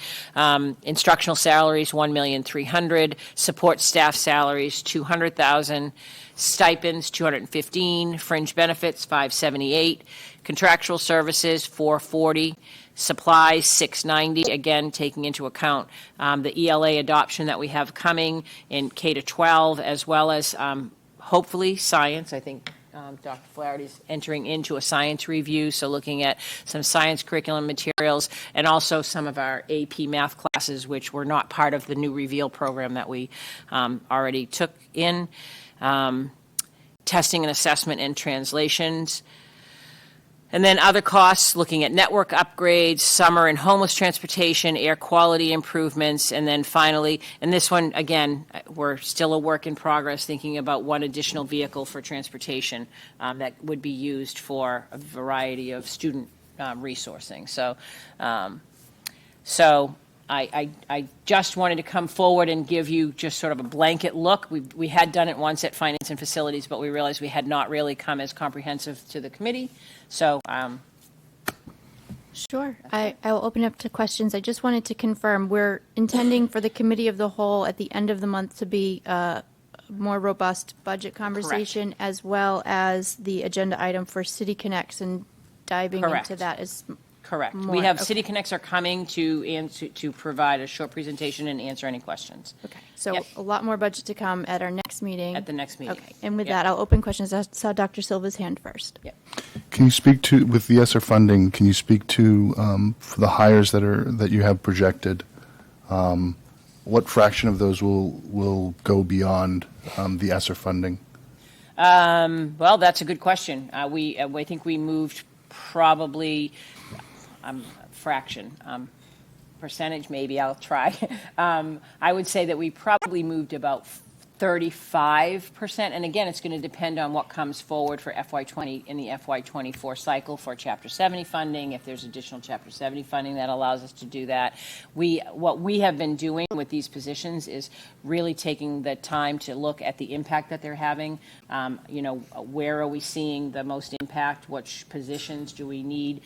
Instructional salaries, $1,300,000. Support staff salaries, $200,000. Stipends, $215,000. Fringe benefits, $578,000. Contractual services, $440,000. Supplies, $690,000, again, taking into account the ELA adoption that we have coming in K-12, as well as hopefully science. I think Dr. Flaherty's entering into a science review, so looking at some science curriculum materials, and also some of our AP math classes, which were not part of the new Reveal program that we already took in. Testing and assessment and translations. And then other costs, looking at network upgrades, summer and homeless transportation, air quality improvements, and then finally, and this one, again, we're still a work in progress, thinking about one additional vehicle for transportation that would be used for a variety of student resourcing. So I just wanted to come forward and give you just sort of a blanket look. We had done it once at Finance and Facilities, but we realized we had not really come as comprehensive to the committee. So, Sure. I will open up to questions. I just wanted to confirm, we're intending for the committee of the whole at the end of the month to be a more robust budget conversation, as well as the agenda item for City Connects and diving Correct. into that as correct. more. We have Okay. City Connects are coming to provide a short presentation and answer any questions. Okay. So Yep. a lot more budget to come at our next meeting. At the next meeting. Okay. And with Yep. that, I'll open questions. I saw Dr. Silva's hand first. Yep. Can you speak to, with the ESSER funding, can you speak to for the hires that you have projected, what fraction of those will go beyond the ESSER funding? Well, that's a good question. I think we moved probably fraction. Percentage, maybe I'll try. I would say that we probably moved about 35%. And again, it's going to depend on what comes forward for FY20 in the FY24 cycle for Chapter 70 funding, if there's additional Chapter 70 funding that allows us to do that. What we have been doing with these positions is really taking the time to look at the impact that they're having. Where are we seeing the most impact? Which positions do we need?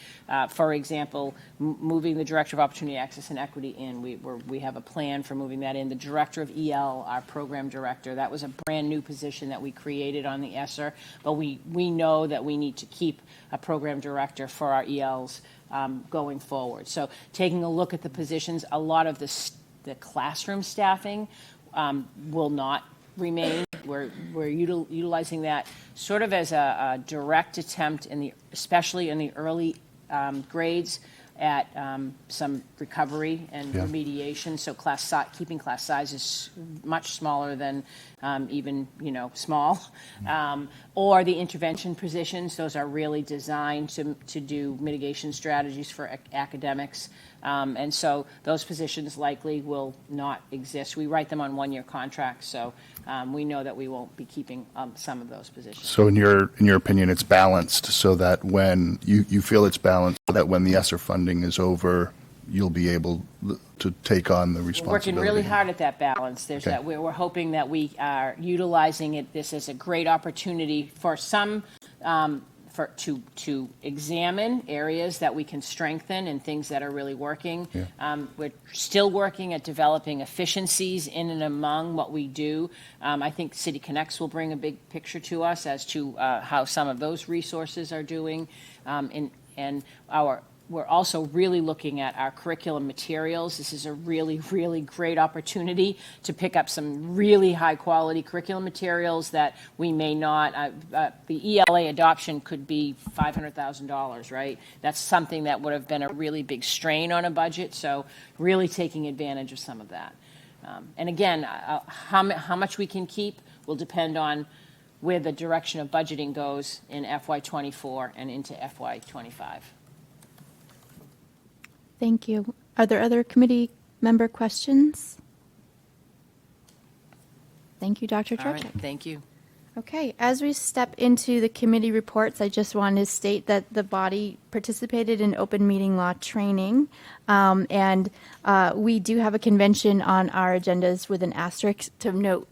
For example, moving the Director of Opportunity, Access, and Equity in. We have a plan for moving that in. The Director of EL, our Program Director, that was a brand new position that we created on the ESSER, but we know that we need to keep a Program Director for our ELs going forward. So taking a look at the positions, a lot of the classroom staffing will not remain. We're utilizing that sort of as a direct attempt especially in the early grades at some recovery and remediation. So keeping class sizes much smaller than even small, or the intervention positions. Those are really designed to do mitigation strategies for academics. And so those positions likely will not exist. We write them on one-year contracts, so we know that we won't be keeping some of those positions. So in your opinion, it's balanced so that when you feel it's balanced, so that when the ESSER funding is over, you'll be able to take on the responsibility. We're working really hard at that balance. There's that we're hoping that we are utilizing this as a great opportunity for some to examine areas that we can strengthen and things that are really working. We're still working at developing efficiencies in and among what we do. I think City Connects will bring a big picture to us as to how some of those resources are doing, and we're also really looking at our curriculum materials. This is a really, really great opportunity to pick up some really high-quality curriculum materials that we may not. The ELA adoption could be $500,000, right? That's something that would have been a really big strain on a budget, so really taking advantage of some of that. And again, how much we can keep will depend on where the direction of budgeting goes in FY24 and into FY25. Thank you. Are there other committee member questions? Thank you, Dr. Trocek. All right, thank you. Okay, as we step into the committee reports, I just want to state that the body participated in open meeting law training, and we do have a convention on our agendas with an asterisk to note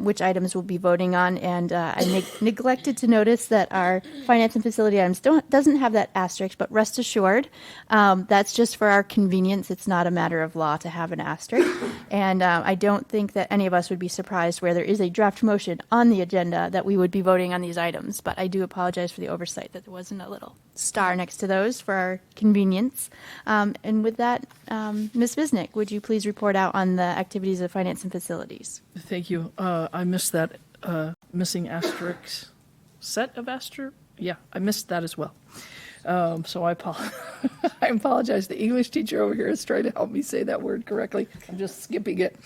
which items we'll be voting on, and I neglected to notice that our finance and facility items doesn't have that asterisk, but rest assured, that's just for our convenience. It's not a matter of law to have an asterisk, and I don't think that any of us would be surprised where there is a draft motion on the agenda that we would be voting on these items, but I do apologize for the oversight that there wasn't a little star next to those for our convenience. And with that, Ms. Visnick, would you please report out on the activities of finance and facilities? Thank you. I missed that missing asterisk set of asterisk. Yeah, I missed that as well. So I I apologize. The English teacher over here is trying to help me say that word correctly. I'm just skipping it.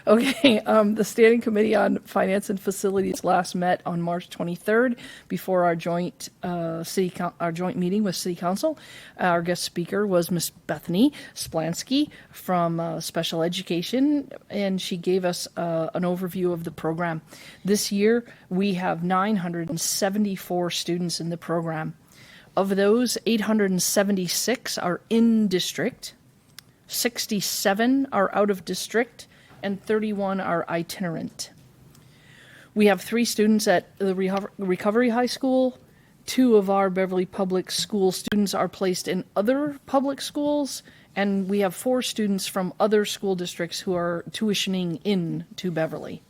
Okay. The Standing Committee on Finance and Facilities last met on March 23rd before our joint meeting with City Council. Our guest speaker was Miss Bethany Splansky from Special Education, and she gave us an overview of the program. This year, we have 974 students in the program. Of those, 876 are in district, 67 are out of district, and 31 are itinerant. We have 3 students at the Recovery High School. 2 of our Beverly Public School students are placed in other public schools, and we have 4 students from other school districts who are tuitioning in to Beverly.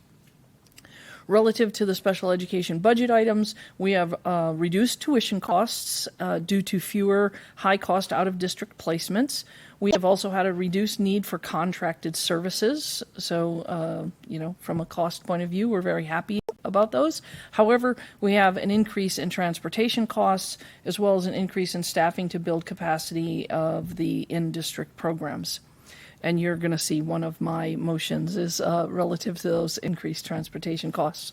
Relative to the special education budget items, we have reduced tuition costs due to fewer high-cost out-of-district placements. We have also had a reduced need for contracted services. So, from a cost point of view, we're very happy about those. However, we have an increase in transportation costs as well as an increase in staffing to build capacity of the in-district programs. And you're going to see one of my motions is relative to those increased transportation costs.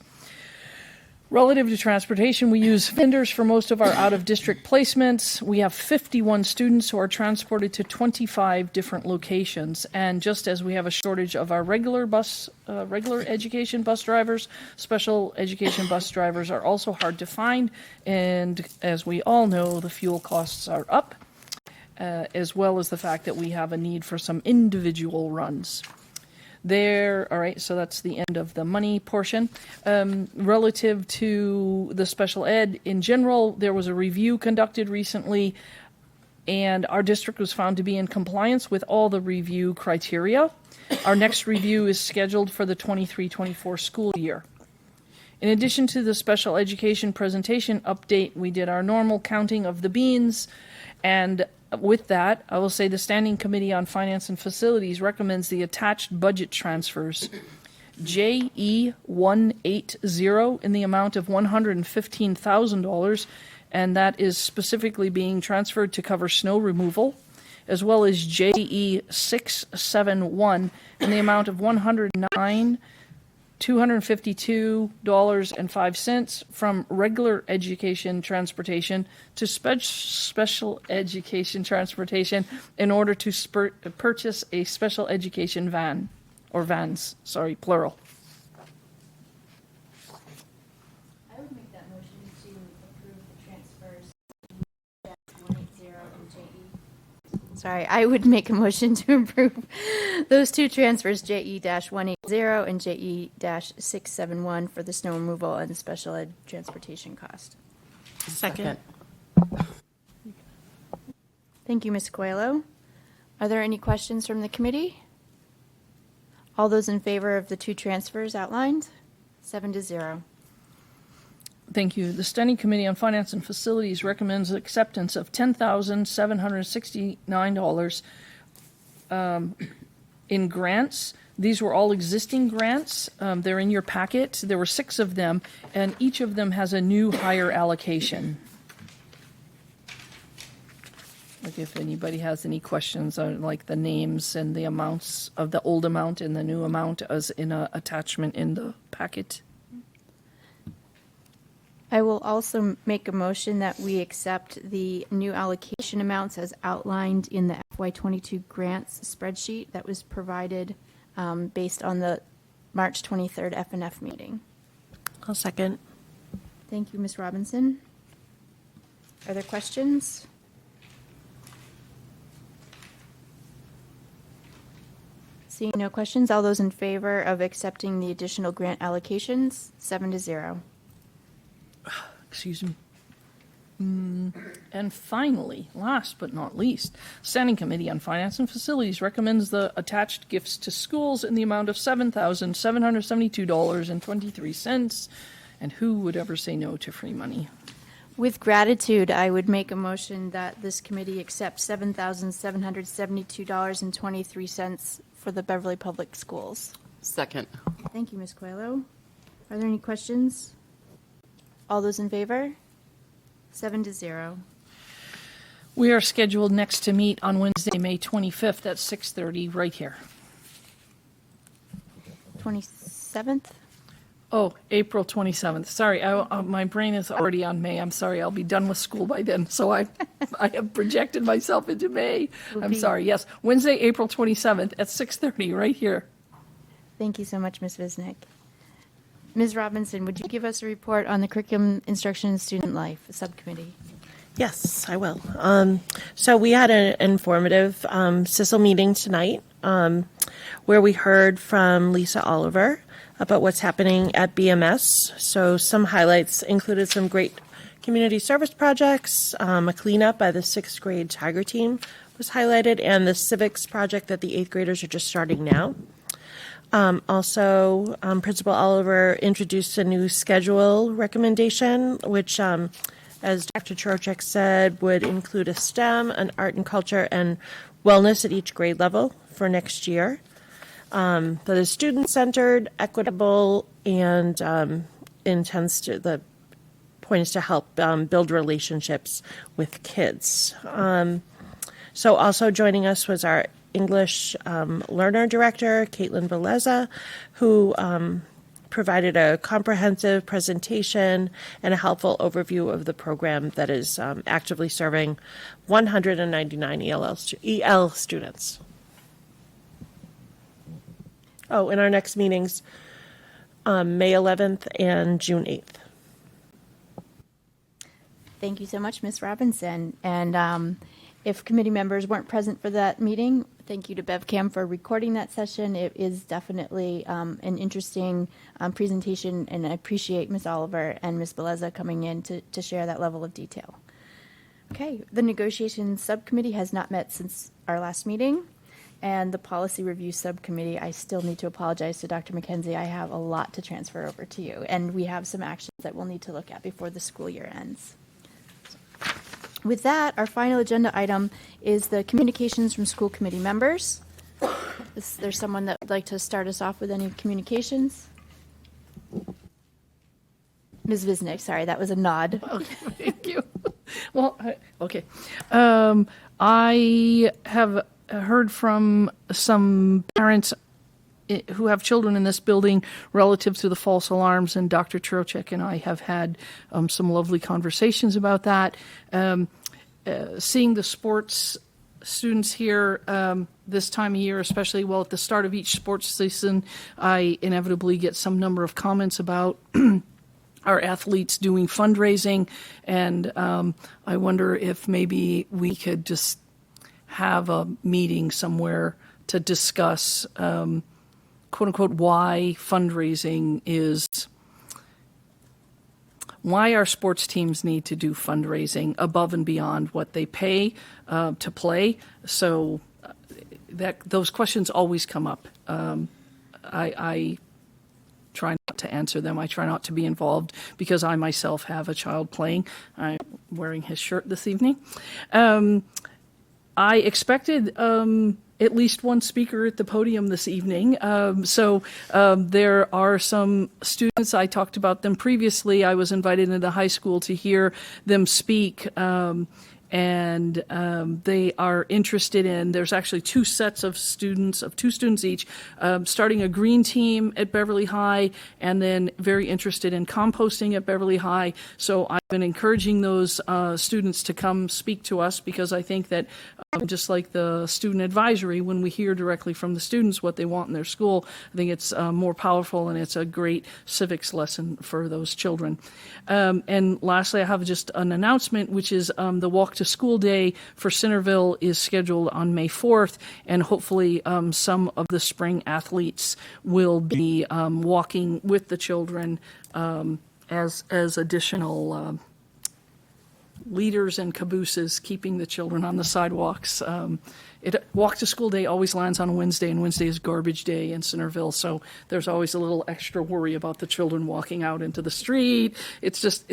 Relative to transportation, we use vendors for most of our out-of-district placements. We have 51 students who are transported to 25 different locations. And just as we have a shortage of our regular education bus drivers, special education bus drivers are also hard to find. And as we all know, the fuel costs are up. As well as the fact that we have a need for some individual runs. All right, so that's the end of the money portion. Relative to the special ed in general, there was a review conducted recently, and our district was found to be in compliance with all the review criteria. Our next review is scheduled for the 23-24 school year. In addition to the special education presentation update, we did our normal counting of the beans, and with that, I will say the Standing Committee on Finance and Facilities recommends the attached budget transfers. JE 180 in the amount of $115,000, and that is specifically being transferred to cover snow removal, as well as JE 671 in the amount of $252.05 from regular education transportation to special education transportation in order to purchase a special education van, or vans, sorry, plural. I would make that motion to approve the transfers 180 and JE. Sorry, I would make a motion to approve those 2 transfers, JE-180 and JE-671 for the snow removal and special ed transportation cost. Second. Thank you, Ms. Coelho. Are there any questions from the committee? All those in favor of the 2 transfers outlined? 7-0. Thank you. The Standing Committee on Finance and Facilities recommends acceptance of $10,769 in grants. These were all existing grants. They're in your packet. There were 6 of them, and each of them has a new higher allocation. Like if anybody has any questions on like the names and the amounts of the old amount and the new amount as in an attachment in the packet. I will also make a motion that we accept the new allocation amounts as outlined in the FY22 grants spreadsheet that was provided based on the March 23rd FNF meeting. I'll second. Thank you, Ms. Robinson. Are there questions? Seeing no questions, all those in favor of accepting the additional grant allocations, 7-0. Excuse me. And finally, last but not least, Standing Committee on Finance and Facilities recommends the attached gifts to schools in the amount of $7,772.23. And who would ever say no to free money? With gratitude, I would make a motion that this committee accepts $7,772.23 for the Beverly Public Schools. Second. Thank you, Ms. Coelho. Are there any questions? All those in favor? 7-0. We are scheduled next to meet on Wednesday, May 25th at 6:30 right here. 27th? Oh, April 27th. Sorry, my brain is already on May. I'm sorry, I'll be done with school by then. So I have projected myself into May. I'm sorry. Yes, Wednesday, April 27th at 6:30 right here. Thank you so much, Ms. Visnick. Ms. Robinson, would you give us a report on the Curriculum, Instruction, and Student Life Subcommittee? Yes, I will. So we had an informative CISL meeting tonight where we heard from Lisa Oliver about what's happening at BMS. So some highlights included some great community service projects, a cleanup by the 6th grade Tiger team was highlighted, and the civics project that the 8th graders are just starting now. Also, Principal Oliver introduced a new schedule recommendation, which, as Dr. Chorchek said, would include a STEM, an art and culture, and wellness at each grade level for next year. That is student-centered, equitable, and the point is to help build relationships with kids. So also joining us was our English learner director, Caitlin Veleza, who provided a comprehensive presentation and a helpful overview of the program that is actively serving 199 EL students. Oh, and our next meetings, May 11th and June 8th. Thank you so much, Ms. Robinson. And if committee members weren't present for that meeting, thank you to BevCam for recording that session. It is definitely an interesting presentation, and I appreciate Ms. Oliver and Ms. Beleza coming in to share that level of detail. Okay, the negotiations subcommittee has not met since our last meeting, and the policy review subcommittee, I still need to apologize to Dr. McKenzie. I have a lot to transfer over to you, and we have some actions that we'll need to look at before the school year ends. With that, our final agenda item is the communications from school committee members. Is there someone that would like to start us off with any communications? Ms. Visnick, sorry, that was a nod. Okay, thank you. Well, okay. I have heard from some parents who have children in this building relative to the false alarms, and Dr. Trochek and I have had some lovely conversations about that. Seeing the sports students here this time of year, especially at the start of each sports season, I inevitably get some number of comments about our athletes doing fundraising, and I wonder if maybe we could just have a meeting somewhere to discuss quote-unquote, why fundraising is, why our sports teams need to do fundraising above and beyond what they pay to play. So that those questions always come up. I try not to answer them. I try not to be involved because I myself have a child playing. I'm wearing his shirt this evening. I expected at least one speaker at the podium this evening. So there are some students, I talked about them previously. I was invited into high school to hear them speak. And they are interested in, there's actually two sets of students, of two students each, starting a green team at Beverly High, and then very interested in composting at Beverly High. So I've been encouraging those students to come speak to us because I think that just like the student advisory, when we hear directly from the students what they want in their school, I think it's more powerful, and it's a great civics lesson for those children. And lastly, I have just an announcement, which is the Walk to School Day for Centerville is scheduled on May 4th, and hopefully some of the spring athletes will be walking with the children as additional leaders and cabooses, keeping the children on the sidewalks. Walk to School Day always lands on a Wednesday, and Wednesday is garbage day in Centerville, so there's always a little extra worry about the children walking out into the street. It's just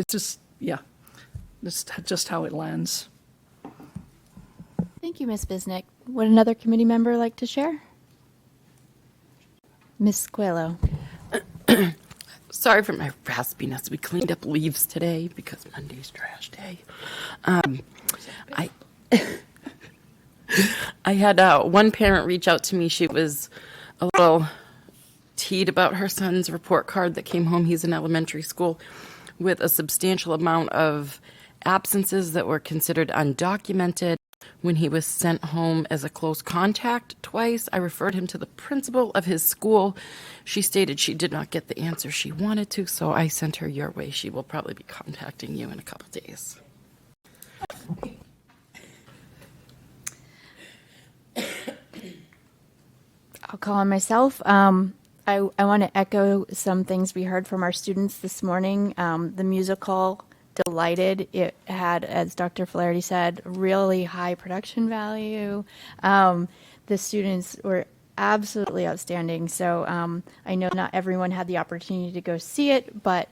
how it lands. Thank you, Ms. Bisnick. Would another committee member like to share? Ms. Coelho. Sorry for my raspiness. We cleaned up leaves today because Monday's trash day. I had one parent reach out to me. She was a little teed about her son's report card that came home. He's in elementary school with a substantial amount of absences that were considered undocumented. When he was sent home as a close contact twice, I referred him to the principal of his school. She stated she did not get the answer she wanted to, so I sent her your way. She will probably be contacting you in a couple days. I'll call on myself. I want to echo some things we heard from our students this morning. The musical, delighted. It had, as Dr. Flaherty said, really high production value. The students were absolutely outstanding. So I know not everyone had the opportunity to go see it, but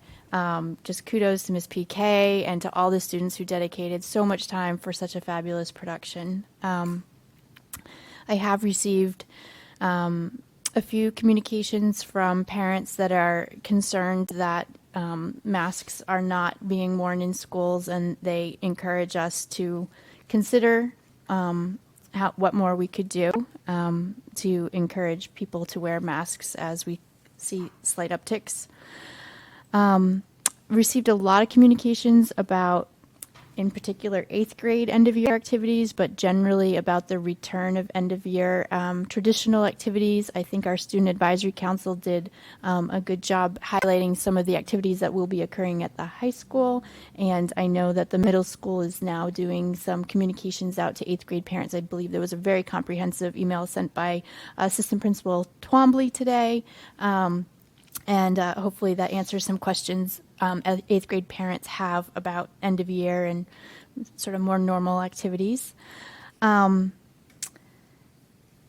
just kudos to Ms. PK and to all the students who dedicated so much time for such a fabulous production. I have received a few communications from parents that are concerned that masks are not being worn in schools, and they encourage us to consider what more we could do to encourage people to wear masks as we see slight upticks. Received a lot of communications about, in particular, 8th grade end-of-year activities, but generally about the return of end-of-year traditional activities. I think our Student Advisory Council did a good job highlighting some of the activities that will be occurring at the high school, and I know that the middle school is now doing some communications out to 8th grade parents. I believe there was a very comprehensive email sent by Assistant Principal Twombly today, and hopefully that answers some questions 8th grade parents have about end of year and sort of more normal activities. And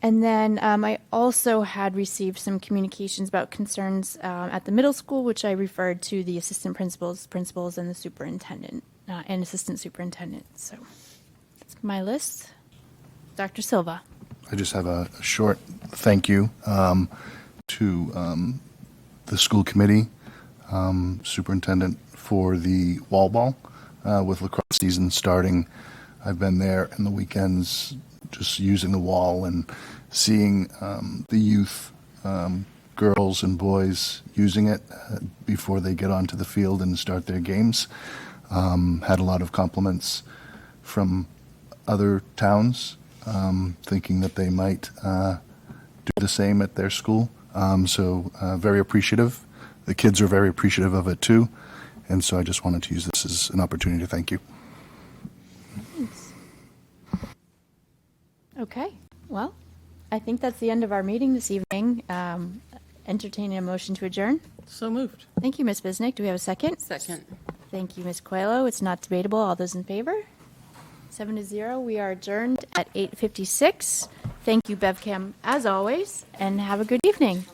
then I also had received some communications about concerns at the middle school, which I referred to the assistant principals, and the superintendent and assistant superintendent. So that's my list. Dr. Silva. I just have a short thank you to the school committee, superintendent, for the wall ball with lacrosse season starting. I've been there in the weekends just using the wall and seeing the youth, girls and boys, using it before they get onto the field and start their games. Had a lot of compliments from other towns thinking that they might do the same at their school. So very appreciative. The kids are very appreciative of it too. And so I just wanted to use this as an opportunity to thank you. Thanks. Okay, well, I think that's the end of our meeting this evening. Entertaining a motion to adjourn. So moved. Thank you, Ms. Bisnick. Do we have a second? Second. Thank you, Ms. Coelho. It's not debatable. All those in favor? 7-0. We are adjourned at 8:56. Thank you, BevCam, as always, and have a good evening.